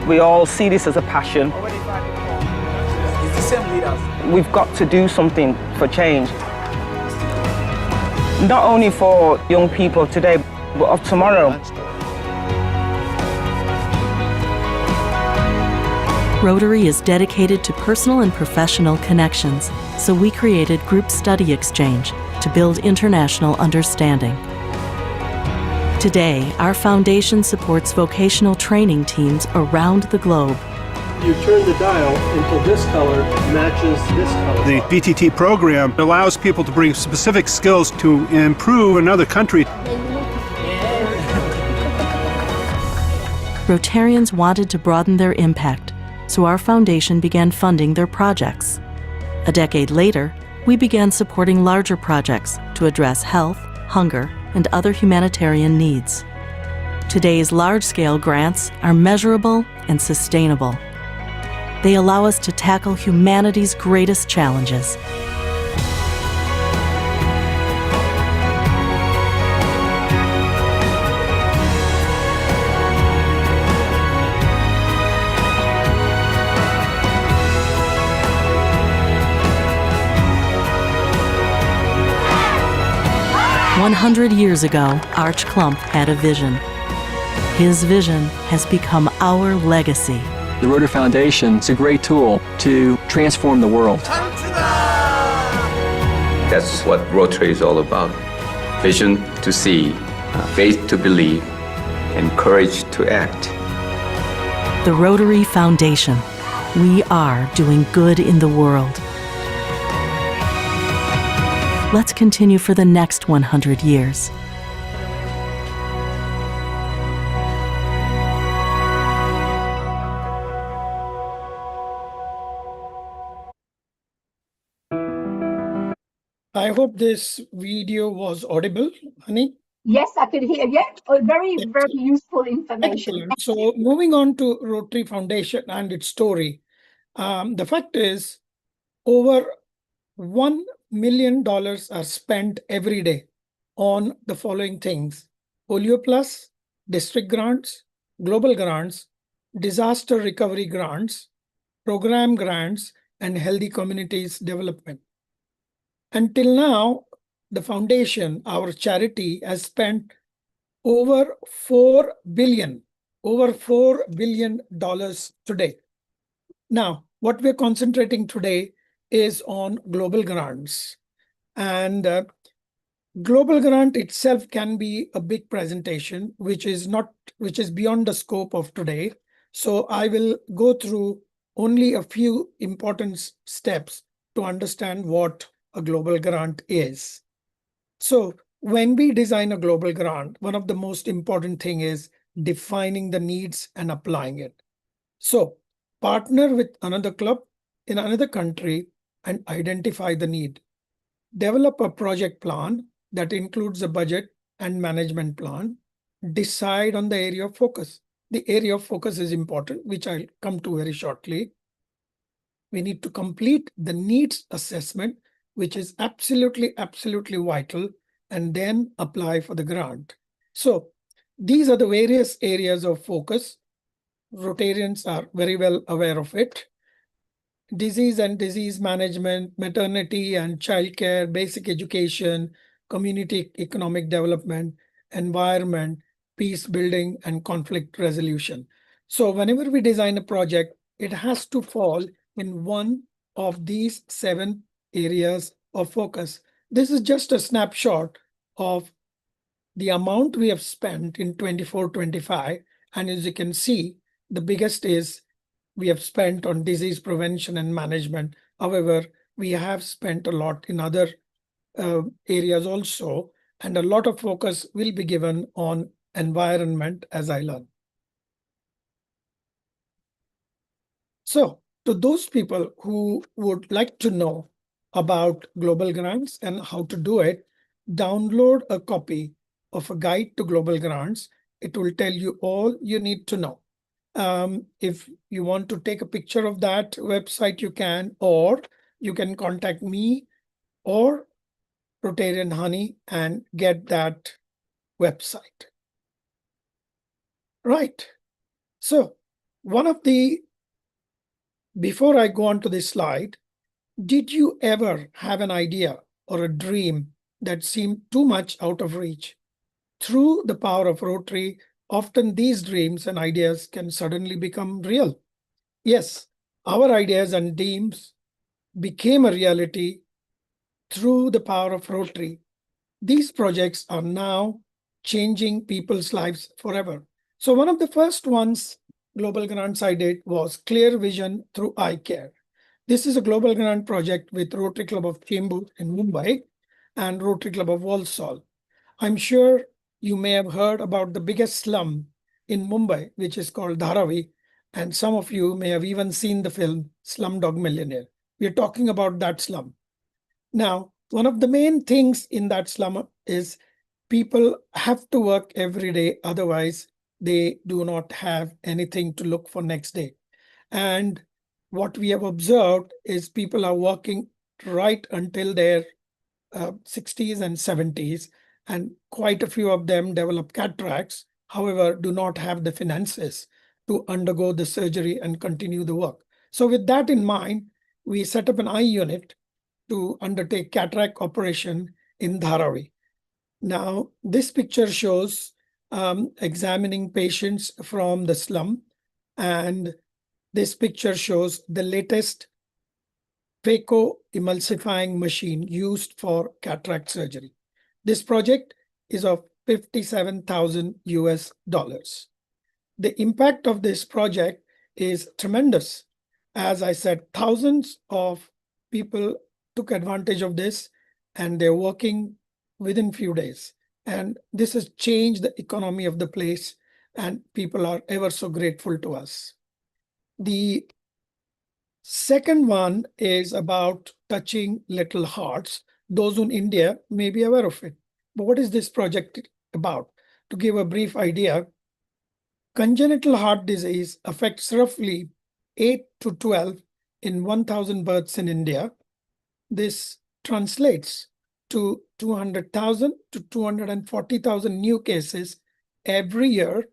We all see this as a passion. We've got to do something for change. Not only for young people today, but of tomorrow. Rotary is dedicated to personal and professional connections, so we created Group Study Exchange to build international understanding. Today, our foundation supports vocational training teams around the globe. You turn the dial until this color matches this color. The BTT program allows people to bring specific skills to improve another country. Rotarians wanted to broaden their impact, so our foundation began funding their projects. A decade later, we began supporting larger projects to address health, hunger, and other humanitarian needs. Today's large-scale grants are measurable and sustainable. They allow us to tackle humanity's greatest challenges. "100 years ago, Arch Klump had a vision. His vision has become our legacy. The Rotary Foundation is a great tool to transform the world. That's what Rotary is all about. Vision to see, faith to believe, and courage to act. The Rotary Foundation. We are doing good in the world. Let's continue for the next 100 years. I hope this video was audible, honey. Yes, I could hear. Yeah, very, very useful information. Excellent. So moving on to Rotary Foundation and its story. The fact is, over $1 million are spent every day on the following things: Polio Plus, district grants, global grants, disaster recovery grants, program grants, and healthy communities development. Until now, the foundation, our charity, has spent over $4 billion today. Now, what we're concentrating today is on global grants. And global grant itself can be a big presentation, which is beyond the scope of today. So I will go through only a few important steps to understand what a global grant is. So when we design a global grant, one of the most important thing is defining the needs and applying it. So partner with another club in another country and identify the need. Develop a project plan that includes a budget and management plan. Decide on the area of focus. The area of focus is important, which I'll come to very shortly. We need to complete the needs assessment, which is absolutely vital, and then apply for the grant. So these are the various areas of focus. Rotarians are very well aware of it. Disease and disease management, maternity and childcare, basic education, community economic development, environment, peace building, and conflict resolution. So whenever we design a project, it has to fall in one of these 7 areas of focus. This is just a snapshot of the amount we have spent in 24-25. And as you can see, the biggest is we have spent on disease prevention and management. However, we have spent a lot in other areas also, and a lot of focus will be given on environment as I learn. So to those people who would like to know about global grants and how to do it, download a copy of a guide to global grants. It will tell you all you need to know. If you want to take a picture of that website, you can, or you can contact me or Rotarian Honey and get that website. Right. So before I go on to this slide, did you ever have an idea or a dream that seemed too much out of reach? Through the power of Rotary, often these dreams and ideas can suddenly become real. Yes, our ideas and dreams became a reality through the power of Rotary. These projects are now changing people's lives forever. So one of the first global grants I did was Clear Vision Through Eye Care. This is a global grant project with Rotary Club of Chembur in Mumbai and Rotary Club of Walsall. I'm sure you may have heard about the biggest slum in Mumbai, which is called Dharavi, and some of you may have even seen the film Slumdog Millionaire. We're talking about that slum. Now, one of the main things in that slum is people have to work every day, otherwise they do not have anything to look for next day. And what we have observed is people are working right until their 60s and 70s, and quite a few of them develop cataracts, however, do not have the finances to undergo the surgery and continue the work. So with that in mind, we set up an eye unit to undertake cataract operation in Dharavi. Now, this picture shows examining patients from the slum, and this picture shows the latest phaco-emulsifying machine used for cataract surgery. This project is of $57,000 US. The impact of this project is tremendous. As I said, thousands of people took advantage of this, and they're working within few days. And this has changed the economy of the place, and people are ever so grateful to us. The second one is about touching little hearts. Those in India may be aware of it. But what is this project about. To give a brief idea, congenital heart disease affects roughly 8 to 12 in 1,000 births in India. This translates to 200,000 to 240,000 new cases every year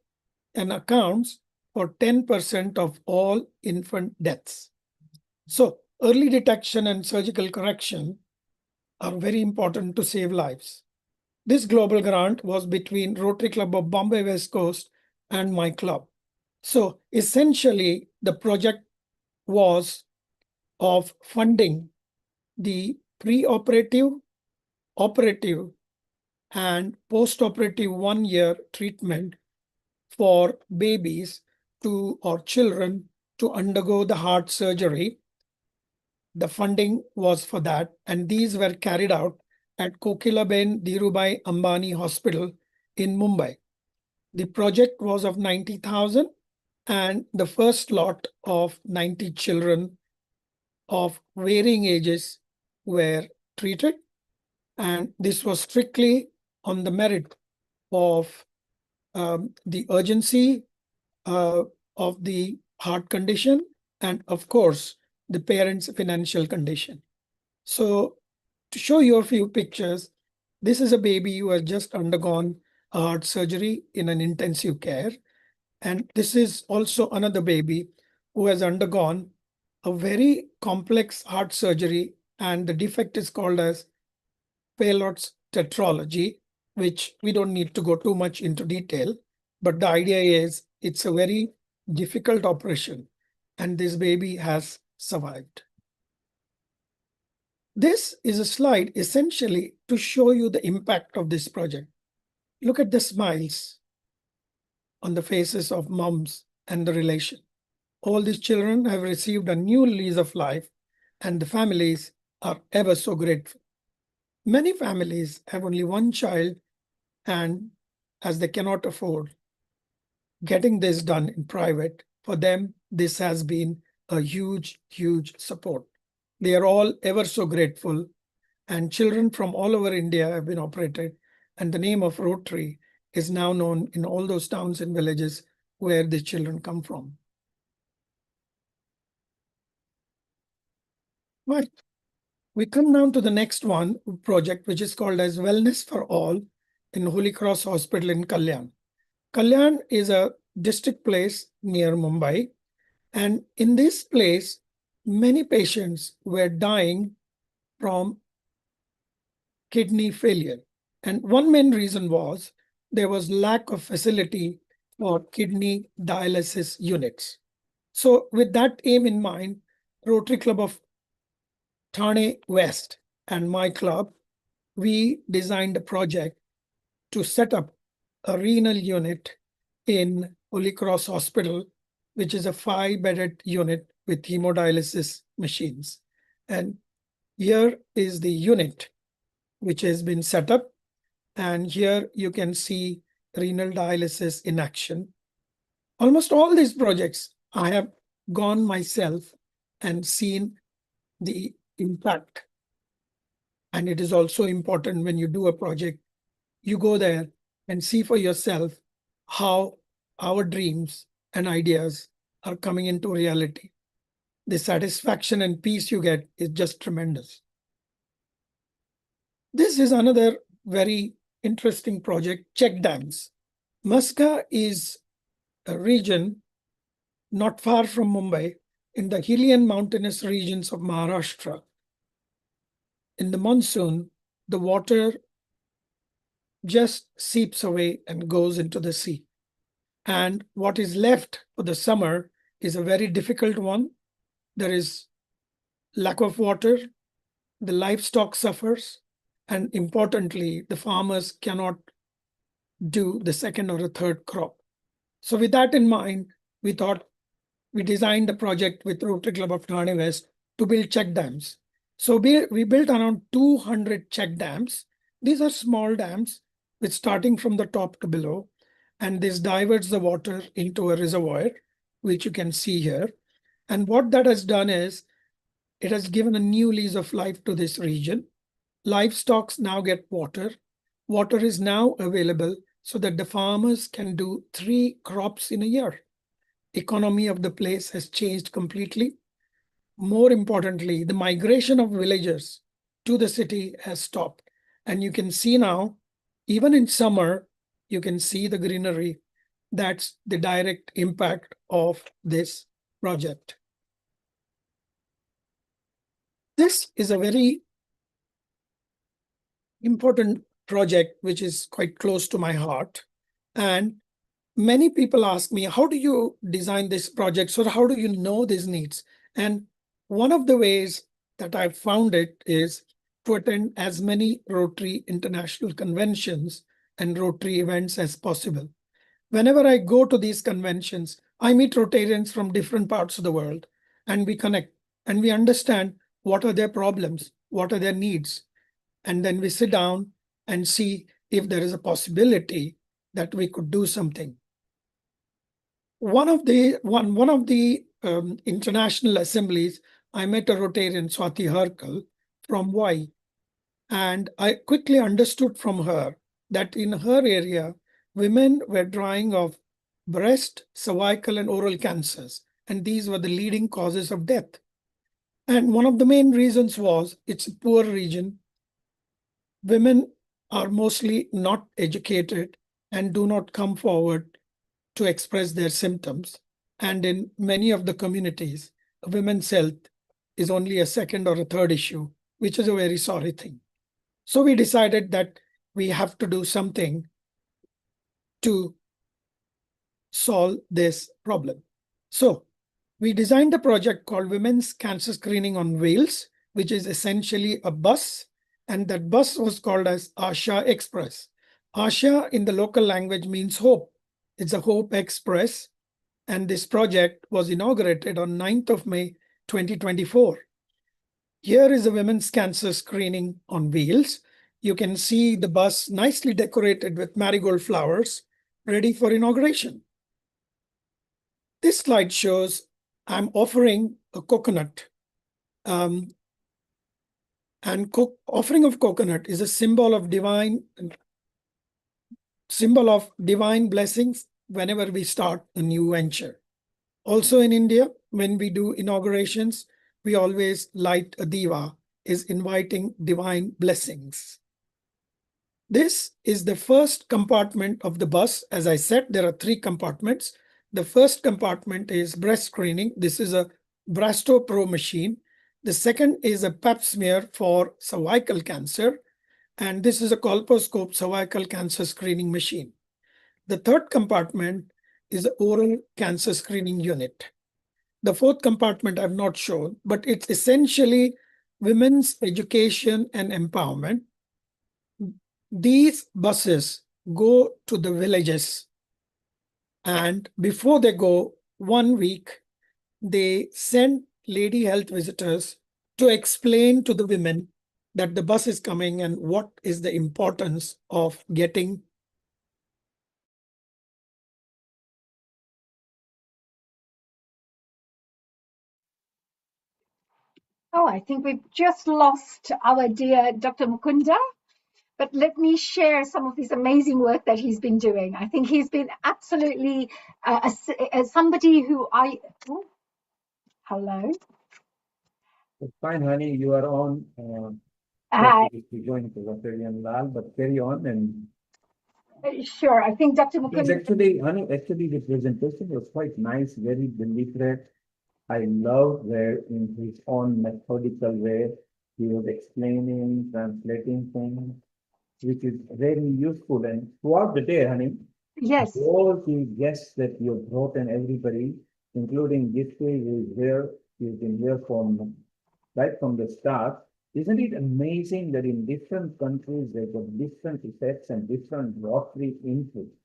and accounts for 10% of all infant deaths. So early detection and surgical correction are very important to save lives. This global grant was between Rotary Club of Bombay West Coast and my club. So essentially, the project was of funding the pre-operative, operative, and post-operative 1-year treatment for babies or children to undergo the heart surgery. The funding was for that, and these were carried out at Kokilaben Dhirubhai Ambani Hospital in Mumbai. The project was of 90,000, and the first lot of 90 children of varying ages were treated, and this was strictly on the merit of the urgency of the heart condition and, of course, the parents' financial condition. So to show you a few pictures, this is a baby who has just undergone a heart surgery in an intensive care. And this is also another baby who has undergone a very complex heart surgery, and the defect is called as Fallot's tetralogy, which we don't need to go too much into detail, but the idea is it's a very difficult operation, and this baby has survived. This is a slide essentially to show you the impact of this project. Look at the smiles on the faces of moms and the relation. All these children have received a new lease of life, and the families are ever so grateful. Many families have only one child, and as they cannot afford getting this done in private, for them, this has been a huge, huge support. They are all ever so grateful, and children from all over India have been operated, and the name of Rotary is now known in all those towns and villages where the children come from. Right. We come now to the next one project, which is called as Wellness for All in Holy Cross Hospital in Kalyan. Kalyan is a district place near Mumbai. And in this place, many patients were dying from kidney failure. And one main reason was there was lack of facility for kidney dialysis units. So with that aim in mind, Rotary Club of Thane West and my club, we designed a project to set up a renal unit in Holy Cross Hospital, which is a 5-bedded unit with hemodialysis machines. And here is the unit which has been set up. And here you can see renal dialysis in action. Almost all these projects, I have gone myself and seen the impact. And it is also important when you do a project, you go there and see for yourself how our dreams and ideas are coming into reality. The satisfaction and peace you get is just tremendous. This is another very interesting project, check dams. Maska is a region not far from Mumbai in the hilly and mountainous regions of Maharashtra. In the monsoon, the water just seeps away and goes into the sea. And what is left for the summer is a very difficult one. There is lack of water, the livestock suffers, and importantly, the farmers cannot do the second or the third crop. So with that in mind, we thought we designed a project with Rotary Club of Thane West to build check dams. So we built around 200 check dams. These are small dams with starting from the top to below, and this diverts the water into a reservoir, which you can see here. And what that has done is it has given a new lease of life to this region. Livestock now get water. Water is now available so that the farmers can do 3 crops in a year. Economy of the place has changed completely. More importantly, the migration of villagers to the city has stopped. And you can see now, even in summer, you can see the greenery. That's the direct impact of this project. This is a very important project, which is quite close to my heart. And many people ask me, how do you design this project? So how do you know these needs? And one of the ways that I've found it is to attend as many Rotary international conventions and Rotary events as possible. Whenever I go to these conventions, I meet Rotarians from different parts of the world, and we connect and we understand what are their problems, what are their needs. And then we sit down and see if there is a possibility that we could do something. One of the international assemblies, I met a Rotarian, Swati Harkal, from Hawaii, and I quickly understood from her that in her area, women were dying of breast, cervical, and oral cancers, and these were the leading causes of death. And one of the main reasons was it's a poor region. Women are mostly not educated and do not come forward to express their symptoms. And in many of the communities, women's health is only a second or a third issue, which is a very sorry thing. So we decided that we have to do something to solve this problem. So we designed a project called Women's Cancer Screening on Wheels, which is essentially a bus, and that bus was called as Asha Express. Asha in the local language means hope. It's a Hope Express, and this project was inaugurated on 9th of May 2024. Here is a women's cancer screening on wheels. You can see the bus nicely decorated with marigold flowers, ready for inauguration. This slide shows I'm offering a coconut. And offering of coconut is a symbol of divine blessings whenever we start a new venture. Also in India, when we do inaugurations, we always light a diva, is inviting divine blessings. This is the first compartment of the bus. As I said, there are 3 compartments. The first compartment is breast screening. This is a Brasto Pro machine. The second is a pap smear for cervical cancer. And this is a colposcope cervical cancer screening machine. The third compartment is the oral cancer screening unit. The fourth compartment I've not shown, but it's essentially women's education and empowerment. These buses go to the villages, and before they go 1 week, they send lady health visitors to explain to the women that the bus is coming and what is the importance of getting Oh, I think we've just lost our dear Dr. Mukunda, but let me share some of this amazing work that he's been doing. I think he's been absolutely somebody who hello. It's fine, honey. You are on. Hi. You're going to Rtn Lal, but carry on. And sure, I think Dr. Mukunda. Yes, actually, honey, the presentation was quite nice, very deliberate. I love where in his own methodical way, he was explaining, translating things, which is very useful. And throughout the day, honey, yes, all the guests that you brought and everybody, including Gifty, who is here, he's been here right from the start. Isn't it amazing that in different countries, they've got different effects and different Rotary inputs?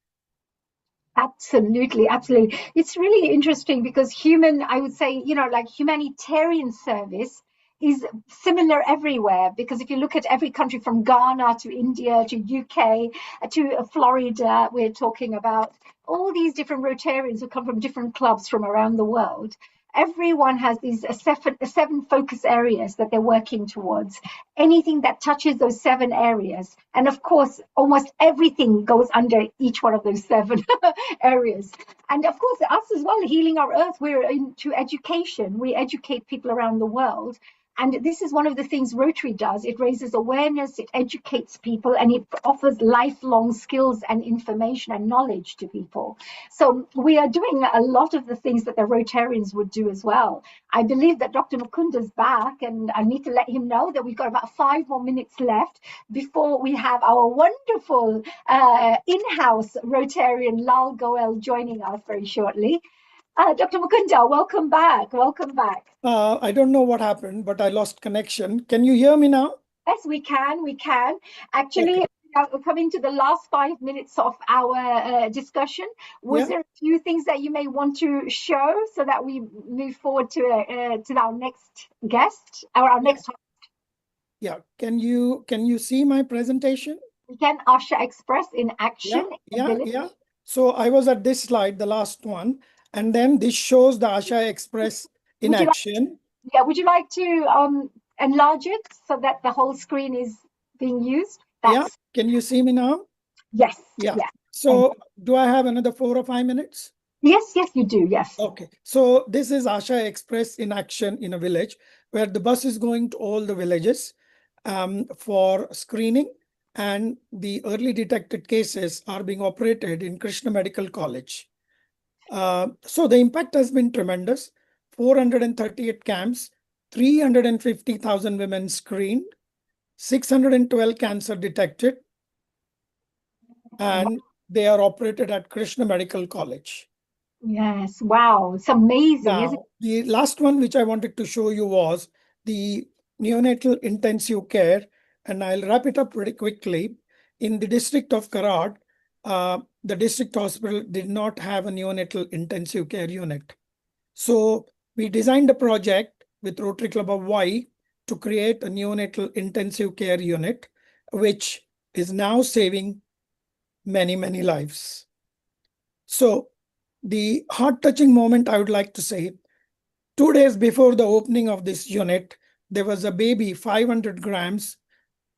Absolutely, absolutely. It's really interesting because I would say, like humanitarian service is similar everywhere, because if you look at every country from Ghana to India to UK to Florida, we're talking about all these different Rotarians who come from different clubs from around the world. Everyone has these seven focus areas that they're working towards. Anything that touches those 7 areas, and of course, almost everything goes under each one of those 7 areas. And of course, us as well, healing our earth, we're into education. We educate people around the world. And this is one of the things Rotary does. It raises awareness, it educates people, and it offers lifelong skills and information and knowledge to people. So we are doing a lot of the things that the Rotarians would do as well. I believe that Dr. Mukunda's back, and I need to let him know that we've got about 5 more minutes left before we have our wonderful in-house Rotarian Lal Goel joining us very shortly. Dr. Mukunda, welcome back. Welcome back. I don't know what happened, but I lost connection. Can you hear me now? Yes, we can. We can. Actually, Okay. we're coming to the last 5 minutes of our discussion. Was there a few things that you may want to show so that we move forward to our next guest or our next host? Yeah. Can you see my presentation? We can. Asha Express in action. Yeah. So I was at this slide, the last one, and then this shows the Asha Express in action. Would you like to enlarge it so that the whole screen is being used? Yeah. Can you see me now? Yes. Yeah. So do I have another 4 or 5 minutes? Yes, you do. Yes. Okay. So this is Asha Express in action in a village, where the bus is going to all the villages for screening, and the early detected cases are being operated in Krishna Medical College. So the impact has been tremendous. 438 camps, 350,000 women screened, 612 cancer detected, and they are operated at Krishna Medical College. Yes, wow, it's amazing, isn't it? The last one which I wanted to show you was the neonatal intensive care, and I'll wrap it up pretty quickly. In the district of Karad, the district hospital did not have a neonatal intensive care unit. So we designed a project with Rotary Club of Y to create a neonatal intensive care unit, which is now saving many, many lives. So the heart-touching moment I would like to say, 2 days before the opening of this unit, there was a baby, 500 grams,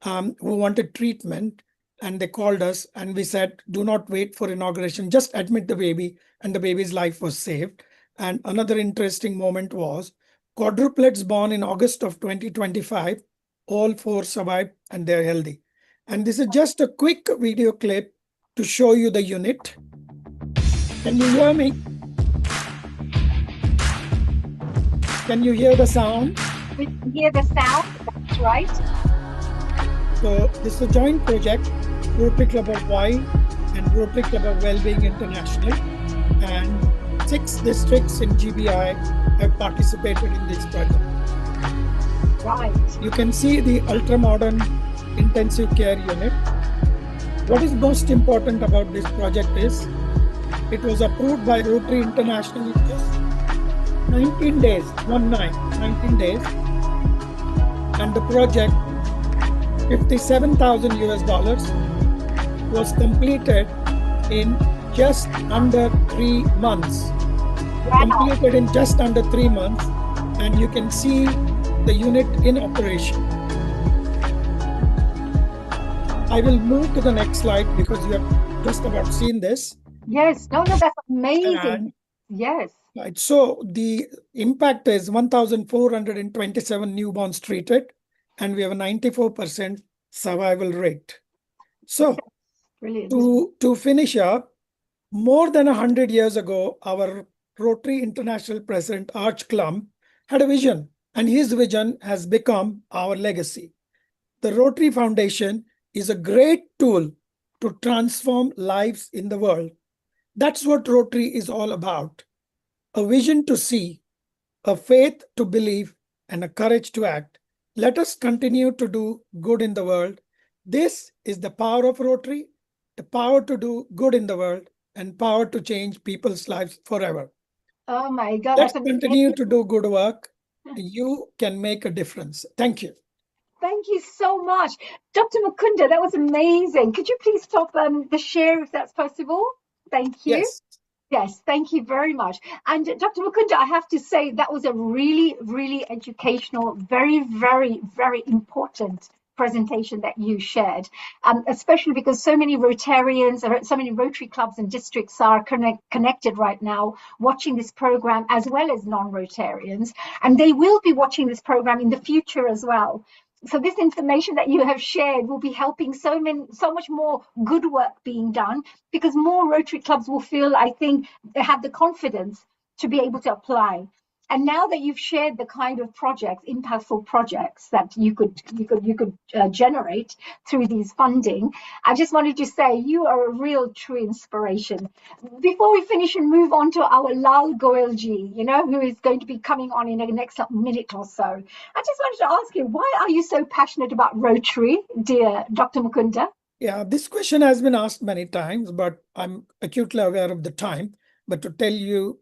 who wanted treatment, and they called us and we said, do not wait for inauguration, just admit the baby, and the baby's life was saved. And another interesting moment was quadruplets born in August of 2025, all 4 survived and they're healthy. And this is just a quick video clip to show you the unit. Can you hear me? Can you hear the sound? We can hear the sound, that's right. So this is a joint project, Rotary Club of Y and Rotary Club of Wellbeing International, and 6 districts in GBI have participated in this project. Right. You can see the ultra-modern intensive care unit. What is most important about this project is it was approved by Rotary International in just 19 days, 19 days, and the project, $57,000 US, was completed in just under 3 months. Wow. Completed in just under 3 months, and you can see the unit in operation. I will move to the next slide because you have just about seen this. Yes, no, that's amazing. Yes. Right. So the impact is 1,427 newborns treated, and we have a 94% survival rate. So brilliant. To finish up, more than 100 years ago, our Rotary International President, Arch Klum, had a vision, and his vision has become our legacy. The Rotary Foundation is a great tool to transform lives in the world. That's what Rotary is all about. A vision to see, a faith to believe, and a courage to act. Let us continue to do good in the world. This is the power of Rotary, the power to do good in the world, and power to change people's lives forever. Oh my God. Let's continue to do good work. You can make a difference. Thank you. Thank you so much. Dr. Mukunda, that was amazing. Could you please stop the share if that's possible? Thank you. Yes. Yes, thank you very much. And Dr. Mukunda, I have to say that was a really, really educational, very, very, very important presentation that you shared, especially because so many Rotarians, or so many Rotary clubs and districts are connected right now, watching this program, as well as non-Rotarians, and they will be watching this program in the future as well. So this information that you have shared will be helping so much more good work being done, because more Rotary clubs will feel, I think, they have the confidence to be able to apply. And now that you've shared the kind of projects, impactful projects that you could generate through these funding, I just wanted to say you are a real true inspiration. Before we finish and move on to our Lal Goel ji, who is going to be coming on in the next minute or so, I just wanted to ask you, why are you so passionate about Rotary, dear Dr. Mukunda? Yeah, this question has been asked many times, but I'm acutely aware of the time. But to tell you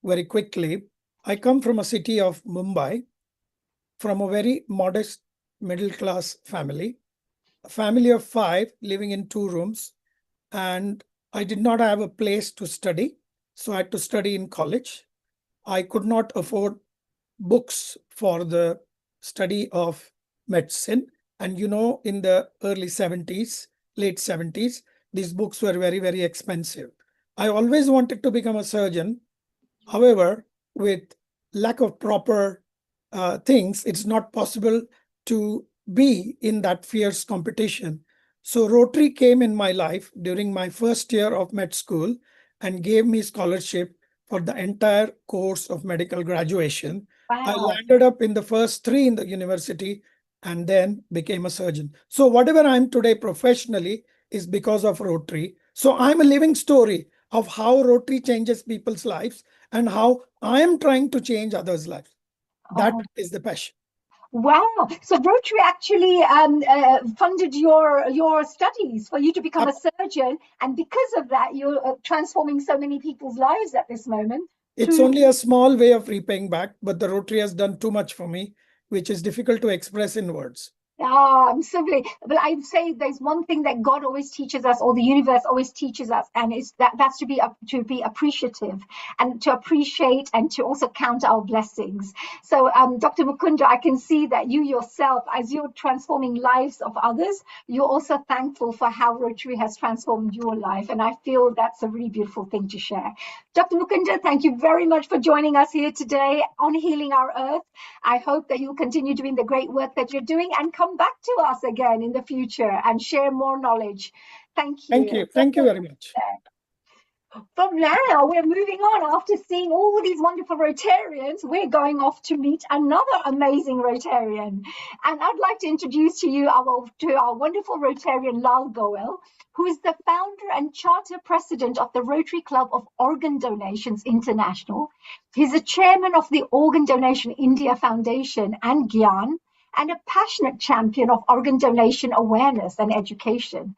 very quickly, I come from a city of Mumbai, from a very modest middle-class family, a family of 5 living in 2 rooms, and I did not have a place to study, so I had to study in college. I could not afford books for the study of medicine, and in the early 70s, late 70s, these books were very, very expensive. I always wanted to become a surgeon. However, with lack of proper things, it's not possible to be in that fierce competition. So Rotary came in my life during my first year of med school and gave me scholarship for the entire course of medical graduation. Wow. I landed up in the first 3 in the university and then became a surgeon. So whatever I'm today professionally is because of Rotary. So I'm a living story of how Rotary changes people's lives and how I am trying to change others' lives. That is the passion. Wow. So Rotary actually funded your studies for you to become a surgeon. And because of that, you're transforming so many people's lives at this moment. It's only a small way of repaying back, but the Rotary has done too much for me, which is difficult to express in words. I'm simply, but I'd say there's one thing that God always teaches us, or the universe always teaches us, and it's that's to be appreciative and to appreciate and to also count our blessings. So, Dr. Mukunda, I can see that you yourself, as you're transforming lives of others, you're also thankful for how Rotary has transformed your life, and I feel that's a really beautiful thing to share. Dr. Mukunda, thank you very much for joining us here today on Healing Our Earth. I hope that you'll continue doing the great work that you're doing and come back to us again in the future and share more knowledge. Thank you. Thank you. Thank you very much. From now, we're moving on. After seeing all these wonderful Rotarians, we're going off to meet another amazing Rotarian. And I'd like to introduce to you our wonderful Rotarian Lal Goel, who is the founder and charter president of the Rotary Club of Organ Donations International. He's a chairman of the Organ Donation India Foundation and Gyan, and a passionate champion of organ donation awareness and education.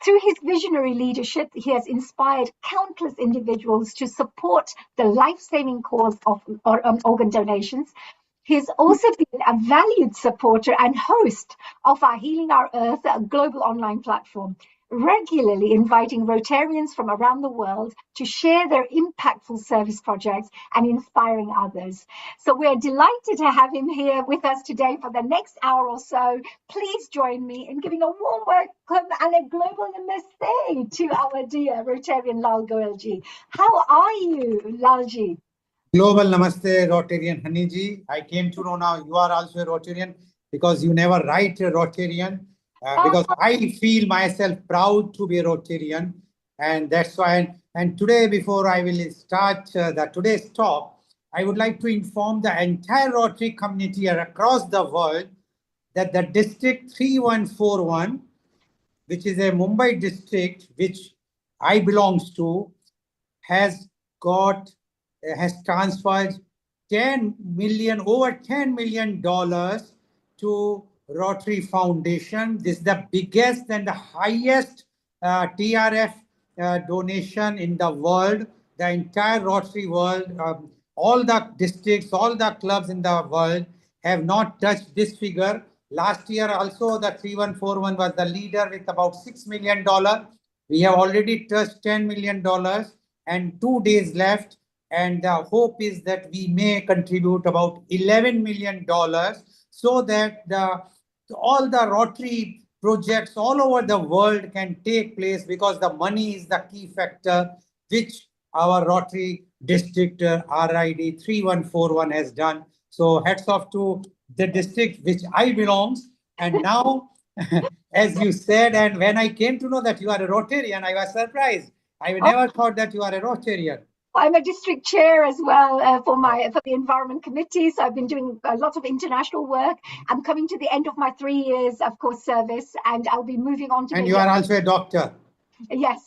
Through his visionary leadership, he has inspired countless individuals to support the life-saving cause of organ donations. He's also been a valued supporter and host of our Healing Our Earth, a global online platform, regularly inviting Rotarians from around the world to share their impactful service projects and inspiring others. So we're delighted to have him here with us today for the next hour or so. Please join me in giving a warm welcome and a global namaste to our dear Rotarian Lal Goel ji. How are you, Lalji? Global Namaste, Rotarian Haniji. I came to know now you are also a Rotarian because you never write a Rotarian. Because I feel myself proud to be a Rotarian, and that's why. And today, before I will start today's talk, I would like to inform the entire Rotary community across the world that the district 3141, which is a Mumbai district which I belongs to, has transferred over $10 million to Rotary Foundation. This is the biggest and the highest TRF donation in the world, the entire Rotary world. All the districts, all the clubs in the world have not touched this figure. Last year also the 3141 was the leader with about $6 million. We have already touched $10 million. and 2 days left. And the hope is that we may contribute about $11 million so that all the Rotary projects all over the world can take place, because the money is the key factor, which our Rotary district RID 3141 has done. So hats off to the district which I belongs. And now, as you said, and when I came to know that you are a Rotarian, I was surprised. I never thought that you are a Rotarian. I'm a district chair as well for the environment committee. So I've been doing a lot of international work. I'm coming to the end of my 3 years, of course, service, and I'll be moving on to. And you are also a doctor. Yes.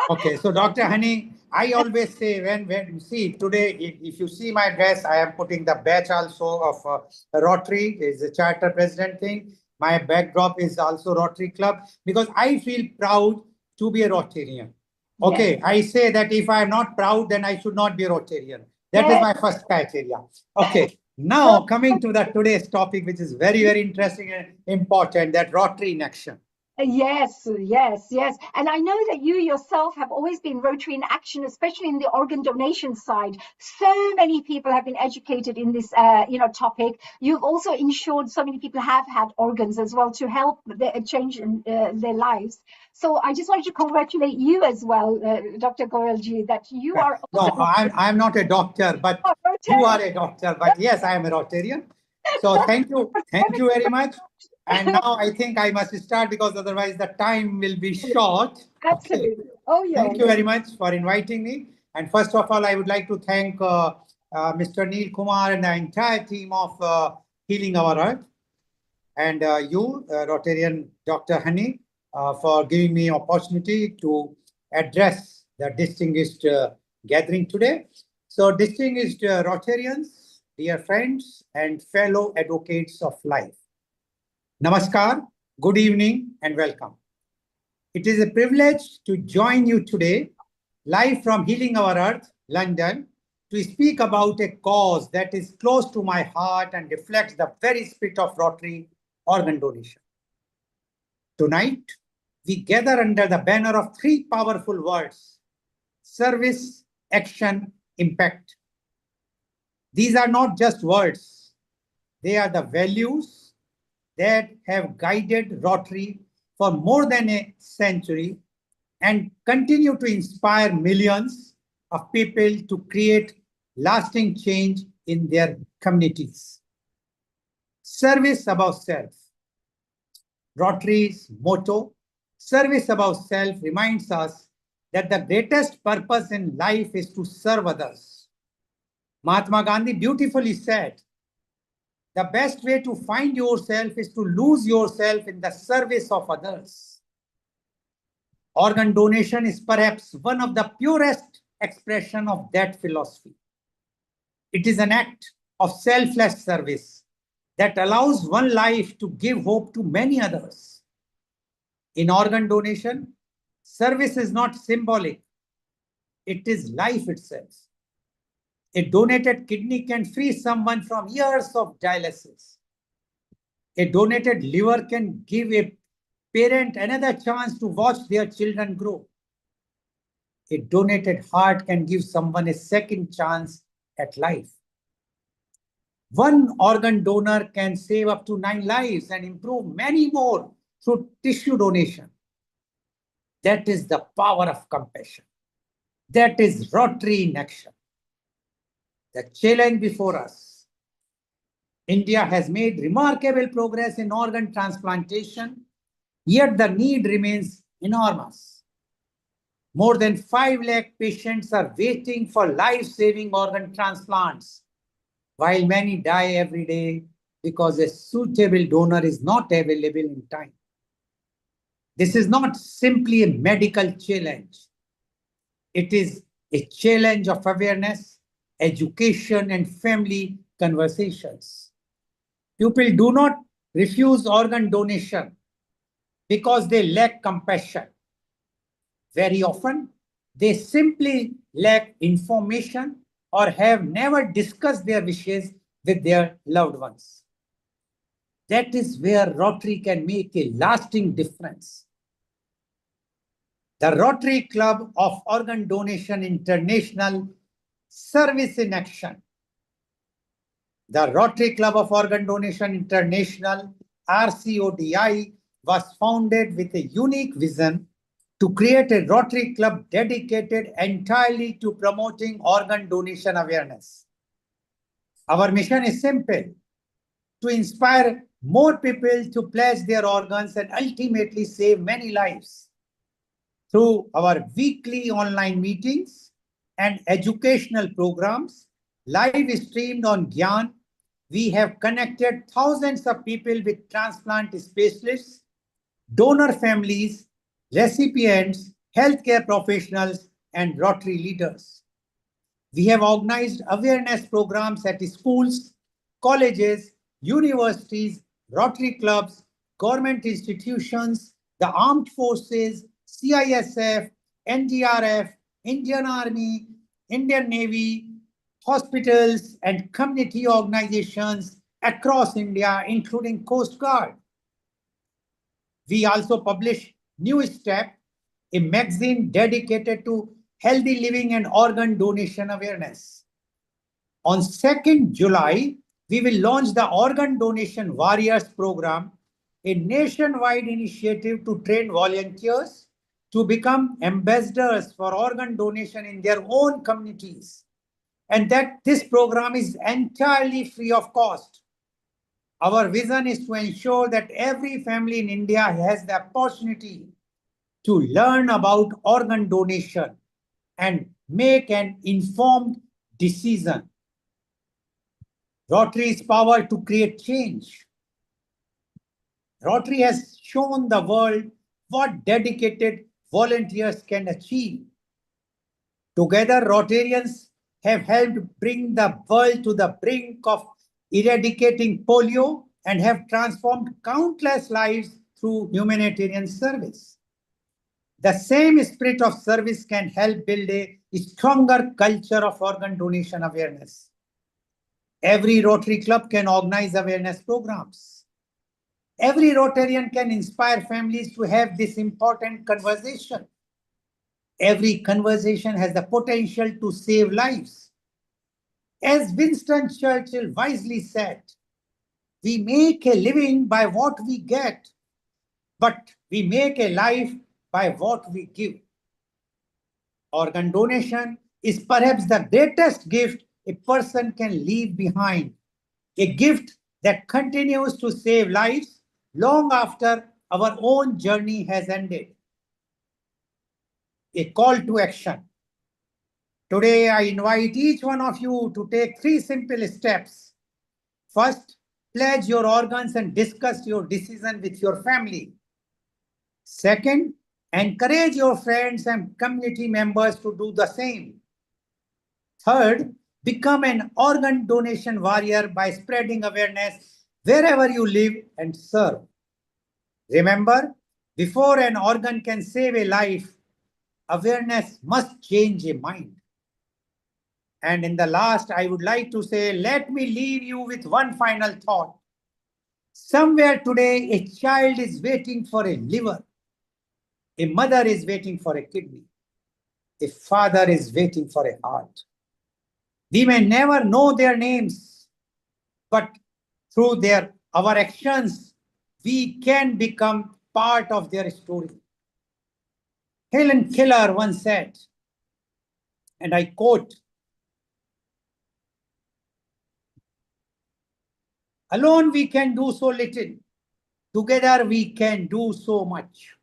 Okay, so Dr. Honey, I always say when you see today, if you see my dress, I am putting the badge also of Rotary. It's a charter president thing. My backdrop is also Rotary Club, because I feel proud to be a Rotarian. Okay, yes. I say that if I am not proud, then I should not be a Rotarian. That is my first criteria. Okay, now coming to the today's topic, which is very, very interesting and important, that Rotary in action. Yes. And I know that you yourself have always been Rotary in action, especially in the organ donation side. So many people have been educated in this, topic. You've also ensured so many people have had organs as well to help change their lives. So I just wanted to congratulate you as well, Dr. Goelji, that you are. No, I'm not a doctor, but you are a doctor. But yes, I am a Rotarian. So thank you very much. And now I think I must start, because otherwise the time will be short. Absolutely. Okay. Oh, yeah. Thank you very much for inviting me. And first of all, I would like to thank Mr. Neil Kumar and the entire team of Healing Our Earth. And you, Rotarian Dr. Honey, for giving me opportunity to address the distinguished gathering today. So distinguished Rotarians, dear friends, and fellow advocates of life. Namaskar, good evening, and welcome. It is a privilege to join you today, live from Healing Our Earth, London, to speak about a cause that is close to my heart and reflects the very spirit of Rotary organ donation. Tonight, we gather under the banner of 3 powerful words: service, action, impact. These are not just words. They are the values that have guided Rotary for more than a century and continue to inspire millions of people to create lasting change in their communities. Service above self. Rotary's motto, service above self, reminds us that the greatest purpose in life is to serve others. Mahatma Gandhi beautifully said, the best way to find yourself is to lose yourself in the service of others. Organ donation is perhaps one of the purest expression of that philosophy. It is an act of selfless service that allows one life to give hope to many others. In organ donation, service is not symbolic. It is life itself. A donated kidney can free someone from years of dialysis. A donated liver can give a parent another chance to watch their children grow. A donated heart can give someone a second chance at life. One organ donor can save up to 9 lives and improve many more through tissue donation. That is the power of compassion. That is Rotary in action. The challenge before us. India has made remarkable progress in organ transplantation, yet the need remains enormous. More than 5 lakh patients are waiting for life-saving organ transplants, while many die every day because a suitable donor is not available in time. This is not simply a medical challenge. It is a challenge of awareness, education, and family conversations. People do not refuse organ donation because they lack compassion. Very often, they simply lack information or have never discussed their wishes with their loved ones. That is where Rotary can make a lasting difference. The Rotary Club of Organ Donation International, Service in Action. The Rotary Club of Organ Donation International, RCODI, was founded with a unique vision to create a Rotary Club dedicated entirely to promoting organ donation awareness. Our mission is simple: to inspire more people to pledge their organs and ultimately save many lives. Through our weekly online meetings and educational programs, live streamed on Gyan, we have connected thousands of people with transplant specialists, donor families, recipients, healthcare professionals, and Rotary leaders. We have organized awareness programs at schools, colleges, universities, Rotary clubs, government institutions, the armed forces, CISF, NDRF, Indian Army, Indian Navy, hospitals, and community organizations across India, including Coast Guard. We also publish New Step, a magazine dedicated to healthy living and organ donation awareness. On 2nd July, we will launch the Organ Donation Warriors program, a nationwide initiative to train volunteers to become ambassadors for organ donation in their own communities. And that this program is entirely free of cost. Our vision is to ensure that every family in India has the opportunity to learn about organ donation and make an informed decision. Rotary's power to create change. Rotary has shown the world what dedicated volunteers can achieve. Together, Rotarians have helped bring the world to the brink of eradicating polio and have transformed countless lives through humanitarian service. The same spirit of service can help build a stronger culture of organ donation awareness. Every Rotary club can organize awareness programs. Every Rotarian can inspire families to have this important conversation. Every conversation has the potential to save lives. As Winston Churchill wisely said, we make a living by what we get, but we make a life by what we give. Organ donation is perhaps the greatest gift a person can leave behind, a gift that continues to save lives long after our own journey has ended. A call to action. Today, I invite each one of you to take 3 simple steps. First, pledge your organs and discuss your decision with your family. Second, encourage your friends and community members to do the same. Third, become an organ donation warrior by spreading awareness wherever you live and serve. Remember, before an organ can save a life, awareness must change a mind. And in the last, I would like to say, let me leave you with one final thought. Somewhere today, a child is waiting for a liver. A mother is waiting for a kidney. A father is waiting for a heart. We may never know their names, but through our actions, we can become part of their story. Helen Keller once said, and I quote, "Alone we can do so little. Together we can do so much."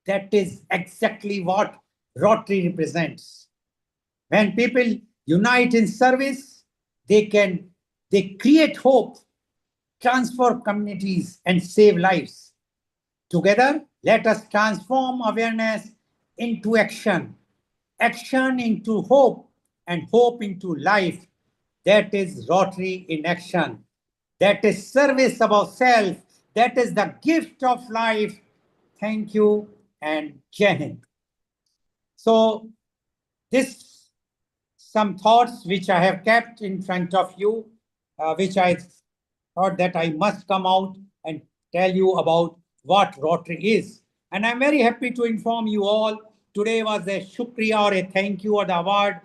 That is exactly what Rotary represents. When people unite in service, they create hope, transform communities, and save lives. Together, let us transform awareness into action, action into hope, and hope into life. That is Rotary in action. That is service above self. That is the gift of life. Thank you and Jai Hind. So some thoughts which I have kept in front of you, which I thought that I must come out and tell you about what Rotary is. And I'm very happy to inform you all, today was a Shukriya or a thank you or the award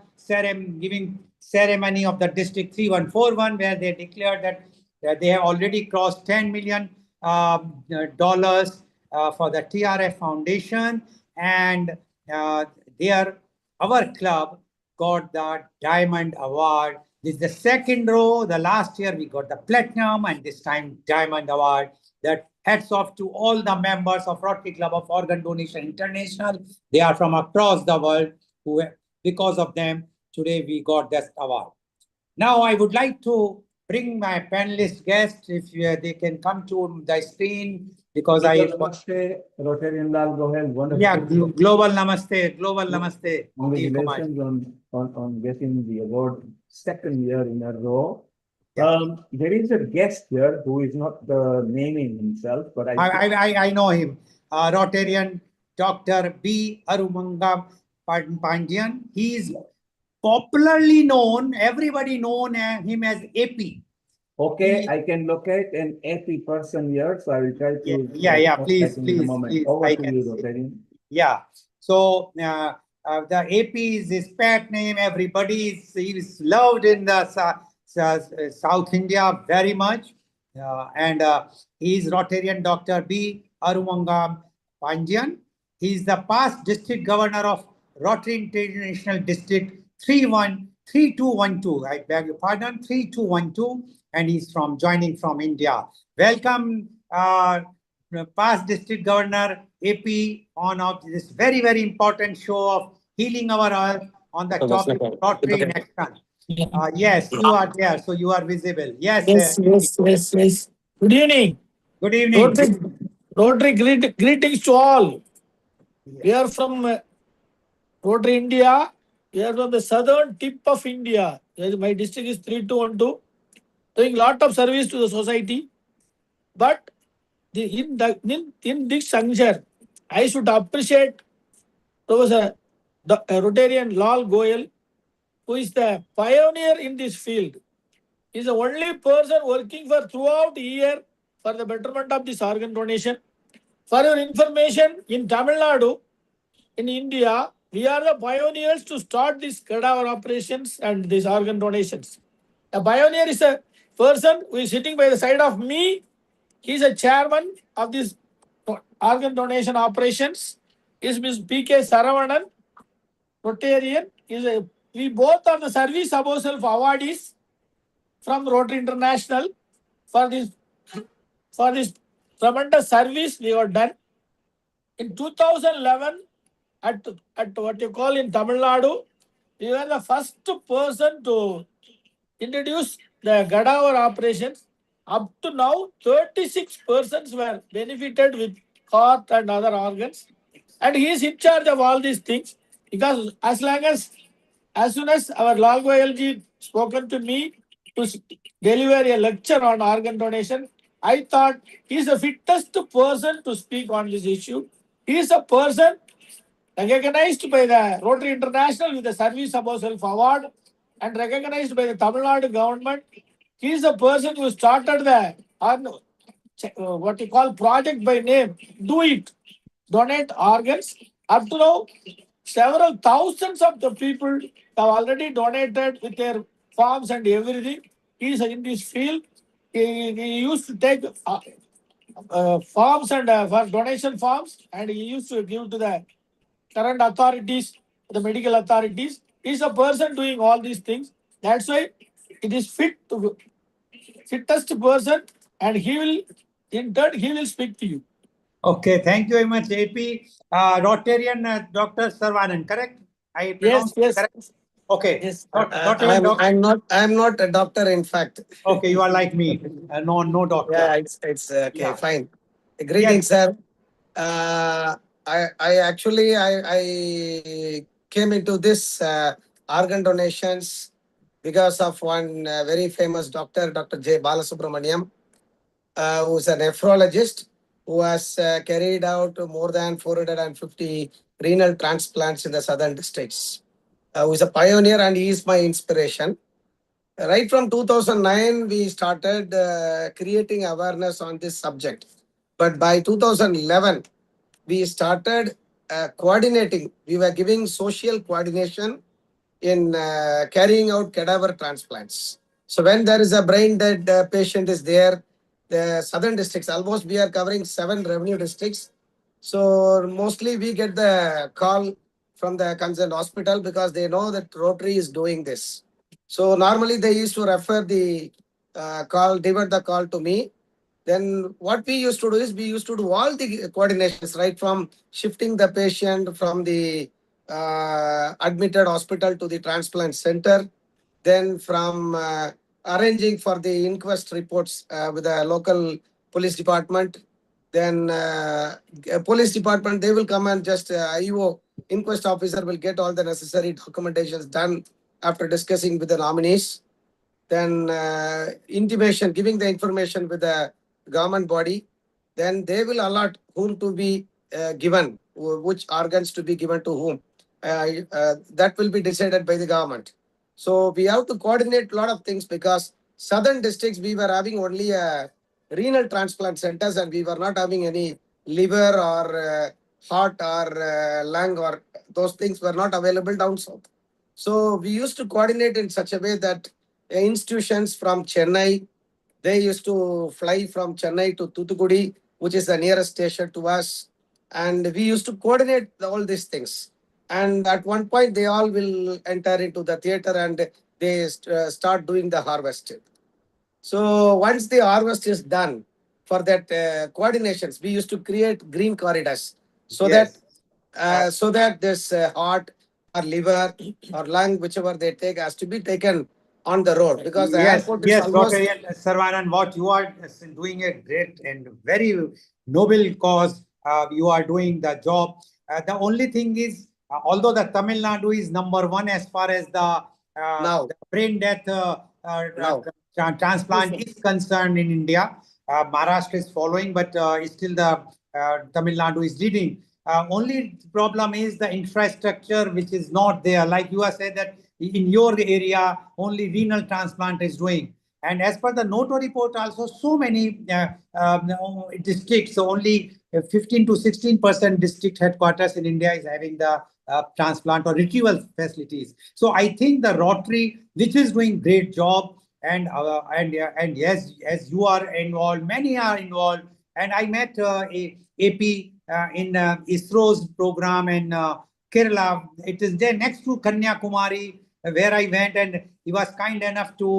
giving ceremony of the District 3141, where they declared that they have already crossed $10 million for the TRF Foundation, and our club got the Diamond Award. This is the second row. The last year we got the Platinum, and this time Diamond Award. That hats off to all the members of Rotary Club of Organ Donation International. They are from across the world. Because of them, today we got this award. Now I would like to bring my panelist guests, if they can come to the screen, because Namaste, Rtn Lal Goel. Wonderful. Yeah, global namaste, global namaste. Congratulations on getting the award second year in a row. There is a guest here who is not naming himself, but I know him. Rotarian Dr. B. Arumanga Pandian. He is popularly known, everybody known him as AP. Okay, I can locate an AP person here, so I will try to. Please. Over to you, Rotarian. Yeah. So the AP is his pet name. Everybody is loved in the South India very much, and he is Rotarian Dr. B. Arumanga Pandian. He is the past district governor of Rotary International District 3212. I beg your pardon, 3212, and he's joining from India. Welcome, past district governor AP, on this very, very important show of healing our earth on the topic of Rotary in action. Yes, you are there, so you are visible. Yes. Yes. Good evening. Good evening. Rotary greetings to all. We are from Rotary India. We are from the southern tip of India. My district is 3212, doing lot of service to the society. But in this juncture, I should appreciate Professor Rtn Lal Goel, who is the pioneer in this field. He is the only person working throughout the year for the betterment of this organ donation. For your information, in Tamil Nadu, in India, we are the pioneers to start these cadaver operations and these organ donations. A pioneer is a person who is sitting by the side of me. He is a chairman of these organ donation operations. Is Ms. P.K. Saravanan, Rotarian. We both are the service above self awardees from Rotary International for this tremendous service we have done. In 2011, at what you call in Tamil Nadu, we were the first person to introduce the cadaver operations. Up to now, 36 persons were benefited with heart and other organs. And he is in charge of all these things, because as soon as our Lal Goel ji spoken to me to deliver a lecture on organ donation, I thought he is the fittest person to speak on this issue. He is a person recognized by the Rotary International with the Service Above Self Award and recognized by the Tamil Nadu government. He is the person who started the what you call project by name, Do It, Donate Organs. Up to now, several thousands of the people have already donated with their forms and everything. He is in this field. He used to take forms and for donation forms, and he used to give to the current authorities, the medical authorities. He is a person doing all these things. That's why it is fittest person, and he will speak to you. Okay, thank you very much, AP. Rotarian Dr. Saravanan, correct? I pronounced yes. Correct? Okay. Yes. I'm not a doctor, in fact. Okay, you are like me. No doctor. Yeah, it's okay. Yeah. Fine. Greetings, sir. I actually came into this organ donations because of one very famous doctor, Dr. J. Balasubramaniam, who is a nephrologist who has carried out more than 450 renal transplants in the southern districts. Who is a pioneer, and he is my inspiration. Right from 2009, we started creating awareness on this subject. But by 2011, we started coordinating. We were giving social coordination in carrying out cadaver transplants. So when there is a brain dead patient is there, the southern districts, almost we are covering 7 revenue districts. So mostly we get the call from the concerned hospital because they know that Rotary is doing this. So normally they used to refer the divert the call to me. Then what we used to do is we used to do all the coordinations, right from shifting the patient from the admitted hospital to the transplant center, then from arranging for the inquest reports with the local police department. Then police department, they will come and just IO, inquest officer will get all the necessary documentations done after discussing with the nominees. Then intimation, giving the information with the government body. Then they will allot whom to be given, which organs to be given to whom. That will be decided by the government. So we have to coordinate a lot of things because southern districts, we were having only renal transplant centers and we were not having any liver or heart or lung or those things were not available down south. So we used to coordinate in such a way that institutions from Chennai, they used to fly from Chennai to Thoothukudi, which is the nearest station to us. And we used to coordinate all these things. And at one point, they all will enter into the theater and they start doing the harvest. So once the harvest is done, for that coordinations, we used to create green corridors so Yes. that this heart or liver or lung, whichever they take, has to be taken on the road because the airport is almost. Rotarian Sarvanan, what you are doing a great and very noble cause. You are doing the job. The only thing is, although the Tamil Nadu is #1 as far as the brain death transplant is concerned in India, Maharashtra is following, but still the Tamil Nadu is leading. Only problem is the infrastructure which is not there. Like you have said that in your area, only renal transplant is doing. And as per the NOTO report also, so many districts, so only 15 to 16% district headquarters in India is having the transplant or retrieval facilities. So I think the Rotary, which is doing great job, and yes, as you are involved, many are involved. And I met AP in ISRO's program in Kerala. It is there next to Kanyakumari, where I went, and he was kind enough to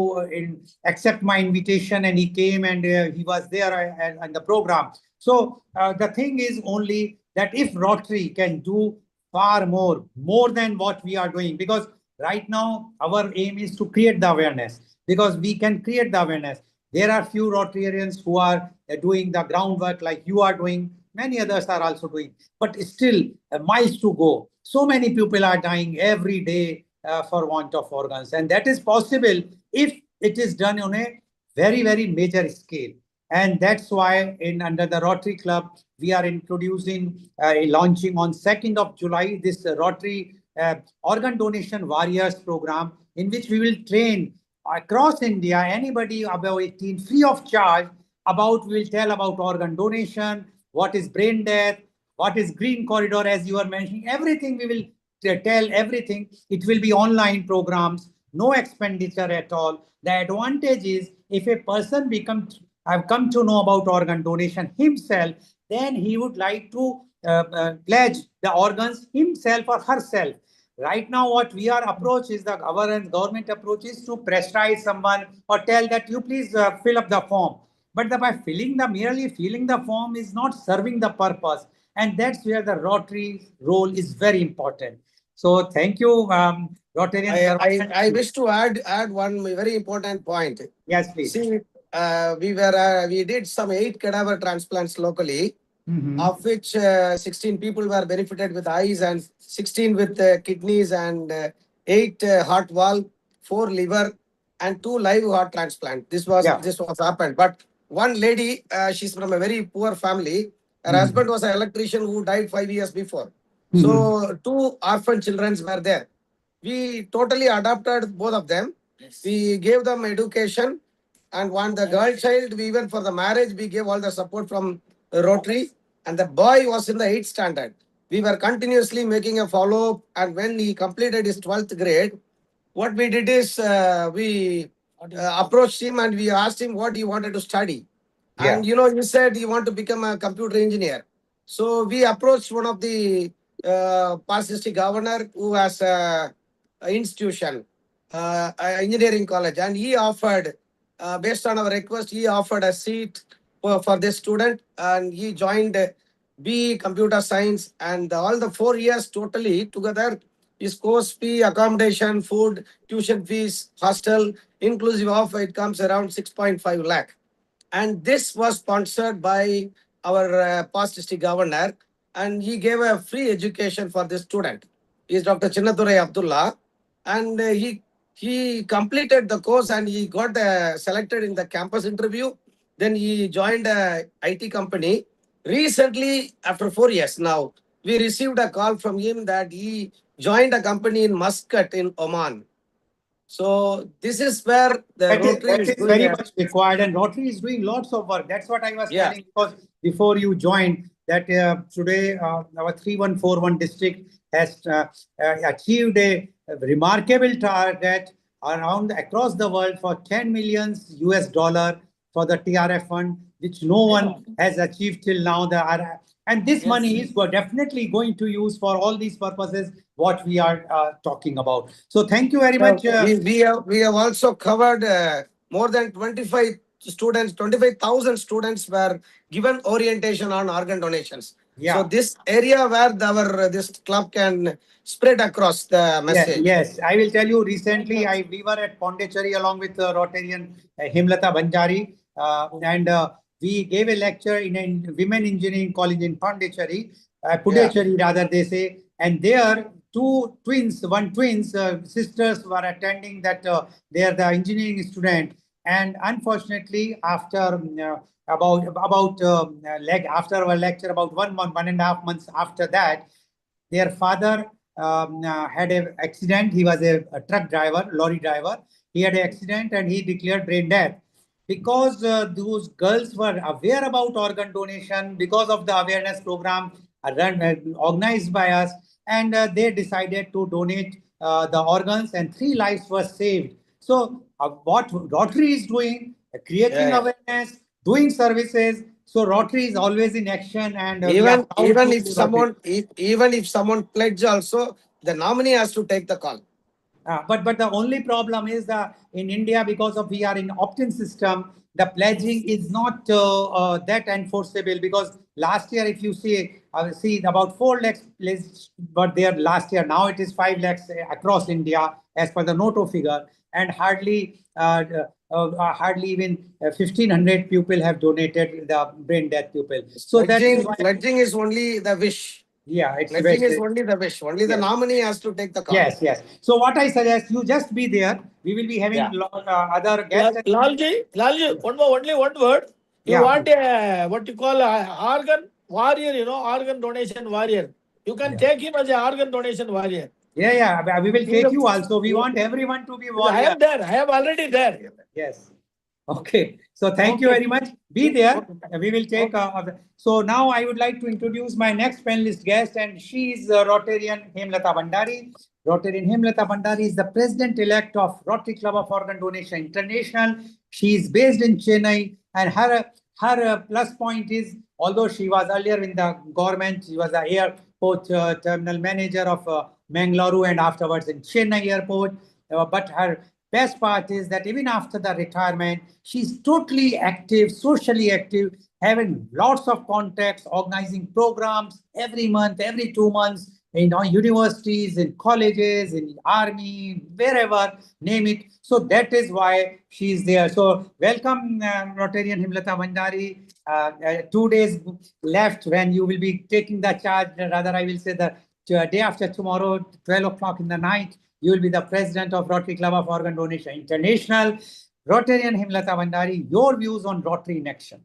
accept my invitation, and he came and he was there on the program. So the thing is only that if Rotary can do far more than what we are doing, because right now our aim is to create the awareness, because we can create the awareness. There are few Rotarians who are doing the groundwork like you are doing. Many others are also doing, but still miles to go. So many people are dying every day for want of organs, and that is possible if it is done on a very, very major scale. And that's why under the Rotary Club, we are introducing, launching on 2nd of July, this Rotary Organ Donation Warriors program, in which we will train across India, anybody above 18, free of charge, we will tell about organ donation, what is brain death, what is green corridor, as you are mentioning, everything we will tell, everything. It will be online programs, no expenditure at all. The advantage is if a person I've come to know about organ donation himself, then he would like to pledge the organs himself or herself. Right now, what we are approach is our government approach is to pressurize someone or tell that you please fill up the form. But by merely filling the form is not serving the purpose. And that's where the Rotary role is very important. So thank you, Rotarian. I wish to add one very important point. Yes, please. See, we did some 8 cadaver transplants locally, of which 16 people were benefited with eyes and 16 with kidneys and 8 heart valve, 4 liver and 2 live heart transplant. This was happened. But one lady, she's from a very poor family. Her husband was an electrician who died 5 years before. So 2 orphan children were there. We totally adopted both of them. We gave them education. And the girl child, we even for the marriage, we gave all the support from Rotary. and the boy was in the 8th standard. We were continuously making a follow-up, and when he completed his 12th grade, what we did is we approached him and we asked him what he wanted to study. Yeah. And he said he wanted to become a computer engineer. So we approached one of the past district governor who has a institution, engineering college, and he offered, based on our request, he offered a seat for this student, and he joined BE Computer Science, and all the 4 years totally together, his course fee, accommodation, food, tuition fees, hostel, inclusive of it comes around 6.5 lakh. And this was sponsored by our past district governor, and he gave a free education for this student. He is Dr. Chinnadurai Abdullah, and he completed the course and he got selected in the campus interview. Then he joined a IT company. Recently, after 4 years now, we received a call from him that he joined a company in Muscat in Oman. So this is where the Rotary is very much required, and Rotary is doing lots of work. That's what I was telling, because before you joined, that today our 3141 district has achieved a remarkable target across the world for $10 million US for the TRF fund, which no one has achieved till now. And this money is definitely going to use for all these purposes what we are talking about. So thank you very much. We have also covered more than 25,000 students were given orientation on organ donations. Yeah. So this area where this club can spread across the message. Yes, I will tell you. Recently, we were at Pondicherry along with Rotarian Hemlata Banjari, and we gave a lecture in a women engineering college in Pondicherry, Puducherry rather they say, and there two twins, sisters were attending that. They are the engineering student, and unfortunately, after after our lecture, about 1 month, 1.5 months after that, their father had an accident. He was a truck driver, lorry driver. He had an accident and he declared brain death. Because those girls were aware about organ donation, because of the awareness program organized by us, and they decided to donate the organs, and 3 lives were saved. So what Rotary is doing, creating awareness, doing services. So Rotary is always in action, and even if someone pledge also, the nominee has to take the call. But the only problem is that in India, because of we are in opt-in system, the pledging is not that enforceable. Because last year, if you see about 4 lakhs pledged, but there last year, now it is 5 lakhs across India as per the NOTO figure, and hardly even 1,500 people have donated the brain death people. So pledging is only the wish. Yeah, it's pledging is only the wish. Only the nominee has to take the call. Yes. So what I suggest, you just be there. We will be having other guests. Lalji, only one word. You want a what you call a organ warrior, organ donation warrior. You can take him as an organ donation warrior. Yeah, we will take you also. We want everyone to be warrior. I am there. I am already there. Yes. Okay. So thank you very much. Be there. We will take. So now I would like to introduce my next panelist guest, and she is Rotarian Hemlata Bandari. Rotarian Hemlata Bandari is the president-elect of Rotary Club of Organ Donation International. She is based in Chennai, and her plus point is, although she was earlier in the government, she was the airport terminal manager of Mangalore and afterwards in Chennai airport. But her best part is that even after the retirement, she's totally active, socially active, having lots of contacts, organizing programs every month, every 2 months, in universities, in colleges, in army, wherever, name it. So that is why she's there. So welcome, Rotarian Hemlata Bandari. 2 days left when you will be taking the charge. Rather, I will say the day after tomorrow, 12 o'clock in the night, you will be the president of Rotary Club of Organ Donation International. Rotarian Hemlata Bandari, your views on Rotary in action.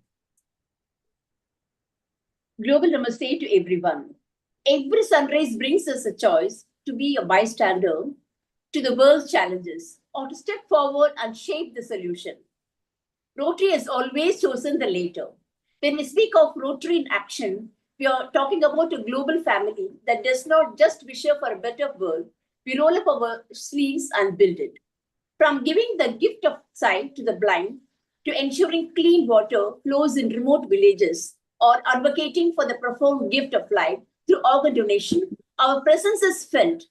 Global Namaste to everyone. Every sunrise brings us a choice to be a bystander to the world's challenges or to step forward and shape the solution. Rotary has always chosen the latter. When we speak of Rotary in action, We are talking about a global family that does not just wish for a better world. We roll up our sleeves and build it. From giving the gift of sight to the blind, to ensuring clean water flows in remote villages, or advocating for the profound gift of life through organ donation, our presence is felt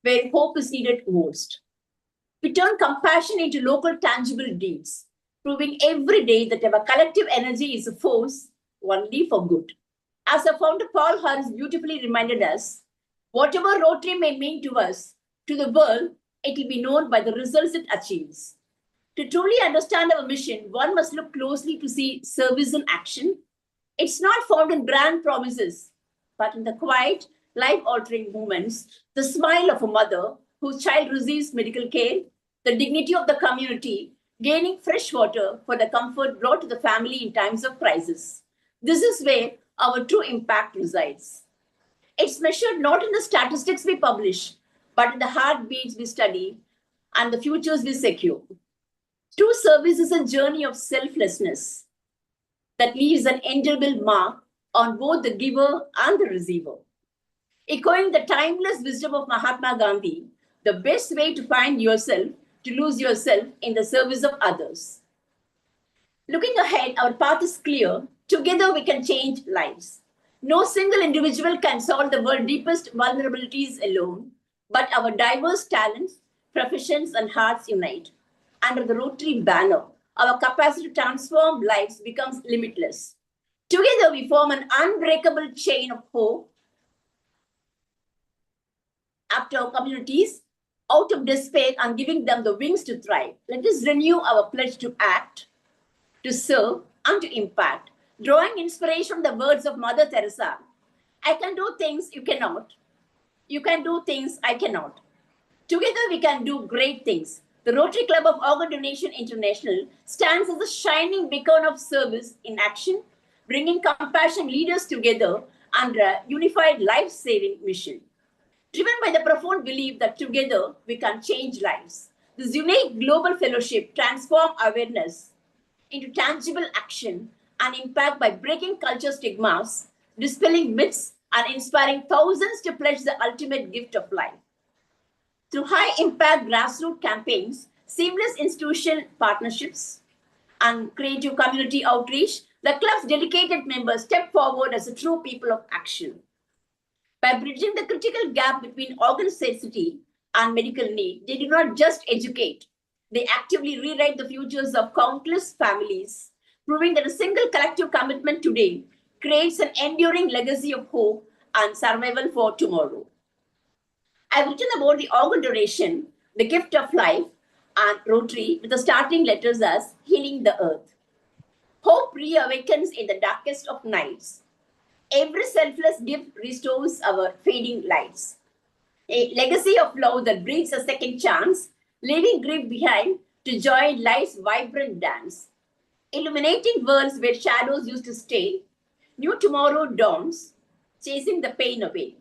where hope is needed most. We turn compassion into local tangible deeds, proving every day that our collective energy is a force only for good. As our founder Paul Harris beautifully reminded us, whatever Rotary may mean to us, to the world, it will be known by the results it achieves. To truly understand our mission, one must look closely to see service in action. It's not found in grand promises, but in the quiet, life-altering moments, the smile of a mother whose child receives medical care, the dignity of the community, gaining fresh water for the comfort brought to the family in times of crisis. This is where our true impact resides. It's measured not in the statistics we publish, but in the heartbeats we study and the futures we secure. True service is a journey of selflessness that leaves an indelible mark on both the giver and the receiver. Echoing the timeless wisdom of Mahatma Gandhi, the best way to find yourself, to lose yourself in the service of others. Looking ahead, our path is clear. Together we can change lives. No single individual can solve the world's deepest vulnerabilities alone, but our diverse talents, professions, and hearts unite. Under the Rotary banner, our capacity to transform lives becomes limitless. Together we form an unbreakable chain of hope after our communities, out of despair and giving them the wings to thrive. Let us renew our pledge to act, to serve, and to impact, drawing inspiration from the words of Mother Teresa. I can do things you cannot. You can do things I cannot. Together we can do great things. The Rotary Club of Organ Donation International stands as a shining beacon of service in action, bringing compassion leaders together under a unified life-saving mission. Driven by the profound belief that together we can change lives, this unique global fellowship transforms awareness into tangible action and impact by breaking culture stigmas, dispelling myths, and inspiring thousands to pledge the ultimate gift of life. Through high-impact grassroots campaigns, seamless institutional partnerships, and creative community outreach, the club's dedicated members step forward as a true people of action. By bridging the critical gap between organ scarcity and medical need, they do not just educate, they actively rewrite the futures of countless families, proving that a single collective commitment today creates an enduring legacy of hope and survival for tomorrow. I've written about the organ donation, the gift of life, and Rotary with the starting letters as healing the earth. Hope reawakens in the darkest of nights. Every selfless gift restores our fading lights. A legacy of love that breathes a second chance, leaving grief behind to join life's vibrant dance. Illuminating worlds where shadows used to stay, new tomorrow dawns, chasing the pain away.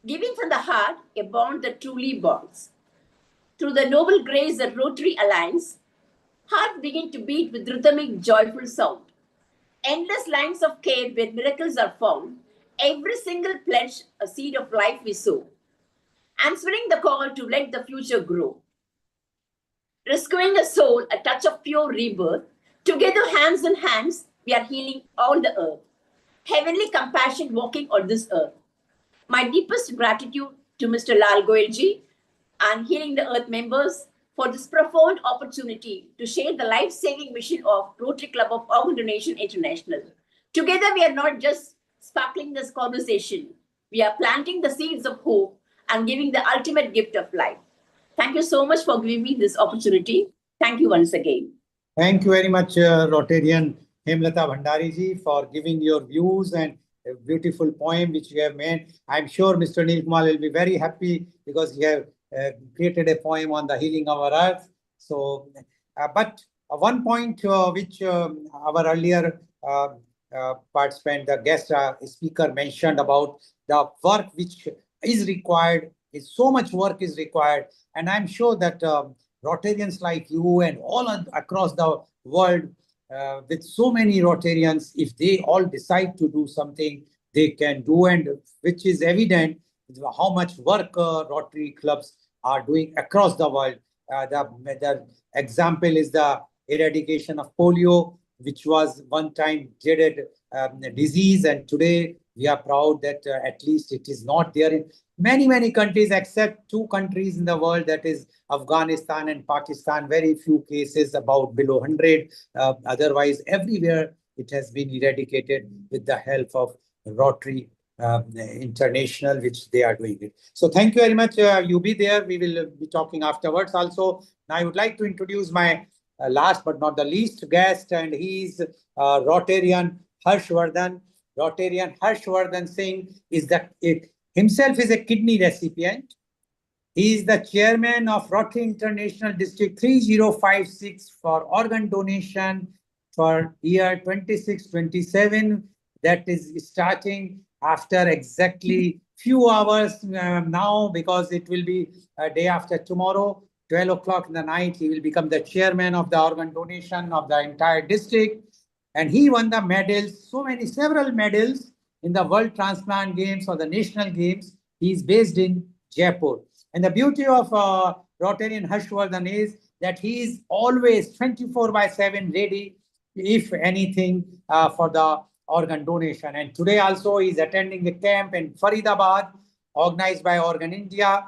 Giving from the heart, a bond that truly bonds. Through the noble grace of Rotary Alliance, hearts begin to beat with rhythmic, joyful sound. Endless lines of care where miracles are found. Every single pledge, a seed of life we sow. Answering the call to let the future grow. Rescuing a soul, a touch of pure rebirth. Together, hands in hands, we are healing all the earth. Heavenly compassion walking on this earth. My deepest gratitude to Mr. Lal Goel Ji and Healing the Earth members for this profound opportunity to share the life-saving mission of Rotary Club of Organ Donation International. Together, we are not just sparkling this conversation. We are planting the seeds of hope and giving the ultimate gift of life. Thank you so much for giving me this opportunity. Thank you once again. Thank you very much, Rotarian Hemlata Bhandari ji, for giving your views and a beautiful poem which you have made. I'm sure Mr. Anil Ghai will be very happy because he have created a poem on the healing of our earth. So, but one point which our earlier participant, the guest speaker mentioned about the work which is required, is so much work is required. And I'm sure that Rotarians like you and all across the world, with so many Rotarians, if they all decide to do something, they can do, and which is evident how much work Rotary clubs are doing across the world. The example is the eradication of polio, which was one time dreaded disease, and today we are proud that at least it is not there in many countries, except 2 countries in the world, that is Afghanistan and Pakistan. Very few cases, about below 100. Otherwise, everywhere it has been eradicated with the help of Rotary International, which they are doing it. So thank you very much. You be there. We will be talking afterwards. Also, now I would like to introduce my last but not the least guest, and he is Rotarian Harshvardhan. Rotarian Harshvardhan Singh is himself is a kidney recipient. He is the chairman of Rotary International District 3056 for organ donation for year 26-27. That is starting after exactly few hours now, because it will be a day after tomorrow, 12 o'clock in the night. He will become the chairman of the organ donation of the entire district. And he won the medals, several medals in the World Transplant Games or the National Games. He is based in Jaipur. And the beauty of Rotarian Harshvardhan is that he is always 24/7 ready, if anything, for the organ donation. And today also he is attending a camp in Faridabad, organized by Organ India,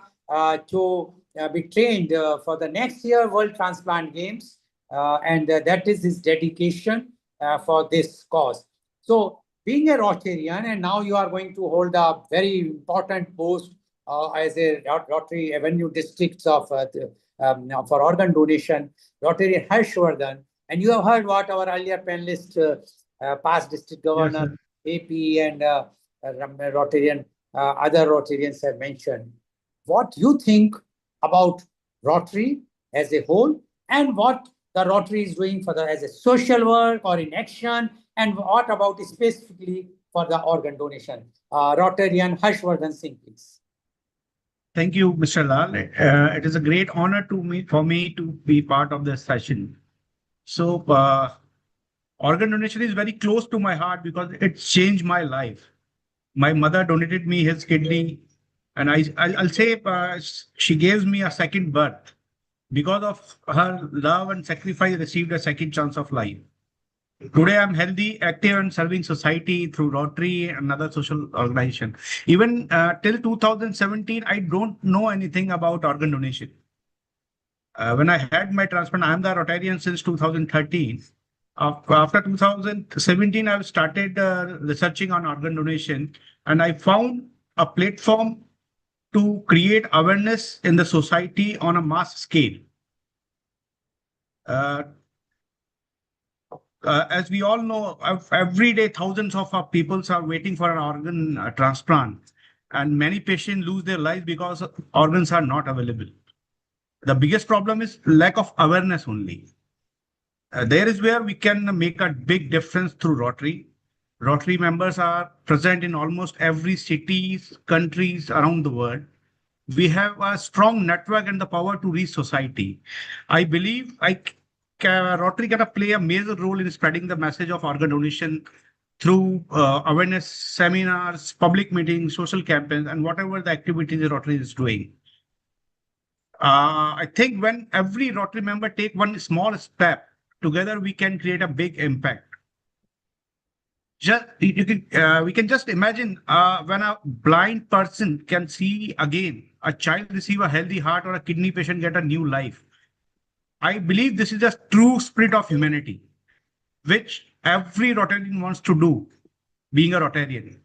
to be trained for the next year World Transplant Games. And that is his dedication for this cause. So being a Rotarian, and now you are going to hold a very important post as a Rotary Avenue districts of for organ donation, Rotarian Harshvardhan. And you have heard what our earlier panelist, past district governor, AP, and Rotarian, other Rotarians have mentioned. What you think about Rotary as a whole, and what the Rotary is doing for as a social work or in action, and what about specifically for the organ donation? Rotarian Harshvardhan Singh, please. Thank you, Mr. Lal. It is a great honor for me to be part of this session. So, organ donation is very close to my heart because it changed my life. My mother donated me his kidney, and I'll say she gave me a second birth. Because of her love and sacrifice, I received a second chance of life. Today, I'm healthy, active, and serving society through Rotary and other social organizations. Even till 2017, I don't know anything about organ donation. When I had my transplant, I'm the Rotarian since 2013. After 2017, I've started researching on organ donation, and I found a platform to create awareness in the society on a mass scale. As we all know, every day thousands of our people are waiting for an organ transplant, and many patients lose their lives because organs are not available. The biggest problem is lack of awareness only. There is where we can make a big difference through Rotary. Rotary members are present in almost every cities, countries around the world. We have a strong network and the power to reach society. I believe Rotary can play a major role in spreading the message of organ donation through awareness seminars, public meetings, social campaigns, and whatever the activities the Rotary is doing. I think when every Rotary member take one small step, together we can create a big impact. We can just imagine when a blind person can see again, a child receive a healthy heart, or a kidney patient get a new life. I believe this is a true spirit of humanity, which every Rotarian wants to do, being a Rotarian.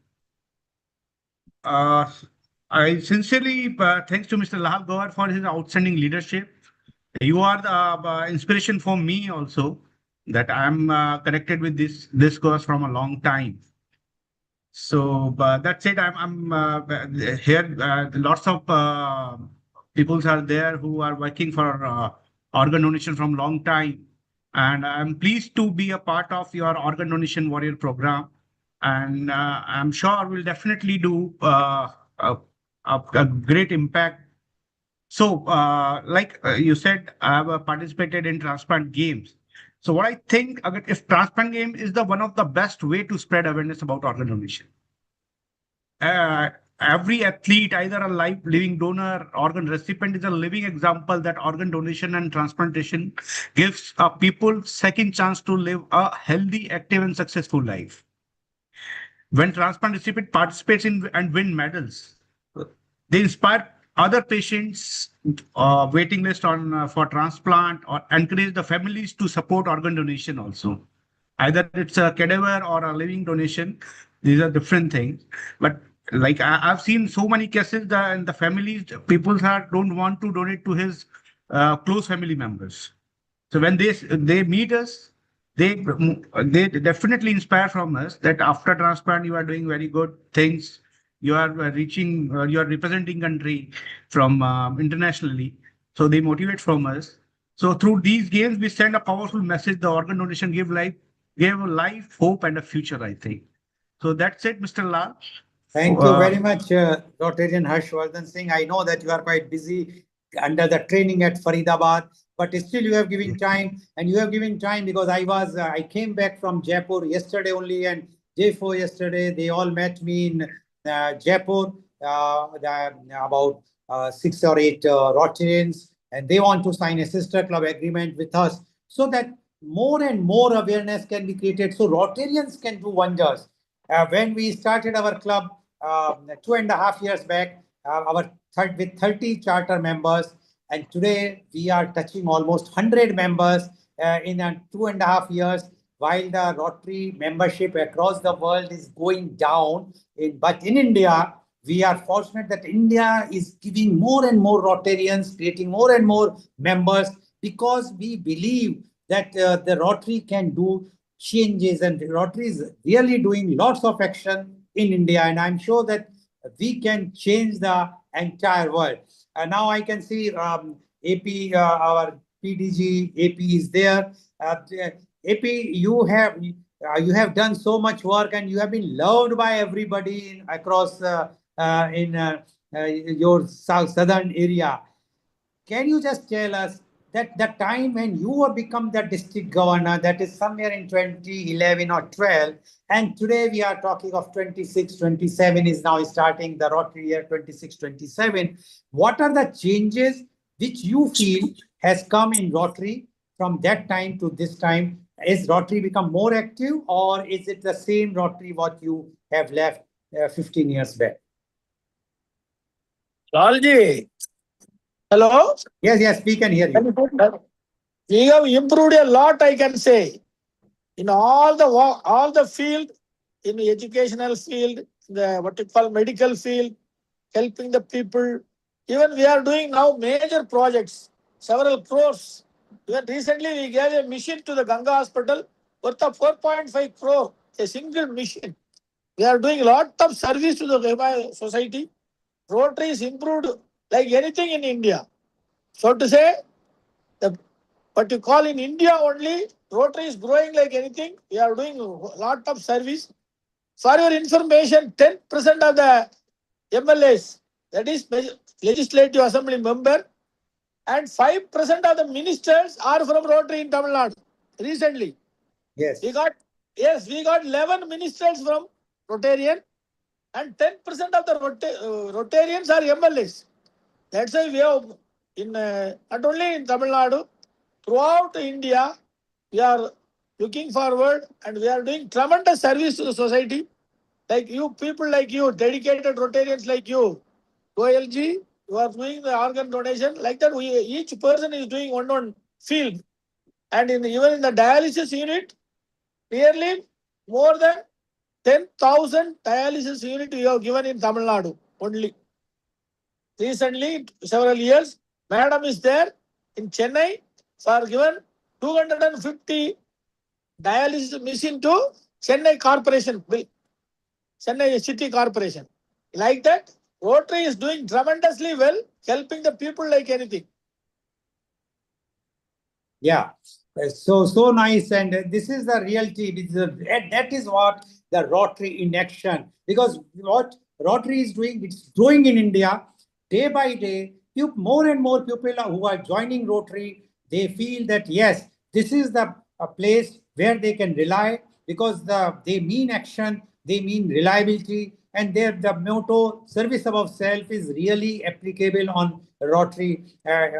I sincerely thanks to Mr. Lal Goel for his outstanding leadership. You are the inspiration for me also, that I'm connected with this cause from a long time. So that's it. I'm here. Lots of people are there who are working for organ donation from long time, and I'm pleased to be a part of your organ donation warrior program. And I'm sure we'll definitely do a great impact. So, like you said, I have participated in transplant games. So what I think, if transplant game is one of the best way to spread awareness about organ donation. every athlete, either a living donor, organ recipient, is a living example that organ donation and transplantation gives people second chance to live a healthy, active, and successful life. When transplant recipient participates in and win medals, they inspire other patients waiting list on for transplant, or encourage the families to support organ donation also. Either it's a cadaver or a living donation. These are different things. But like I've seen so many cases that in the families, people don't want to donate to his close family members. So when they meet us, they definitely inspire from us that after transplant you are doing very good things. You are reaching, you are representing country from internationally. So they motivate from us. So through these games, we send a powerful message. The organ donation give a life, hope, and a future, I think. So that's it, Mr. Lal. Thank you very much, Rotarian Harshvardhan Singh. I know that you are quite busy under the training at Faridabad, but still you have given time, and you have given time because I came back from Jaipur yesterday only, and day 4 yesterday, they all met me in Jaipur, about 6 or 8 Rotarians, and they want to sign a sister club agreement with us so that more and more awareness can be created, so Rotarians can do wonders. When we started our club 2.5 years back, with 30 charter members, and today we are touching almost 100 members in 2.5 years, while the Rotary membership across the world is going down. But in India, we are fortunate that India is giving more and more Rotarians, creating more and more members, because we believe that the Rotary can do changes, and the Rotary is really doing lots of action in India, and I'm sure that we can change the entire world. Now I can see AP, our PDG AP is there. AP, you have done so much work, and you have been loved by everybody across in your southern area. Can you just tell us that the time when you have become the district governor, that is somewhere in 2011 or 12, and today we are talking of 26, 27 is now starting the Rotary year 26, 27. What are the changes which you feel has come in Rotary from that time to this time? Is Rotary become more active, or is it the same Rotary what you have left 15 years back? Lalji, hello? Yes, we can hear you. We have improved a lot, I can say, in all the field, in the educational field, the medical field, helping the people. Even we are doing now major projects, several crores. Even recently we gave a mission to the Ganga Hospital worth of 4.5 crore, a single mission. We are doing a lot of service to the society. Rotary is improved like anything in India. So to say, what you call in India only, Rotary is growing like anything. We are doing a lot of service. For your information, 10% of the MLAs, that is Legislative Assembly member, and 5% of the ministers are from Rotary in Tamil Nadu. Recently, yes, we got 11 ministers from Rotarian, and 10% of the Rotarians are MLAs. That's why we have not only in Tamil Nadu, throughout India, we are looking forward, and we are doing tremendous service to the society. Like you, people like you, dedicated Rotarians like you, Goelji, you are doing the organ donation. Like that, each person is doing one field. And even in the dialysis unit, nearly more than 10,000 dialysis units we have given in Tamil Nadu only. Recently, several years, Madam is there in Chennai for given 250 dialysis machine to Chennai Corporation, Chennai City Corporation. Like that, Rotary is doing tremendously well, helping the people like anything. Yeah, so nice, and this is the reality. That is what the Rotary in action, because what Rotary is doing, it's growing in India day by day. More and more people who are joining Rotary, they feel that yes, this is a place where they can rely, because they mean action, they mean reliability, and the motto service above self is really applicable on Rotary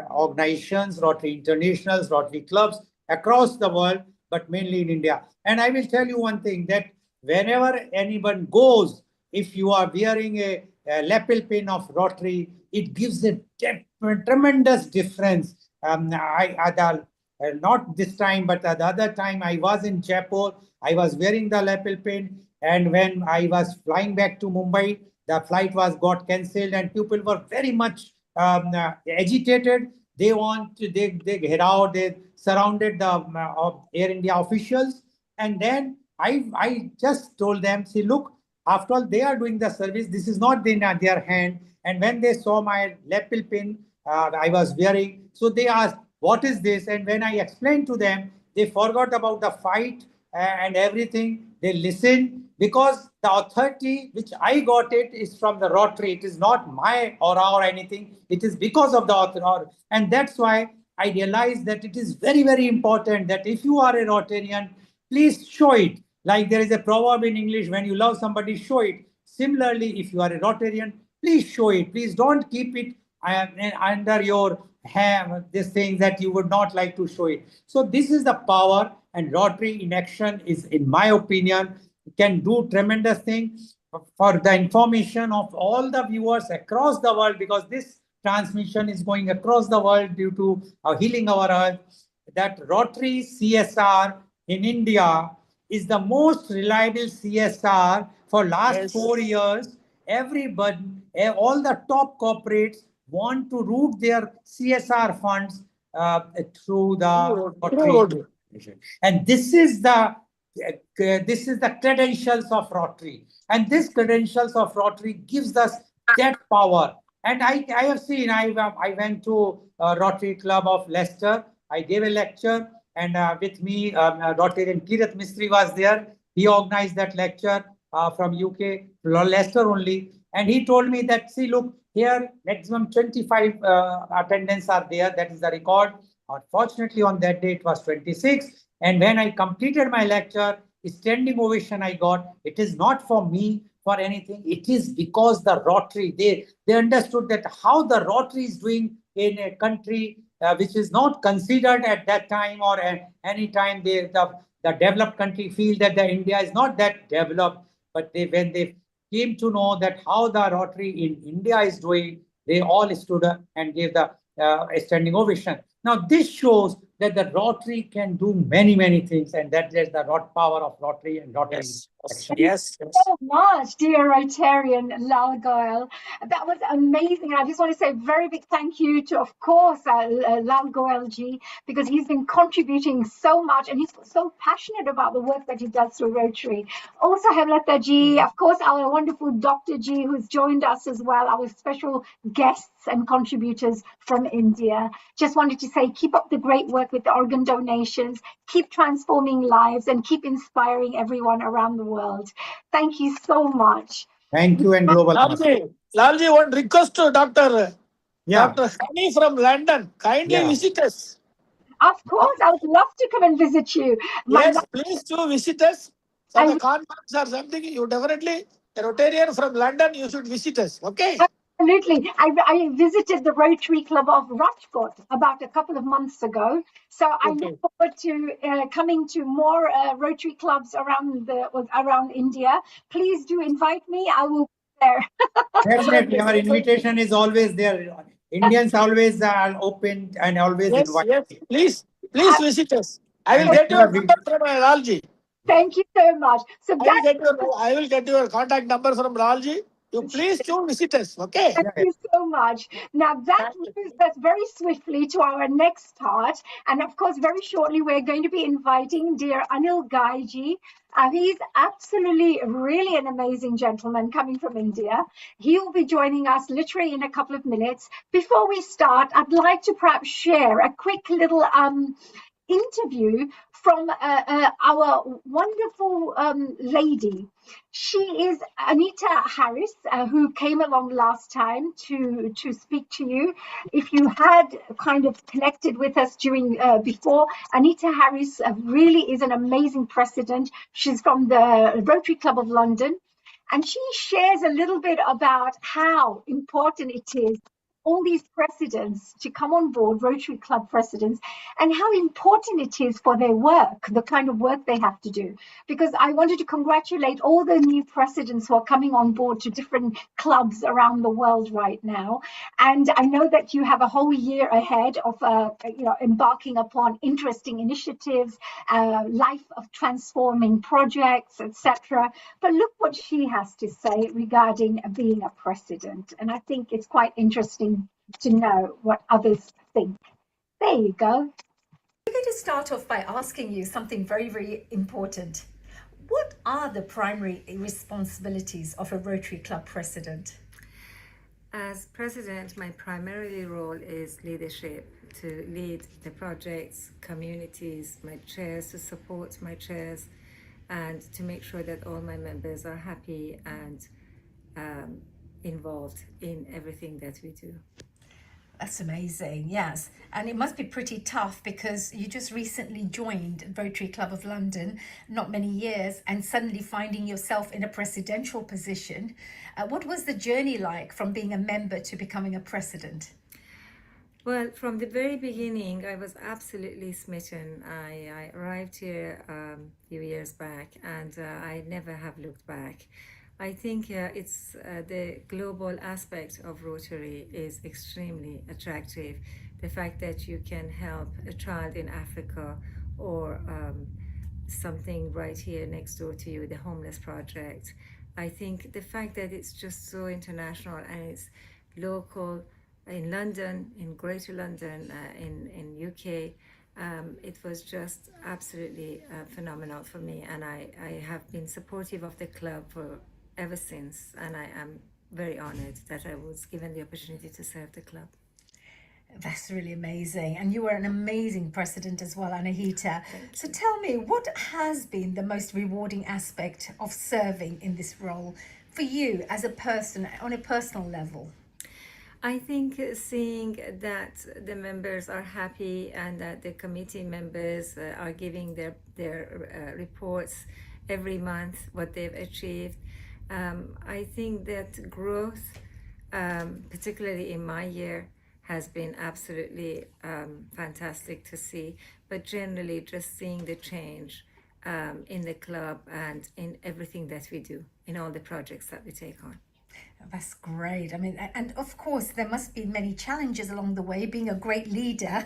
organizations, Rotary internationals, Rotary clubs across the world, but mainly in India. And I will tell you one thing, that whenever anyone goes, if you are wearing a lapel pin of Rotary, it gives a tremendous difference. Not this time, but the other time I was in Jaipur, I was wearing the lapel pin, and when I was flying back to Mumbai, the flight got cancelled, and people were very much agitated. They get out, they surrounded the Air India officials, and then I just told them, see, look, after all, they are doing the service. This is not in their hand. And when they saw my lapel pin I was wearing, so they asked, what is this? And when I explained to them, they forgot about the fight and everything. They listened, because the authority which I got it is from the Rotary. It is not my aura or anything. It is because of the authority. And that's why I realized that it is very, very important that if you are a Rotarian, please show it. Like there is a proverb in English, when you love somebody, show it. Similarly, if you are a Rotarian, please show it. Please don't keep it under your this thing that you would not like to show it. So this is the power, and Rotary in action is, in my opinion, can do tremendous things for the information of all the viewers across the world, because this transmission is going across the world due to healing our earth. That Rotary CSR in India is the most reliable CSR for last 4 years. Everybody, all the top corporates want to route their CSR funds through the Rotary. And this is the credentials of Rotary. And this credentials of Rotary gives us that power. And I have seen, I went to Rotary Club of Leicester. I gave a lecture, and with me, Rotarian Kirat Mistry was there. He organized that lecture from UK, Leicester only. And he told me that, see, look, here maximum 25 attendants are there. That is the record. Unfortunately, on that day, it was 26. And when I completed my lecture, standing ovation I got. It is not for me, for anything. It is because the Rotary, they understood that how the Rotary is doing in a country which is not considered at that time, or any time the developed country feel that the India is not that developed. But when they came to know that how the Rotary in India is doing, they all stood up and gave the standing ovation. Now, this shows that the Rotary can do many, many things, and that is the power of Rotary and Rotary. Yes. So much, dear Rotarian Lal Goel. That was amazing. I just want to say a very big thank you to, of course, Lal Goel ji, because he's been contributing so much, and he's so passionate about the work that he does through Rotary. Also, Hemlata ji, of course, our wonderful Dr. ji, who's joined us as well, our special guests and contributors from India. Just wanted to say, keep up the great work with the organ donations, keep transforming lives, and keep inspiring everyone around the world. Thank you so much. Thank you, and global. Lalji, one request to Dr. Hani from London. Kindly visit us. Of course, I would love to come and visit you. Yes, please do visit us. For the conference or something, you definitely, a Rotarian from London, you should visit us. Okay? Absolutely. I visited the Rotary Club of Rajkot about a couple of months ago. So I look forward to coming to more Rotary clubs around India. Please do invite me. I will be there. Definitely. Our invitation is always there. Indians always are open and always invite. Yes, please visit us. I will get your number from Lalji. Thank you so much. So I will get your contact number from Lalji. You please do visit us, okay? Thank you so much. Now that moves us very swiftly to our next part. And of course, very shortly, we're going to be inviting dear Anil Ghai ji. He's absolutely really an amazing gentleman coming from India. He will be joining us literally in a couple of minutes. Before we start, I'd like to perhaps share a quick little interview from our wonderful lady. She is Anahita Harris, who came along last time to speak to you. If you had kind of connected with us during before, Anahita Harris really is an amazing president. She's from the Rotary Club of London. And she shares a little bit about how important it is, all these presidents to come on board, Rotary Club presidents, and how important it is for their work, the kind of work they have to do. Because I wanted to congratulate all the new presidents who are coming on board to different clubs around the world right now. And I know that you have a whole year ahead of embarking upon interesting initiatives, life of transforming projects, etc. But look what she has to say regarding being a president. And I think it's quite interesting to know what others think. There you go. I'm going to start off by asking you something very, very important. What are the primary responsibilities of a Rotary Club president? As president, my primary role is leadership, to lead the projects, communities, my chairs, to support my chairs, and to make sure that all my members are happy and involved in everything that we do. That's amazing, yes. And it must be pretty tough because you just recently joined Rotary Club of London, not many years, and suddenly finding yourself in a presidential position. What was the journey like from being a member to becoming a president? Well, from the very beginning, I was absolutely smitten. I arrived here a few years back, and I never have looked back. I think it's the global aspect of Rotary is extremely attractive. The fact that you can help a child in Africa or something right here next door to you, the homeless project. I think the fact that it's just so international and it's local in London, in Greater London, in UK, it was just absolutely phenomenal for me. And I have been supportive of the club for ever since, and I am very honored that I was given the opportunity to serve the club. That's really amazing. And you were an amazing president as well, Anahita. So tell me, what has been the most rewarding aspect of serving in this role for you as a person, on a personal level? I think seeing that the members are happy and that the committee members are giving their reports every month, what they've achieved. I think that growth, particularly in my year, has been absolutely fantastic to see. But generally, just seeing the change in the club and in everything that we do, in all the projects that we take on. That's great. I mean, and of course, there must be many challenges along the way. Being a great leader,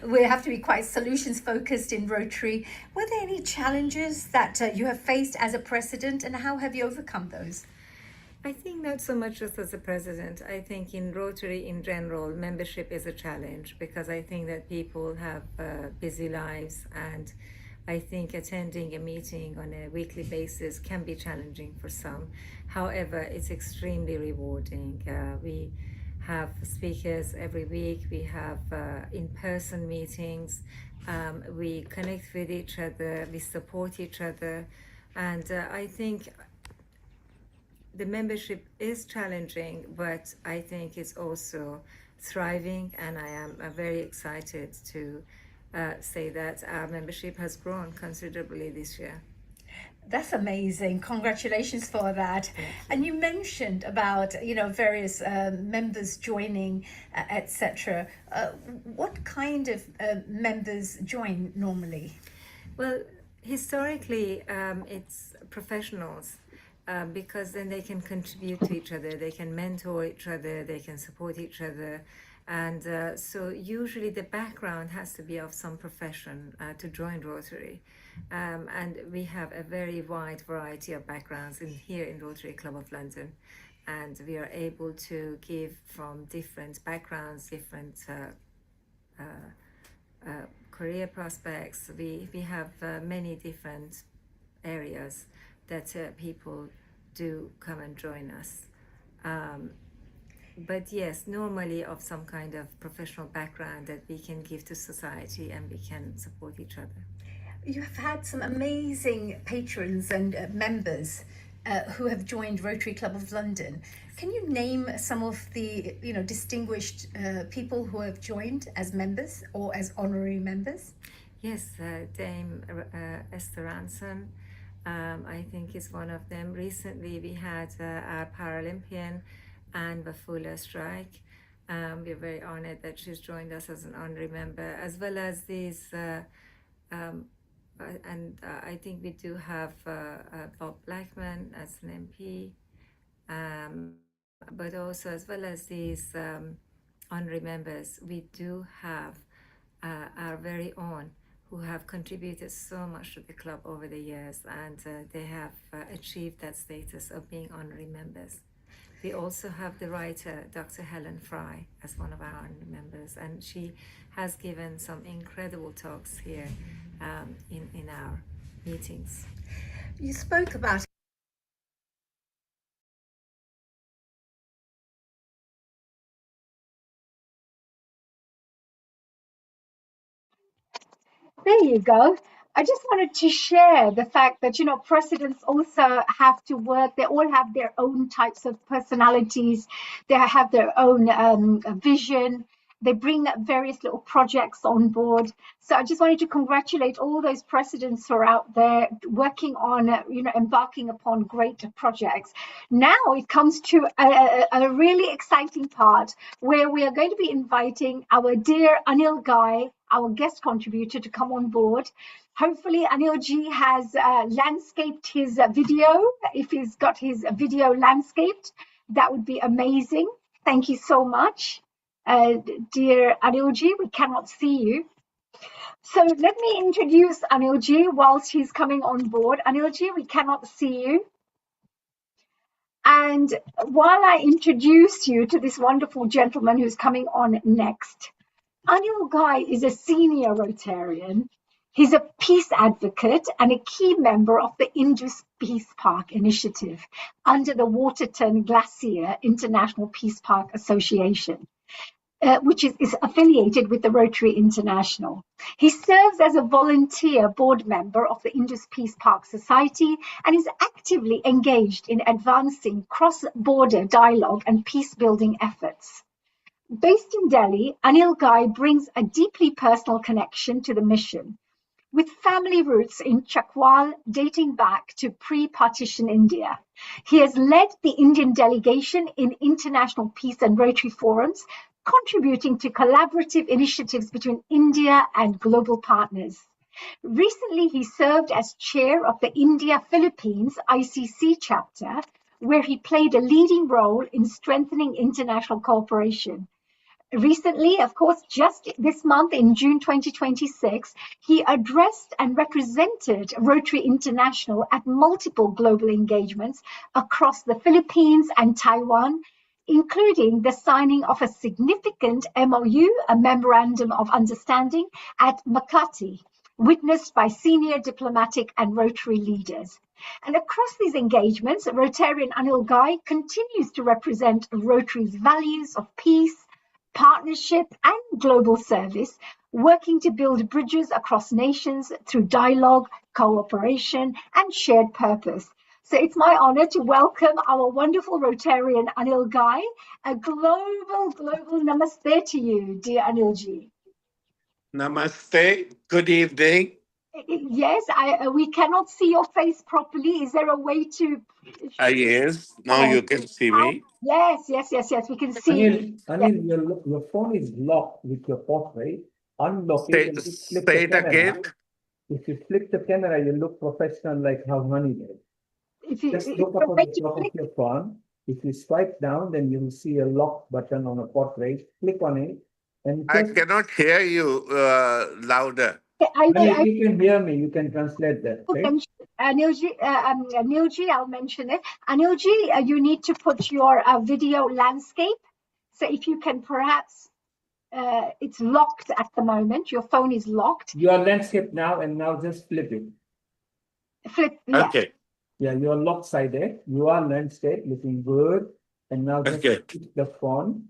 we have to be quite solutions focused in Rotary. Were there any challenges that you have faced as a president, and how have you overcome those? I think not so much just as a president. I think in Rotary in general, membership is a challenge because I think that people have busy lives, and I think attending a meeting on a weekly basis can be challenging for some. However, it's extremely rewarding. We have speakers every week. We have in-person meetings. We connect with each other. We support each other. And I think the membership is challenging, but I think it's also thriving. And I am very excited to say that our membership has grown considerably this year. That's amazing. Congratulations for that. And you mentioned about, various members joining, etc. What kind of members join normally? Well, historically, it's professionals. Because then they can contribute to each other, they can mentor each other, they can support each other. And so usually the background has to be of some profession to join Rotary. And we have a very wide variety of backgrounds here in Rotary Club of London. And we are able to give from different backgrounds, different career prospects. We have many different areas that people do come and join us. But yes, normally of some kind of professional background that we can give to society and we can support each other. You have had some amazing patrons and members who have joined Rotary Club of London. Can you name some of the distinguished people who have joined as members or as honorary members? Yes, Dame Esther Ranson, I think is one of them. Recently, we had our Paralympian Anne Bafula strike. We're very honored that she's joined us as an honorary member, as well as these, I think we do have Bob Blackman as an MP, but also as well as these honorary members, we do have our very own who have contributed so much to the club over the years, and they have achieved that status of being honorary members. We also have the writer, Dr. Helen Fry, as one of our honorary members, and she has given some incredible talks here in our meetings. You spoke about There you go. I just wanted to share the fact that, presidents also have to work. They all have their own types of personalities. They have their own vision. They bring various little projects on board. So I just wanted to congratulate all those presidents who are out there working on, embarking upon great projects. Now it comes to a really exciting part where we are going to be inviting our dear Anil Ghai, our guest contributor, to come on board. Hopefully Anil Ji has landscaped his video. If he's got his video landscaped, that would be amazing. Thank you so much. Dear Anil Ji, we cannot see you. So let me introduce Anil Ji whilst he's coming on board. Anil Ji, we cannot see you. And while I introduce you to this wonderful gentleman who's coming on next, Anil Ghai is a senior Rotarian. He's a peace advocate and a key member of the Indus Peace Park Initiative under the Waterton Glacier International Peace Park Association, which is affiliated with the Rotary International. He serves as a volunteer board member of the Indus Peace Park Society and is actively engaged in advancing cross-border dialogue and peace-building efforts. Based in Delhi, Anil Ghai brings a deeply personal connection to the mission, with family roots in Chakwal dating back to pre-partition India. He has led the Indian delegation in international peace and Rotary forums, contributing to collaborative initiatives between India and global partners. Recently, he served as chair of the India-Philippines ICC chapter, where he played a leading role in strengthening international cooperation. Recently, of course, just this month in June 2026, he addressed and represented Rotary International at multiple global engagements across the Philippines and Taiwan, including the signing of a significant MOU, a Memorandum of Understanding, at Makati, witnessed by senior diplomatic and Rotary leaders. And across these engagements, Rotarian Anil Ghai continues to represent Rotary's values of peace, partnership and global service, working to build bridges across nations through dialogue, cooperation and shared purpose. So it's my honor to welcome our wonderful Rotarian Anil Ghai. A global namaste to you, dear Anil Ji. Namaste, good evening. Yes, we cannot see your face properly. Is there a way to... Yes, now you can see me. Yes, we can see you. Anil, your phone is locked with your portrait. Unlock it and flip Say the it camera. again. If you flip the camera, you look professional like how Honey did. Just look up on the top of your phone. If you swipe down, then you will see a lock button on a portrait. Click on it. And I cannot hear you louder. If you can hear me, you can translate that. Right? Anil Ji, I'll mention it. Anil Ji, you need to put your video landscape. So if you can perhaps, it's locked at the moment. Your phone is locked. You are landscape now, and now just flip it. Flip, yeah. Okay. Yeah, you are lopsided. You are landscape, looking good. And now just flip the phone.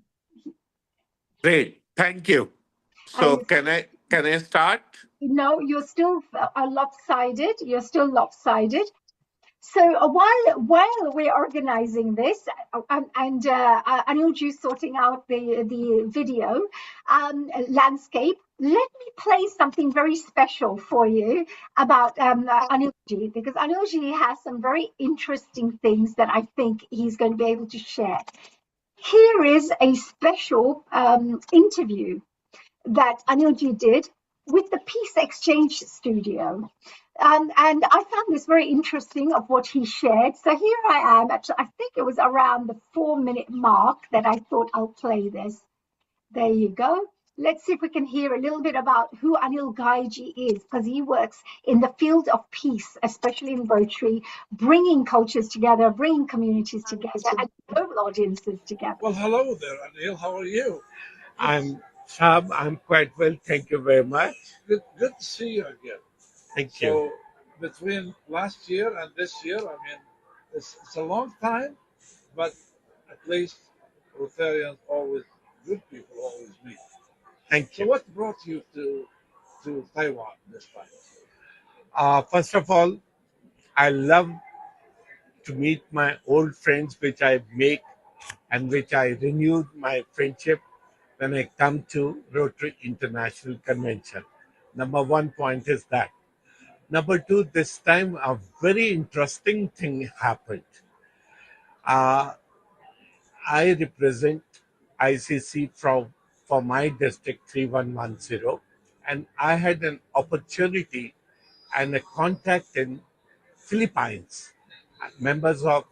Great, thank you. So can I start? No, you're still lopsided. You're still lopsided. So while we're organizing this and Anilji sorting out the video landscape, let me play something very special for you about Anilji, because Anilji has some very interesting things that I think he's going to be able to share. Here is a special interview that Anilji did with the Peace Exchange Studio. And I found this very interesting of what he shared. So here I am, actually, I think it was around the 4-minute mark that I thought I'll play this. There you go. Let's see if we can hear a little bit about who Anil Ghai ji is, because he works in the field of peace, especially in Rotary, bringing cultures together, bringing communities together, and global audiences together. Well, hello there, Anil. How are you? I'm Sam. I'm quite well. Thank you very much. Good to see you again. Thank you. So, between last year and this year, I mean, it's a long time, but at least Rotarians always, good people always meet. Thank you. So, what brought you to Taiwan this time? First of all, I love to meet my old friends, which I make and which I renewed my friendship when I come to Rotary International Convention. Number one point is that. Number two, this time a very interesting thing happened. I represent ICC for my district 3110, and I had an opportunity and a contact in Philippines, members of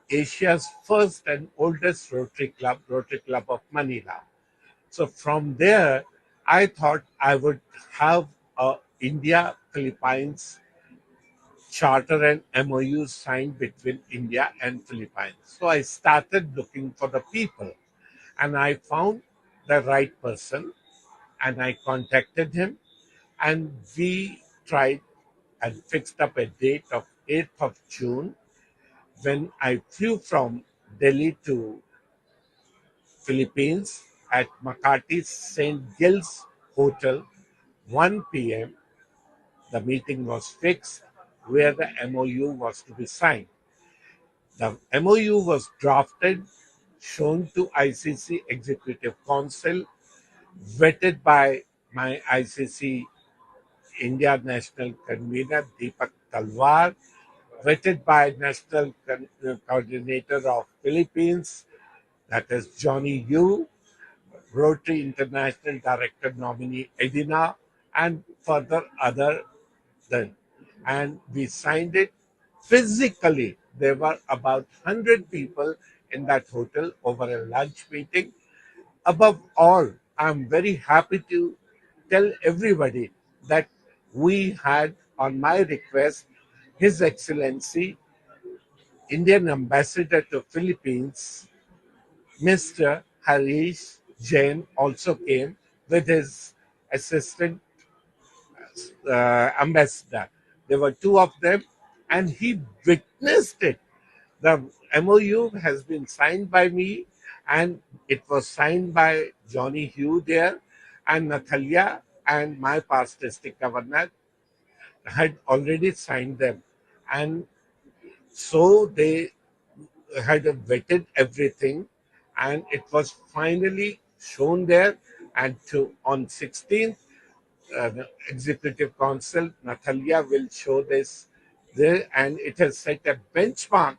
Asia's first and oldest Rotary Club of Manila. So from there, I thought I would have a India-Philippines charter and MOU signed between India and Philippines. So I started looking for the people, and I found the right person, and I contacted him, and we tried and fixed up a date of 8th of June when I flew from Delhi to Philippines at Makati St. Gil's Hotel, 1 p.m. The meeting was fixed where the MOU was to be signed. The MOU was drafted, shown to ICC Executive Council, vetted by my ICC India National Convener Deepak Talwar, vetted by National Coordinator of Philippines, that is Johnny Yu, Rotary International Director nominee Edina, and further other than. And we signed it physically. There were about 100 people in that hotel over a lunch meeting. Above all, I'm very happy to tell everybody that we had, on my request, His Excellency, Indian Ambassador to Philippines, Mr. Harish Jain, also came with his assistant ambassador. There were two of them, and he witnessed it. The MOU has been signed by me, and it was signed by Johnny Hugh there, and Natalia and my past district governor had already signed them. And so they had vetted everything, and it was finally shown there. And on 16th, the Executive Council, Natalia will show this there, and it has set a benchmark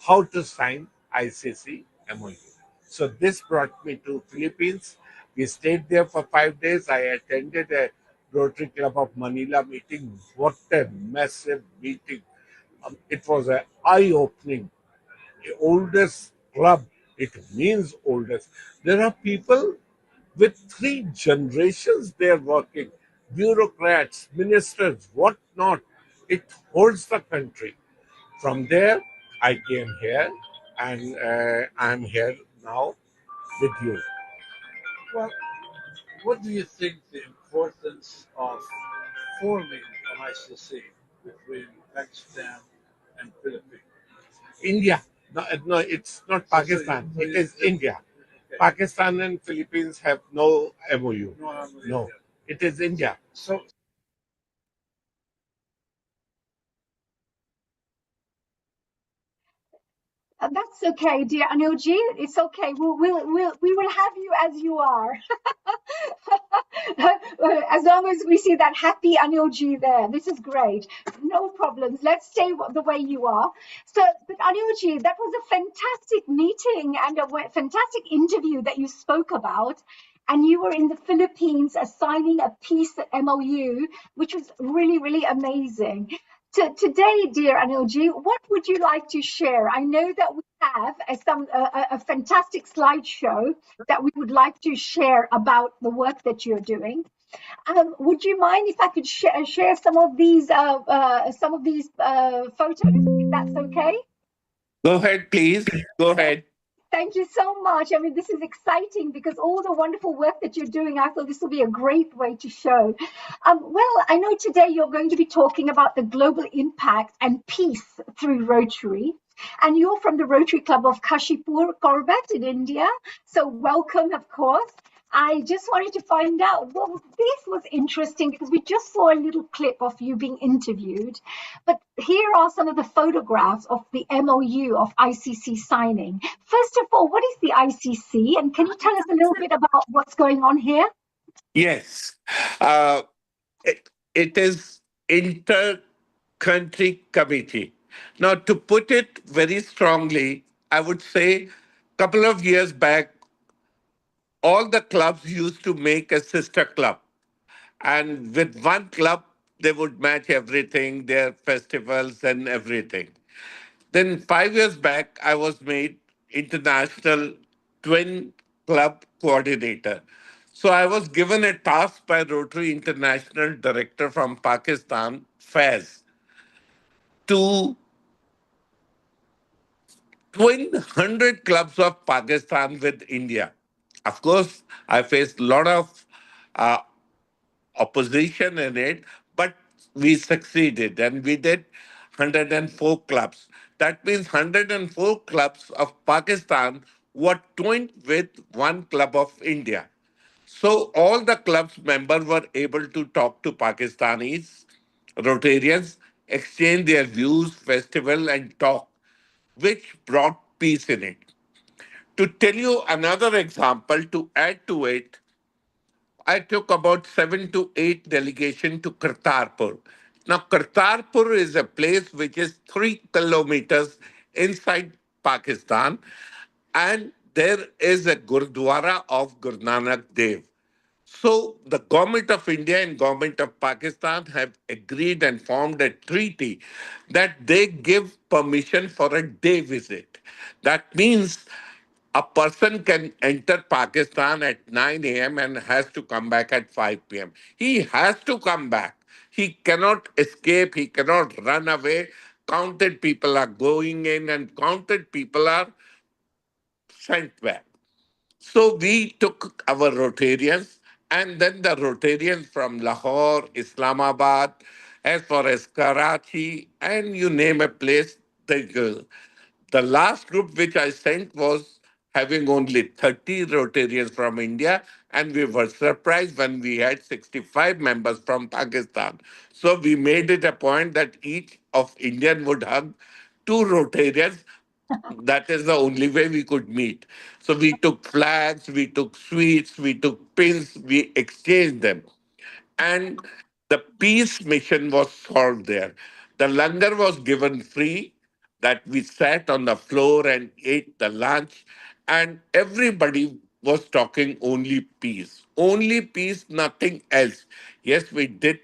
how to sign ICC MOU. So this brought me to Philippines. We stayed there for 5 days. I attended a Rotary Club of Manila meeting. What a massive meeting. It was an eye-opening. The oldest club, it means oldest. There are people with 3 generations there working, bureaucrats, ministers, whatnot. It holds the country. From there, I came here, and I'm here now with you. Well, what do you think the importance of forming an ICC between Pakistan and Philippines? India. No, it's not Pakistan. It is India. Pakistan and Philippines have no MOU. No, it is India. So That's okay, dear Anilji. It's okay. We will have you as you are. As long as we see that happy Anilji there. This is great. No problems. Let's stay the way you are. So, but Anilji, that was a fantastic meeting and a fantastic interview that you spoke about. And you were in the Philippines signing a peace MOU, which was really, really amazing. Today, dear Anilji, what would you like to share? I know that we have a fantastic slideshow that we would like to share about the work that you're doing. Would you mind if I could share some of these photos, if that's okay? Go ahead, please. Go ahead. Thank you so much. I mean, this is exciting because all the wonderful work that you're doing, I thought this will be a great way to show. Well, I know today you're going to be talking about the global impact and peace through Rotary. And you're from the Rotary Club of Kashipur, Corbett in India. So welcome, of course. I just wanted to find out, well, this was interesting because we just saw a little clip of you being interviewed, but here are some of the photographs of the MOU of ICC signing. First of all, what is the ICC? And can you tell us a little bit about what's going on here? Yes. It is inter-country committee. Now, to put it very strongly, I would say a couple of years back, all the clubs used to make a sister club. And with one club, they would match everything, their festivals and everything. Then 5 years back, I was made international twin club coordinator. So I was given a task by Rotary International Director from Pakistan, Faiz, to twin 100 clubs of Pakistan with India. Of course, I faced a lot of uh, opposition in it, but we succeeded and we did 104 clubs. That means 104 clubs of Pakistan were twinned with one club of India. So all the club's members were able to talk to Pakistanis, Rotarians, exchange their views, festival, and talk, which brought peace in it. To tell you another example, to add to it, I took about 7 to 8 delegation to Kartarpur. Now, Kartarpur is a place which is 3 kilometers inside Pakistan, and there is a Gurdwara of Guru Nanak Dev. So the government of India and government of Pakistan have agreed and formed a treaty that they give permission for a day visit. That means a person can enter Pakistan at 9 a.m. and has to come back at 5 p.m. He has to come back. He cannot escape. He cannot run away. Counted people are going in and counted people are sent back. So we took our Rotarians and then the Rotarians from Lahore, Islamabad, as far as Karachi, and you name a place, they go. The last group which I sent was having only 30 Rotarians from India, and we were surprised when we had 65 members from Pakistan. So we made it a point that each of Indian would hug 2 Rotarians. That is the only way we could meet. So we took flags, we took sweets, we took pins, we exchanged them. And the peace mission was solved there. The langar was given free, that we sat on the floor and ate the lunch, and everybody was talking only peace. Only peace, nothing else. Yes, we did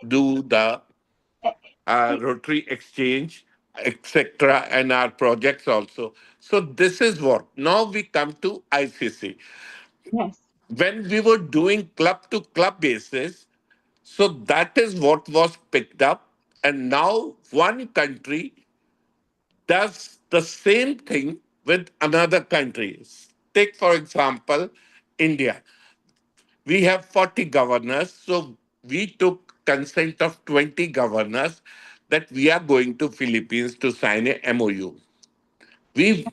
do the Rotary Exchange, etc., and our projects also. So this is what. Now we come to ICC. Yes. When we were doing club to club basis, so that is what was picked up. And now one country does the same thing with another country. Take, for example, India. We have 40 governors, so we took consent of 20 governors that we are going to Philippines to sign a MOU. We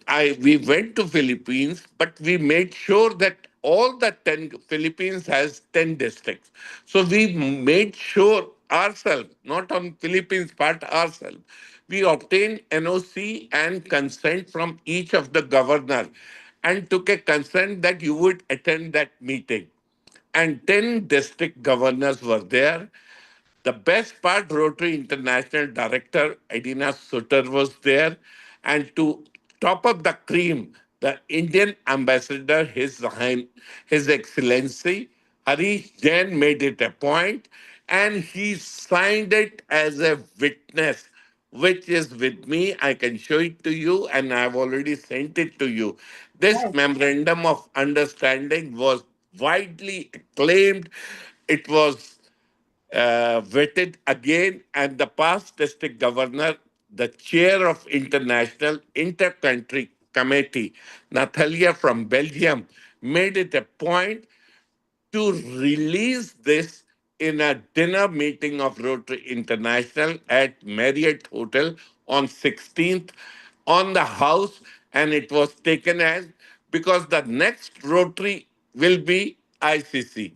went to Philippines, but we made sure that all the 10 Philippines has 10 districts. So we made sure ourselves, not on Philippines part ourselves, we obtained NOC and consent from each of the governor and took a consent that you would attend that meeting. And 10 district governors were there. The best part, Rotary International Director Edina Sutter was there. And to top up the cream, the Indian ambassador, His Excellency, Harish Jain made it a point, and he signed it as a witness, which is with me. I can show it to you, and I've already sent it to you. This memorandum of understanding was widely acclaimed. It was vetted again, and the past district governor, the chair of International Intercountry Committee, Natalia from Belgium, made it a point to release this in a dinner meeting of Rotary International at Marriott Hotel on 16th on the house, and it was taken as because the next Rotary will be ICC.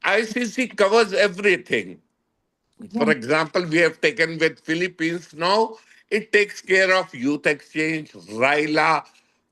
ICC covers everything. For example, we have taken with Philippines now, it takes care of youth exchange, RILA,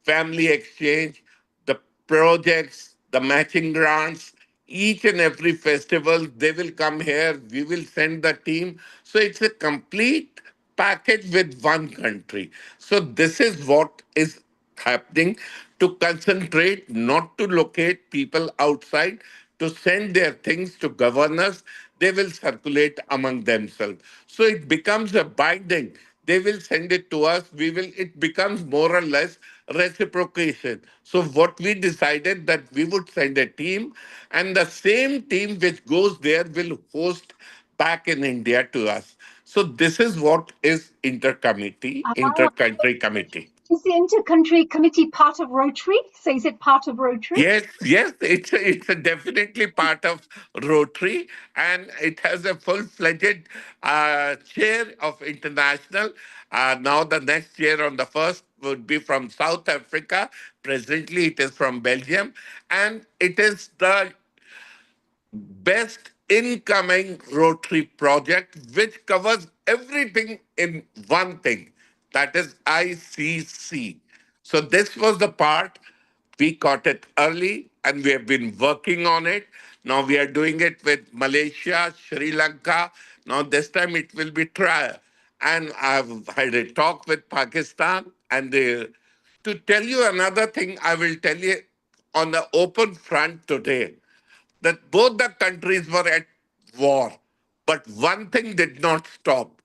family exchange, the projects, the matching grants, each and every festival, they will come here, we will send the team. So it's a complete package with one country. So this is what is happening, to concentrate, not to locate people outside, to send their things to governors. They will circulate among themselves. So it becomes a binding. They will send it to us. It becomes more or less reciprocation. So what we decided that we would send a team, and the same team which goes there will host back in India to us. So this is what is intercountry committee. Is the Intercountry Committee part of Rotary? So is it part of Rotary? Yes, it's definitely part of Rotary, and it has a full-fledged chair of international. Now the next chair on the first would be from South Africa. Presently, it is from Belgium, and it is the best incoming Rotary project, which covers everything in one thing, that is ICC. So this was the part. We caught it early, and we have been working on it. Now we are doing it with Malaysia, Sri Lanka. Now this time it will be trial. And I've had a talk with Pakistan, and to tell you another thing, I will tell you on the open front today, that both the countries were at war. But one thing did not stop.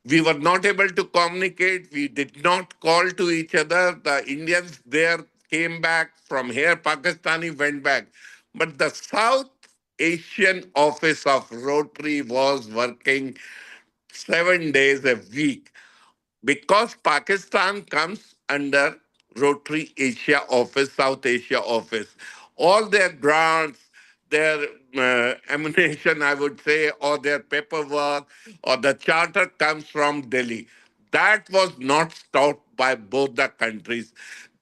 We were not able to communicate. We did not call to each other. The Indians there came back. From here, Pakistani went back. But the South Asian office of Rotary was working 7 days a week, because Pakistan comes under Rotary Asia office, South Asia office. All their grants, their emanation, I would say, or their paperwork, or the charter comes from Delhi. That was not stopped by both the countries.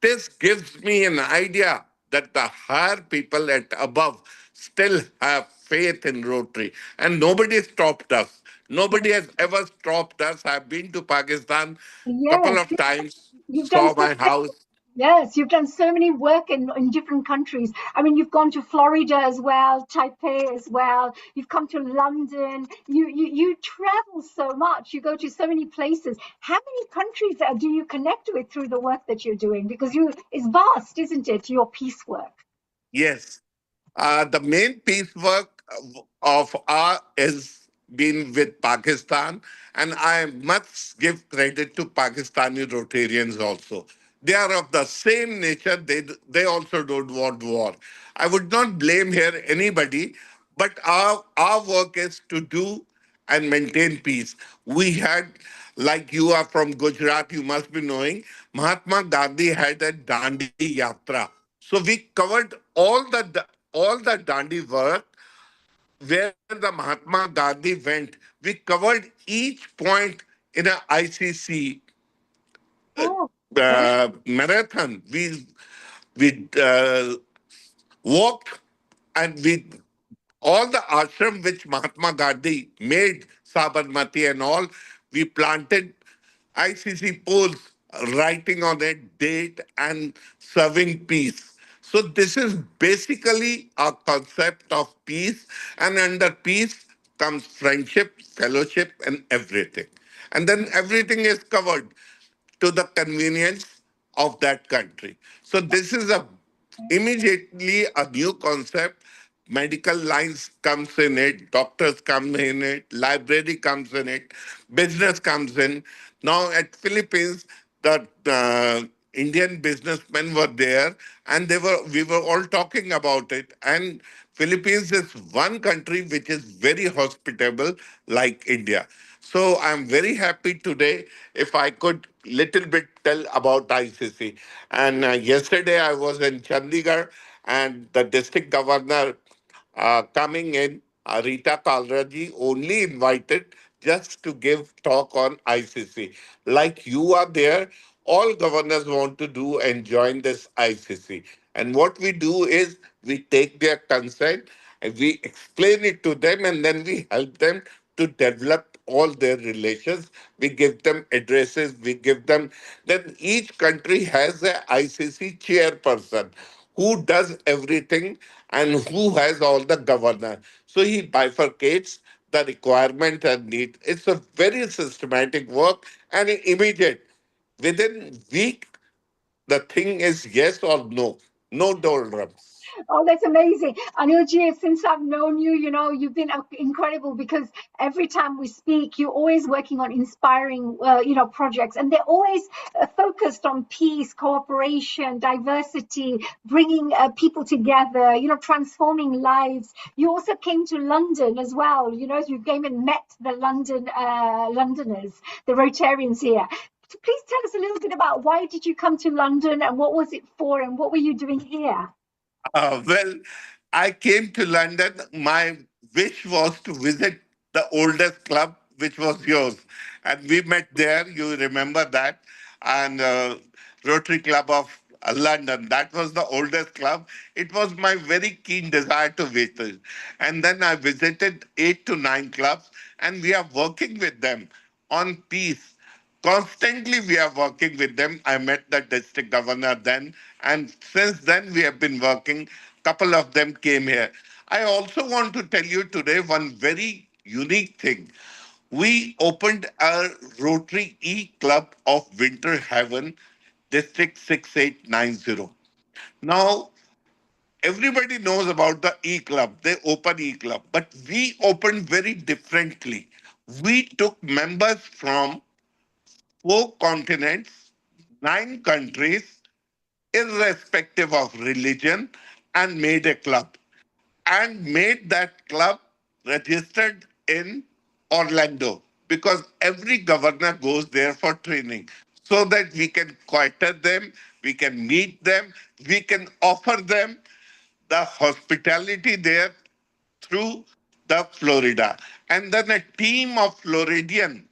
This gives me an idea that the higher people at above still have faith in Rotary, and nobody stopped us. Nobody has ever stopped us. I've been to Pakistan a couple of times, You've done saw so my house. Yes, you've done so many work in different countries. I mean, you've gone to Florida as well, Taipei as well. You've come to London. You travel so much. You go to so many places. How many countries do you connect with through the work that you're doing? Because it's vast, isn't it? Your peace work. Yes. The main piecework of our is been with Pakistan, and I must give credit to Pakistani Rotarians also. They are of the same nature. They also don't want war. I would not blame here anybody, but our work is to do and maintain peace. We had, like you are from Gujarat, you must be knowing, Mahatma Gandhi had a Dandi Yatra. So we covered all the Dandi work where the Mahatma Gandhi went. We covered each point in a ICC marathon. We walked, and we all the ashram which Mahatma Gandhi made, Sabarmati and all, we planted ICC polls writing on a date and serving peace. So this is basically a concept of peace, and under peace comes friendship, fellowship, and everything. And then everything is covered to the convenience of that country. So this is a immediately a new concept. Medical lines comes in it, doctors come in it, library comes in it, business comes in. Now at Philippines, the Indian businessmen were there, and we were all talking about it. And Philippines is one country which is very hospitable, like India. So I'm very happy today if I could little bit tell about ICC. And yesterday I was in Chandigarh, and the district governor coming in, Rita Kalraji, only invited just to give talk on ICC. Like you are there, all governors want to do and join this ICC. And what we do is we take their consent and we explain it to them, and then we help them to develop all their relations. We give them addresses, we give them, then each country has a ICC chairperson who does everything and who has all the governor. So he bifurcates the requirement and need. It's a very systematic work and immediate. Within week, the thing is yes or no. No doldrums. Oh, that's amazing. Anilji, since I've known you, you've been incredible, because every time we speak, you're always working on inspiring, projects, and they're always focused on peace, cooperation, diversity, bringing people together, transforming lives. You also came to London as well. You came and met the Londoners, the Rotarians here. So please tell us a little bit about why did you come to London, and what was it for, and what were you doing here? Well, I came to London. My wish was to visit the oldest club, which was yours. And we met there, you remember that, and Rotary Club of London. That was the oldest club. It was my very keen desire to visit. And then I visited 8 to 9 clubs, and we are working with them on peace. Constantly, we are working with them. I met the district governor then, and since then, we have been working. Couple of them came here. I also want to tell you today one very unique thing. We opened a Rotary E Club of Winter Haven, District 6890. Now, everybody knows about the E Club. They open E Club, but we opened very differently. We took members from 4 continents, 9 countries, irrespective of religion, and made a club. And made that club registered in Orlando, because every governor goes there for training, so that we can cater them, we can meet them, we can offer them the hospitality there through the Florida. And then a team of Floridian,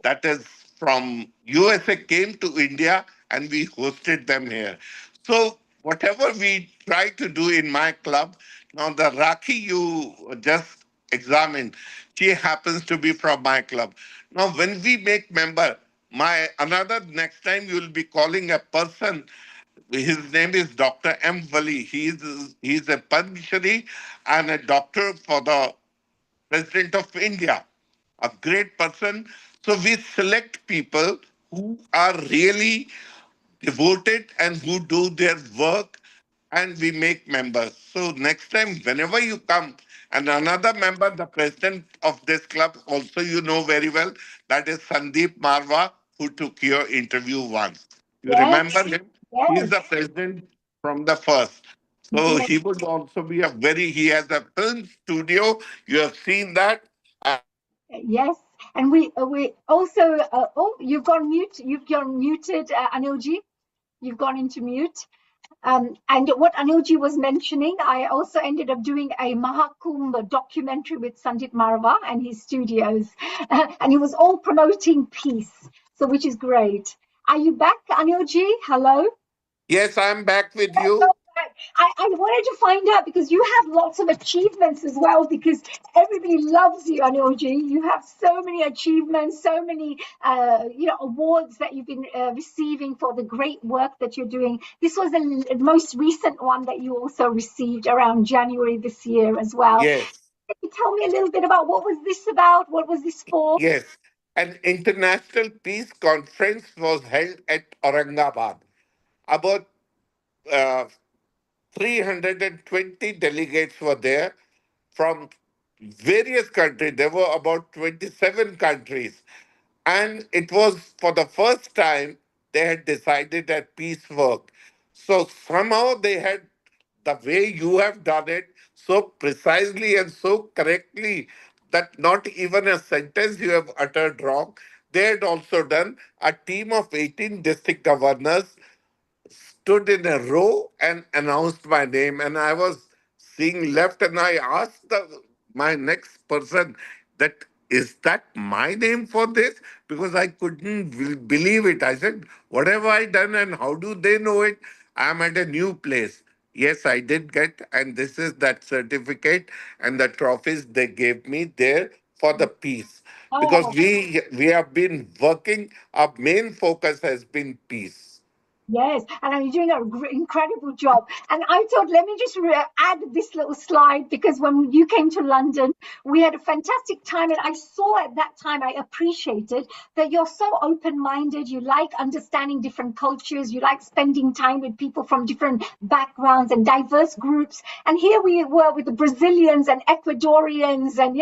that is from USA, came to India, and we hosted them here. So whatever we try to do in my club, now the Rakhi you just examined, she happens to be from my club. Now when we make member, next time you will be calling a person. His name is Dr. M. Wali. He's a Padmashri and a doctor for the President of India, a great person. So we select people who are really devoted and who do their work, and we make members. So next time, whenever you come, and another member, the president of this club, also you know very well, that is Sandeep Marwa, who took your interview once. You remember him? He's the president from the first. So he would also be he has a film studio. You have seen that. Yes, and we also. You've gone mute. You've gone muted, Anilji. You've gone into mute. And what Anilji was mentioning, I also ended up doing a Mahakumbh documentary with Sandeep Marwa and his studios, and it was all promoting peace. So, which is great. Are you back, Anilji? Hello. Yes, I'm back with you. I wanted to find out, because you have lots of achievements as well, because everybody loves you, Anilji. You have so many achievements, so many awards that you've been receiving for the great work that you're doing. This was the most recent one that you also received around January this year as well. Yes, Can you tell me a little bit about what was this about? What was this for? yes. An international peace conference was held at Aurangabad. About uh, 320 delegates were there from various countries. There were about 27 countries. And it was for the first time they had decided that peace work. So somehow they had, the way you have done it, so precisely and so correctly that not even a sentence you have uttered wrong. They had also done a team of 18 district governors stood in a row and announced my name. And I was seeing left and I asked my next person that, is that my name for this? Because I couldn't believe it. I said, what have I done and how do they know it? I'm at a new place. Yes, I did get, and this is that certificate and the trophies they gave me there for the peace. Because Oh. we have been working, our main focus has been peace. Yes, and you're doing an incredible job. And I thought, let me just add this little slide, because when you came to London, we had a fantastic time. And I saw at that time, I appreciated that you're so open-minded. You like understanding different cultures. You like spending time with people from different backgrounds and diverse groups. And here we were with the Brazilians and Ecuadorians and,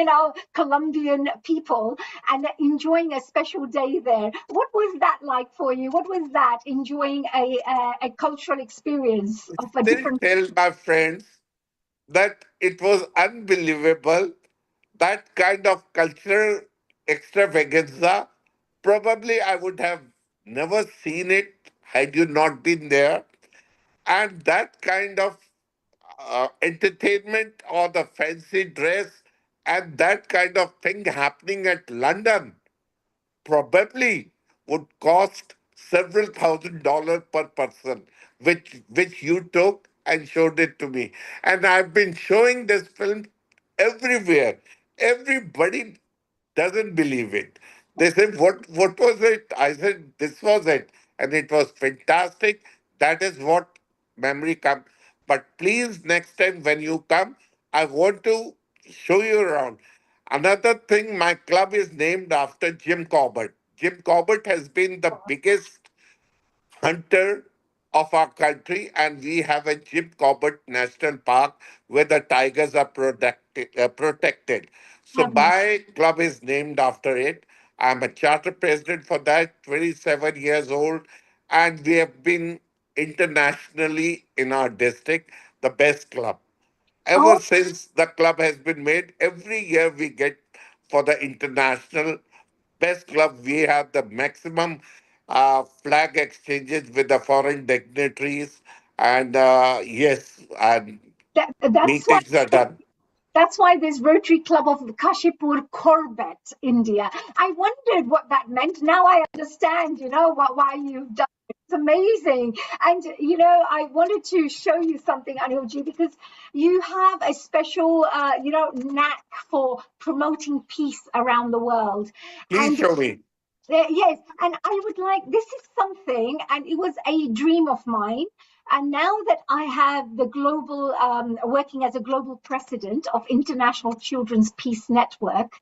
Colombian people, and enjoying a special day there. What was that like for you? What was that, enjoying a cultural experience of a Still different? tell my friends that it was unbelievable. That kind of cultural extravaganza, probably I would have never seen it had you not been there. And that kind of entertainment or the fancy dress and that kind of thing happening at London probably would cost several $1,000s per person, which you took and showed it to me. And I've been showing this film everywhere. Everybody doesn't believe it. They say, what was it? I said, this was it. And it was fantastic. That is what memory comes. But please, next time when you come, I want to show you around. Another thing, my club is named after Jim Corbett. Jim Corbett has been the biggest hunter of our country, and we have a Jim Corbett National Park where the tigers are protected. So my club is named after it. I'm a charter president for that, 27 years old, and we have been internationally in our district the best club. Ever Oh, since the club has been made, every year we get for the international best club, we have the maximum flag exchanges with the foreign dignitaries. And yes, and that's why. meetings are done. That's why there's Rotary Club of Kashipur, Corbett, India. I wondered what that meant. Now I understand, why you've done it. It's amazing. And, I wanted to show you something, Anilji, because you have a special, knack for promoting peace around the world. Please show me. Yes, and I would like, this is something, and it was a dream of mine. And now that I have the global, working as a global president of International Children's Peace Network,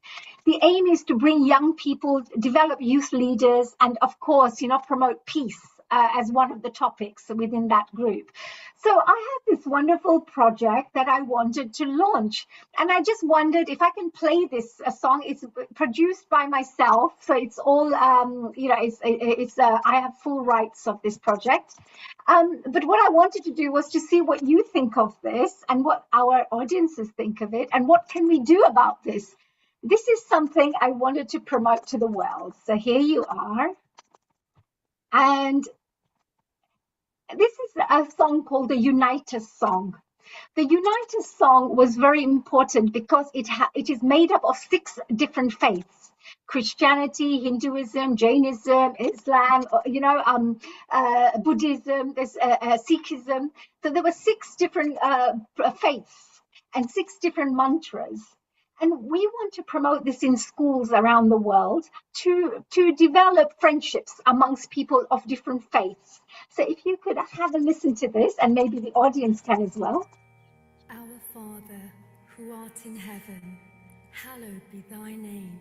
the aim is to bring young people, develop youth leaders, and of course, promote peace as one of the topics within that group. So I have this wonderful project that I wanted to launch. And I just wondered if I can play this song. It's produced by myself. So it's all, I have full rights of this project. But what I wanted to do was to see what you think of this and what our audiences think of it and what can we do about this. This is something I wanted to promote to the world. So here you are. And this is a song called the Unite Us song. The Unite Us song was very important because it is made up of 6 different faiths. Christianity, Hinduism, Jainism, Islam, Buddhism, there's Sikhism. So there were 6 different faiths and 6 different mantras. And we want to promote this in schools around the world to develop friendships amongst people of different faiths. So if you could have a listen to this, and maybe the audience can as well. Our Father, who art in heaven, hallowed be thy name.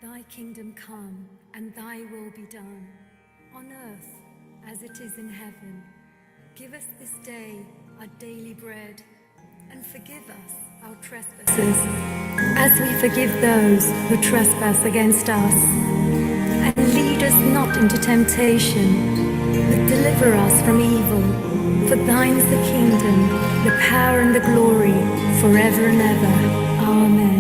Thy kingdom come, and thy will be done, on earth as it is in heaven. Give us this day our daily bread, and forgive us our trespasses, as we forgive those who trespass against us. And lead us not into temptation, but deliver us from evil. For thine is the kingdom, the power and the glory, forever and ever. Amen.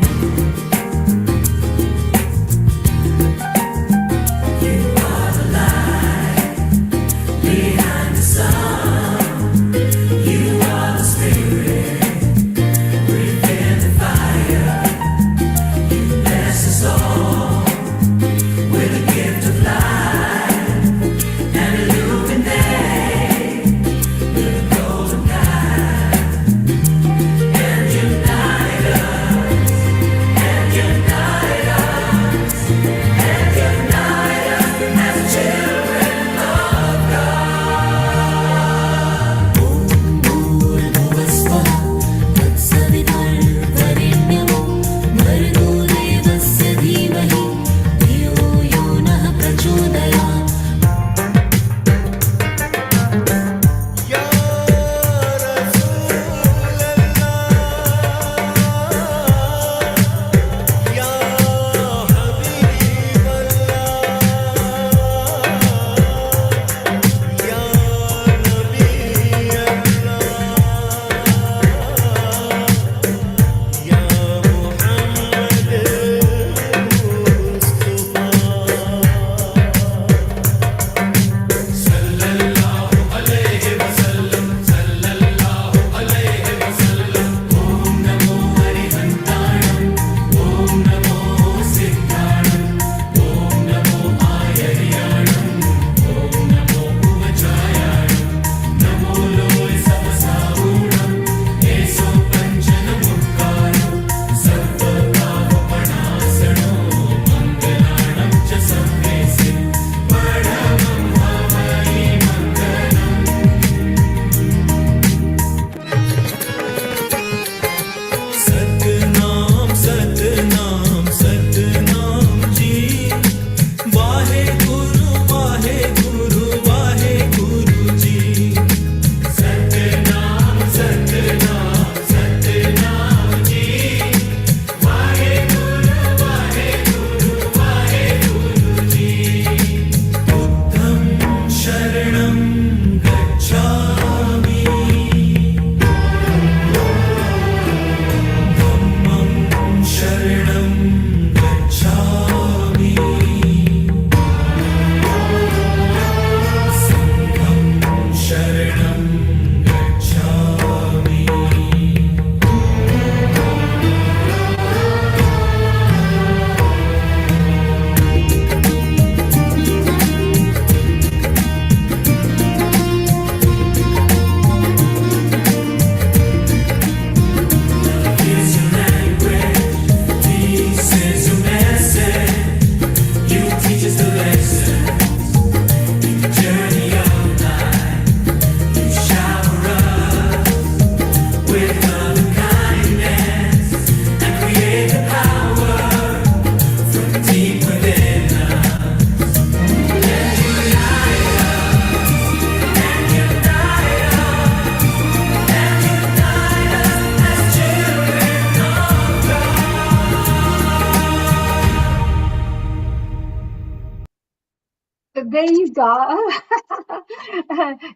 There you go.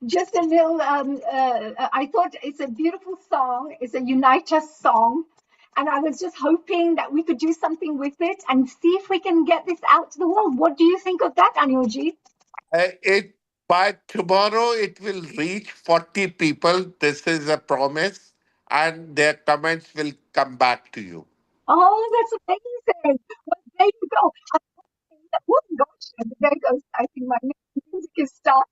Just a little, I thought it's a beautiful song. It's a Unite Us song. And I was just hoping that we could do something with it and see if we can get this out to the world. What do you think of that, Anilji? By tomorrow, it will reach 40 people. This is a promise. And their comments will come back to you. Oh, that's amazing. Well, there you go. Oh gosh, there goes. I think my music is started.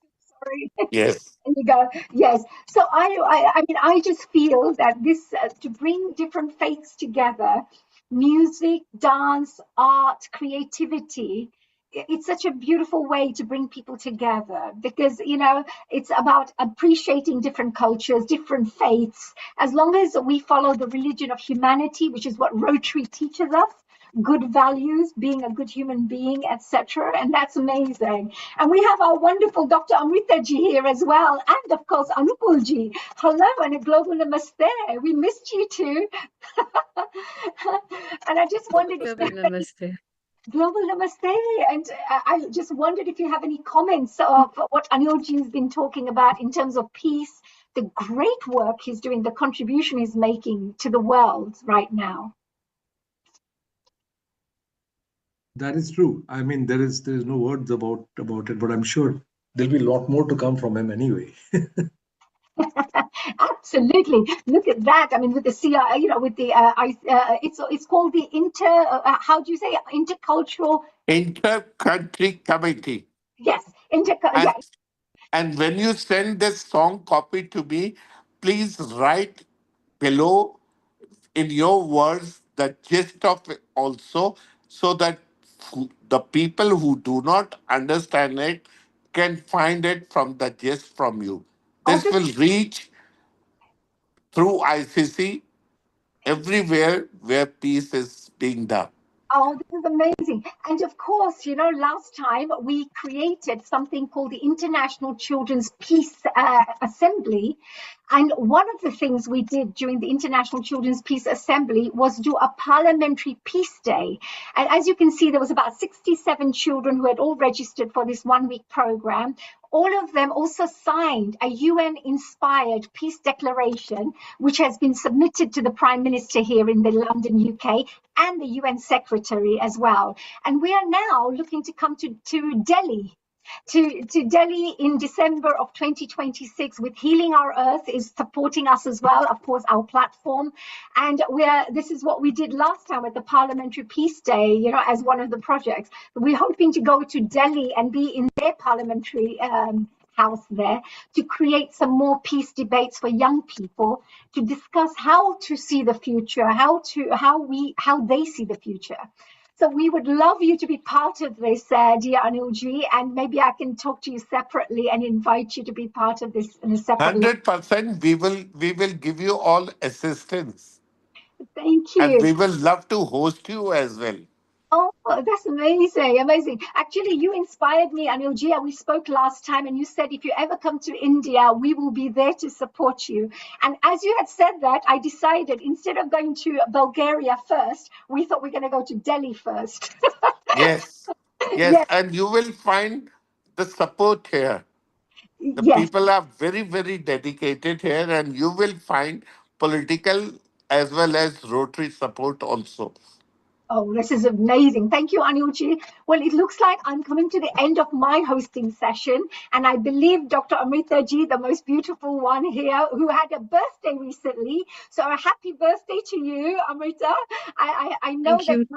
Sorry. Yes. And you go, yes. So I mean, I just feel that this to bring different faiths together, music, dance, art, creativity. It's such a beautiful way to bring people together because it's about appreciating different cultures, different faiths. As long as we follow the religion of humanity, which is what Rotary teaches us, good values, being a good human being, etc. And that's amazing. And we have our wonderful Dr. Amrita ji here as well. And of course, Anupul ji. Hello and a global namaste. We missed you too. And I just wondered if you have any global namaste. And I just wondered if you have any comments of what Anil ji has been talking about in terms of peace, the great work he's doing, the contribution he's making to the world right now. That is true. I mean, there is no words about it, but I'm sure there'll be a lot more to come from him anyway. Absolutely. Look at that. I mean, with the CR, with the it's called the how do you say intercultural Inter-country committee. Yes, And when you send this song copy to me, please write below in your words the gist of it also, so that the people who do not understand it can find it from the gist from you. This will reach through ICC everywhere where peace is being done. Oh, this is amazing. And of course, last time we created something called the International Children's Peace Assembly. And one of the things we did during the International Children's Peace Assembly was do a parliamentary peace day. And as you can see, there was about 67 children who had all registered for this 1-week program. All of them also signed a UN-inspired peace declaration, which has been submitted to the Prime Minister here in the London, UK, and the UN Secretary as well. And we are now looking to come to Delhi. To Delhi in December of 2026 with Healing Our Earth is supporting us as well, of course, our platform. And this is what we did last time at the Parliamentary Peace Day, as one of the projects. We're hoping to go to Delhi and be in their parliamentary house there to create some more peace debates for young people to discuss how to see the future, how they see the future. So we would love you to be part of this, dear Anilji, and maybe I can talk to you separately and invite you to be part of this in a separate. 100%. We will give you all assistance. Thank you. And we will love to host you as well. Oh, that's amazing, amazing. Actually, you inspired me, Anilji. We spoke last time and you said if you ever come to India, we will be there to support you. And as you had said that, I decided instead of going to Bulgaria first, we thought we're going to go to Delhi first. Yes. Yes. And you will find the support here. The people are very, very dedicated here, and you will find political as well as Rotary support also. Oh, this is amazing. Thank you, Anilji. Well, it looks like I'm coming to the end of my hosting session. And I believe Dr. Amrita ji, the most beautiful one here, who had a birthday recently. So a happy birthday to you, Amrita. I know that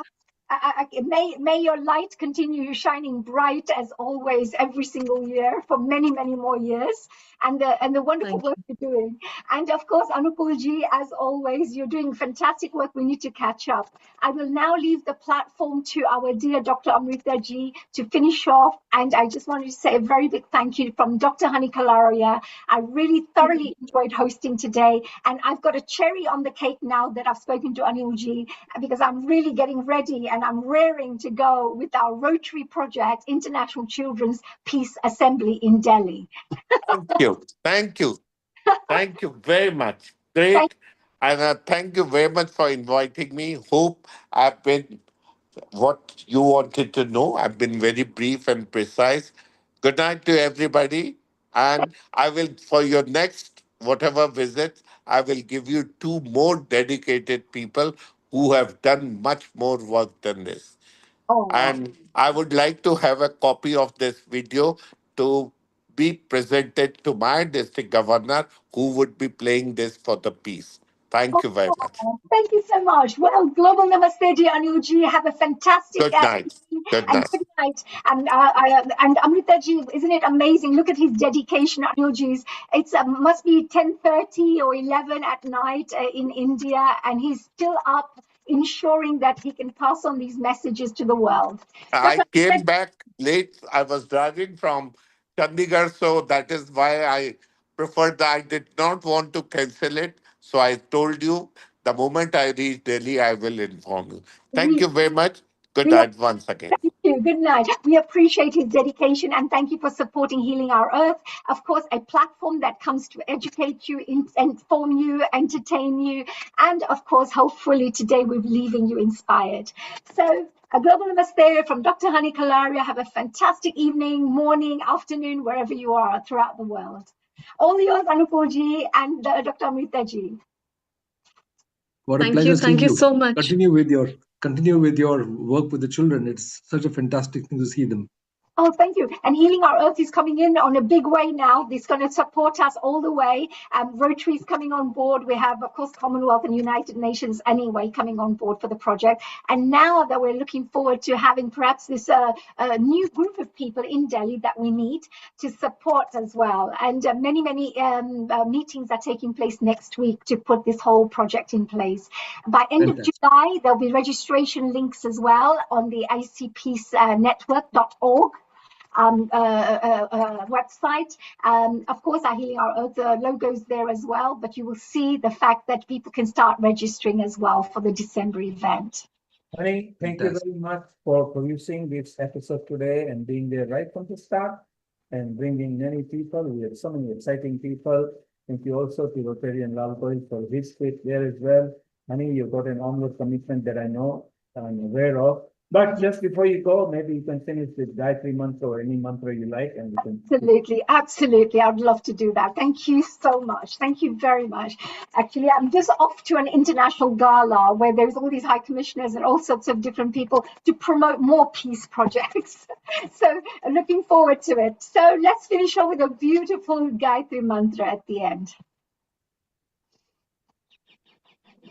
may your light continue shining bright as always every single year for many, many more years, and the wonderful work you're doing. And of course, Anupul ji, as always, you're doing fantastic work. We need to catch up. I will now leave the platform to our dear Dr. Amrita ji to finish off. And I just wanted to say a very big thank you from Dr. Hani Kalaria. I really thoroughly enjoyed hosting today. And I've got a cherry on the cake now that I've spoken to Anil ji, because I'm really getting ready and I'm raring to go with our Rotary project, International Children's Peace Assembly in Delhi. Thank you. Thank you. Thank you very much. Great. And thank you very much for inviting me. Hope I've been what you wanted to know. I've been very brief and precise. Good night to everybody. And I will, for your next whatever visit, I will give you 2 more dedicated people who have done much more work than this. And I would like to have a copy of this video to be presented to my district governor, who would be playing this for the peace. Thank you very much. Thank you so much. Well, Global Namaste, ji, Anil ji. Have a fantastic Good night. Good and night. good night. And Amrita ji, isn't it amazing? Look at his dedication, Anil ji's. It's must be 10:30 or 11 at night in India, and he's still up, ensuring that he can pass on these messages to the world. I came back late. I was driving from Chandigarh, so that is why I preferred that. I did not want to cancel it. So I told you the moment I reach Delhi, I will inform you. Thank you very much. Good We night once again. Thank you. Good night. We appreciate his dedication and thank you for supporting Healing Our Earth. Of course, a platform that comes to educate you, inform you, entertain you, and of course, hopefully today we're leaving you inspired. So, a global namaste from Dr. Hani Kalaria. Have a fantastic evening, morning, afternoon, wherever you are throughout the world. All yours, Anupurji and Dr. Amrita ji. What a Thank pleasure you. seeing Thank you so much. Continue with your work with the children. It's such a fantastic thing to see them. Oh, thank you. And Healing Our Earth is coming in on a big way now. It's going to support us all the way. Rotary is coming on board. We have, of course, Commonwealth and United Nations anyway coming on board for the project. And now that we're looking forward to having perhaps this new group of people in Delhi that we need to support as well. And many meetings are taking place next week to put this whole project in place. By end of July, there'll be registration links as well on the icpeacenetwork.org. Website. Of course, our Healing Our Earth logos there as well, but you will see the fact that people can start registering as well for the December event. Honey, thank you very much for producing this episode today and being there right from the start and bringing many people. We have so many exciting people. Thank you also to Rtn Lal Goel for his fit there as well. Honey, you've got an onward commitment that I know I'm aware of. But just before you go, maybe you can finish with Gayatri Mantra or any mantra you like, and we can. Absolutely. I'd love to do that. Thank you so much. Thank you very much. Actually, I'm just off to an international gala where there's all these high commissioners and all sorts of different people to promote more peace projects. So I'm looking forward to it. So let's finish off with a beautiful Gayatri Mantra at the end.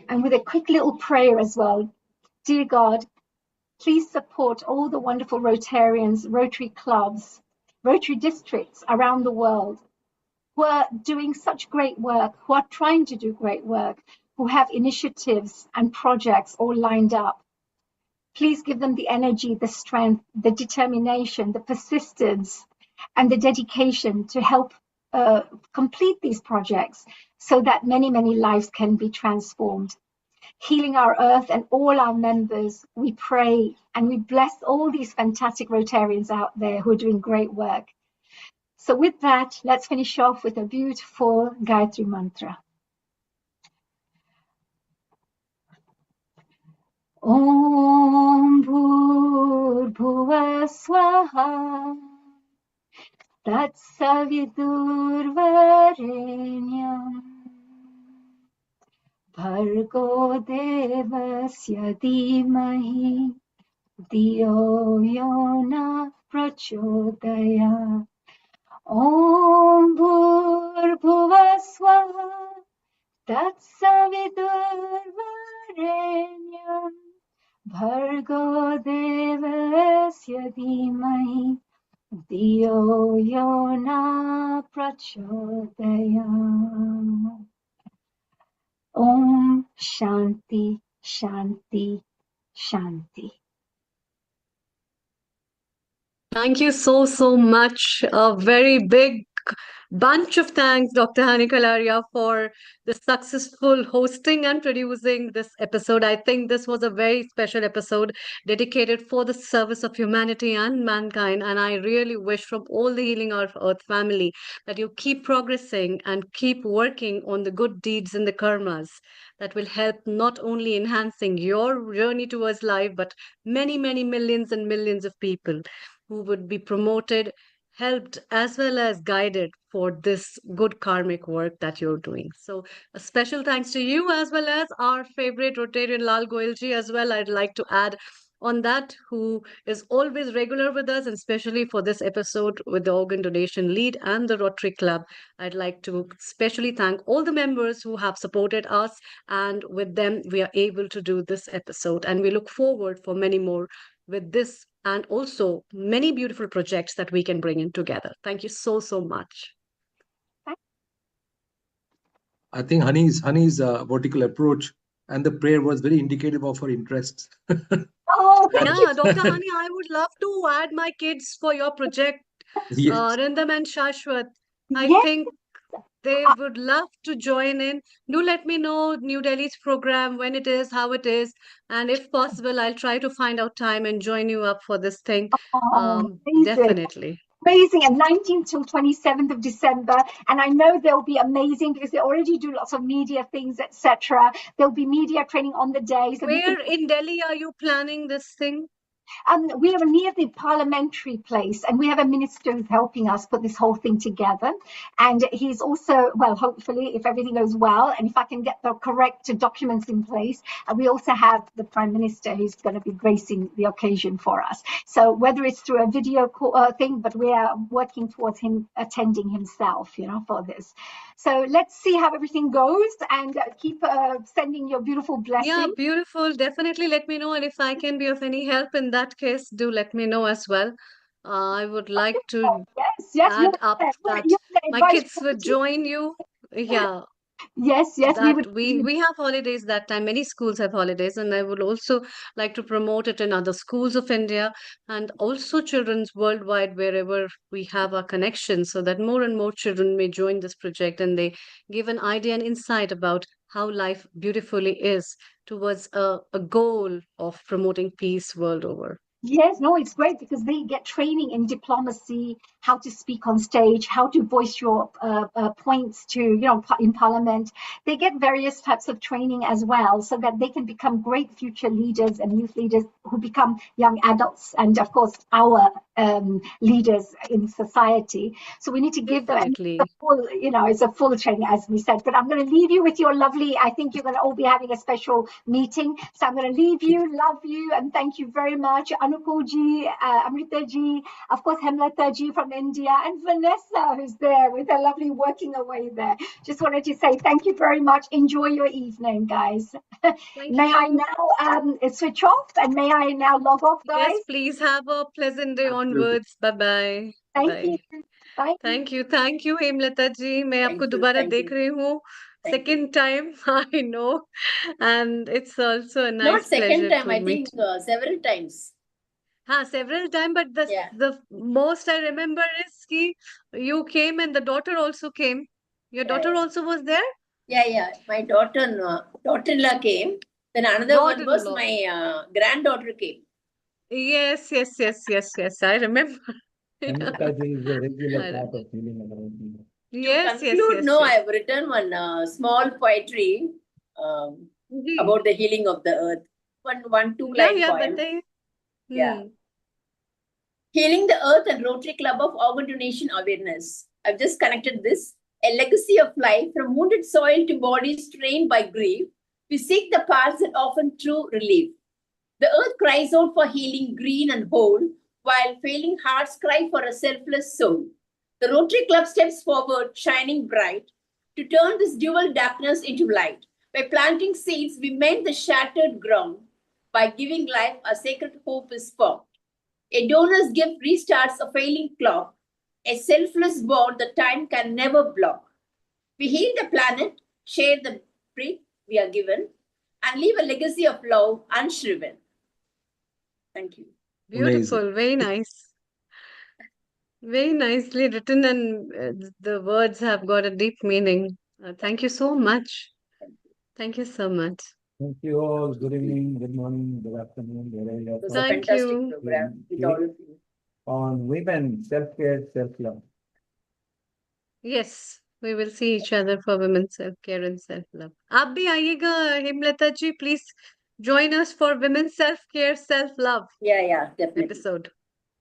And with a quick little prayer as well. Dear God, please support all the wonderful Rotarians, Rotary clubs, Rotary districts around the world who are doing such great work, who are trying to do great work, who have initiatives and projects all lined up. Please give them the energy, the strength, the determination, the persistence, and the dedication to help complete these projects so that many lives can be transformed. Healing Our Earth and all our members, we pray and we bless all these fantastic Rotarians out there who are doing great work. So with that, let's finish off with a beautiful Gayatri Mantra. Om Bhur Swaha Tat Savidurvarenyam Bhargo Devasya Dhimahi Diyo Yona Prachodaya Om Bhur Swaha Tat Savidurvarenyam Bhargo Devasya Dhimahi Diyo Yona Prachodaya. Om Shanti, Shanti, Shanti. Thank you so much. A very big bunch of thanks, Dr. Hani Kalaria, for the successful hosting and producing this episode. I think this was a very special episode dedicated for the service of humanity and mankind. And I really wish from all the Healing Our Earth family that you keep progressing and keep working on the good deeds and the karmas that will help not only enhancing your journey towards life, but many millions and millions of people who would be promoted, helped, as well as guided for this good karmic work that you're doing. So a special thanks to you, as well as our favorite Rotarian Lal Goel ji as well. I'd like to add on that, who is always regular with us, and especially for this episode with the organ donation lead and the Rotary Club. I'd like to especially thank all the members who have supported us, and with them we are able to do this episode, and we look forward for many more with this, and also many beautiful projects that we can bring in together. Thank you so, so much. I think Honey's vertical approach and the prayer was very indicative of her interests. Oh, yeah, Dr. Honey, I would love to add my kids for your project, Yes. Rindam and Shashwat. I Yes. think they would love to join in. Do let me know New Delhi's program, when it is, how it is, and if possible, I'll try to find out time and join you up for this thing. Amazing. Definitely. Amazing, and 19th till 27th of December, and I know they'll be amazing because they already do lots of media things, etc. There'll be media training on the day. So where in Delhi are you planning this thing? We are near the parliamentary place, and we have a minister who's helping us put this whole thing together. And he's also, well, hopefully, if everything goes well, and if I can get the correct documents in place, we also have the Prime Minister who's going to be gracing the occasion for us. So whether it's through a video call, thing, but we are working towards him attending himself, for this. So let's see how everything goes, and keep sending your beautiful blessings. Yeah, beautiful. Definitely let me know. And if I can be of any help in that case, do let me know as well. I would like to add up that my kids would join you. Yeah. Yes, we have holidays that time. Many schools have holidays, and I would also like to promote it in other schools of India and also children's worldwide, wherever we have our connections, so that more and more children may join this project and they give an idea and insight about how life beautifully is towards a goal of promoting peace world over. Yes, no, it's great because they get training in diplomacy, how to speak on stage, how to voice your points to, in Parliament. They get various types of training as well, so that they can become great future leaders and youth leaders who become young adults, and of course our leaders in society. So we need to give them the full, it's a full training, as we said. But I'm going to leave you with your lovely. I think you're going to all be having a special meeting, so I'm going to leave you, love you, and thank you very much. Anukulji, Amritaji, of course, Hemlataji from India, and Vanessa, who's there with her lovely working away there. Just wanted to say thank you very much. Enjoy your evening, guys. May I now switch off, and may I now log off, guys? Yes, please have a pleasant day onwards. Bye-bye. Thank you. Bye. Thank you, Hemlata ji. मैं आपको दोबारा देख रही हूँ. Second time, I know, and it's also a nice Not second pleasure time, to I meet. think several times. Several times, but the most I remember is you came and the daughter also came. Your daughter also was there? Yeah. My daughter-in-law came. Then another one was my granddaughter came. Yes. I remember. Anahita is a regular part of healing around me. Yes. I have written one small poetry about the healing of the earth. One 2-line poem. Yeah. Healing the Earth and Rotary Club of Organ Donation Awareness. I've just connected this. A legacy of life from wounded soil to bodies strained by grief. We seek the paths that offer true relief. The earth cries out for healing green and whole, while failing hearts cry for a selfless soul. The Rotary Club steps forward, shining bright, to turn this dual darkness into light. By planting seeds, we mend the shattered ground. By giving life, a sacred hope is formed. A donor's gift restarts a failing clock, a selfless bond that time can never block. We heal the planet, share the breath we are given, and leave a legacy of love unshriven. Thank you. Beautiful, amazing. Very nice. Very nicely written, and the words have got a deep meaning. Thank you so much. Thank you so much. Thank you all. Good evening, good morning, good afternoon. It was a fantastic program with all of you. On women, self-care, self-love. Yes, we will see each other for women's self-care and self-love. आप भी आइएगा, Hemlata ji, please join us for women's self-care, self-love. Yeah, definitely. Episode.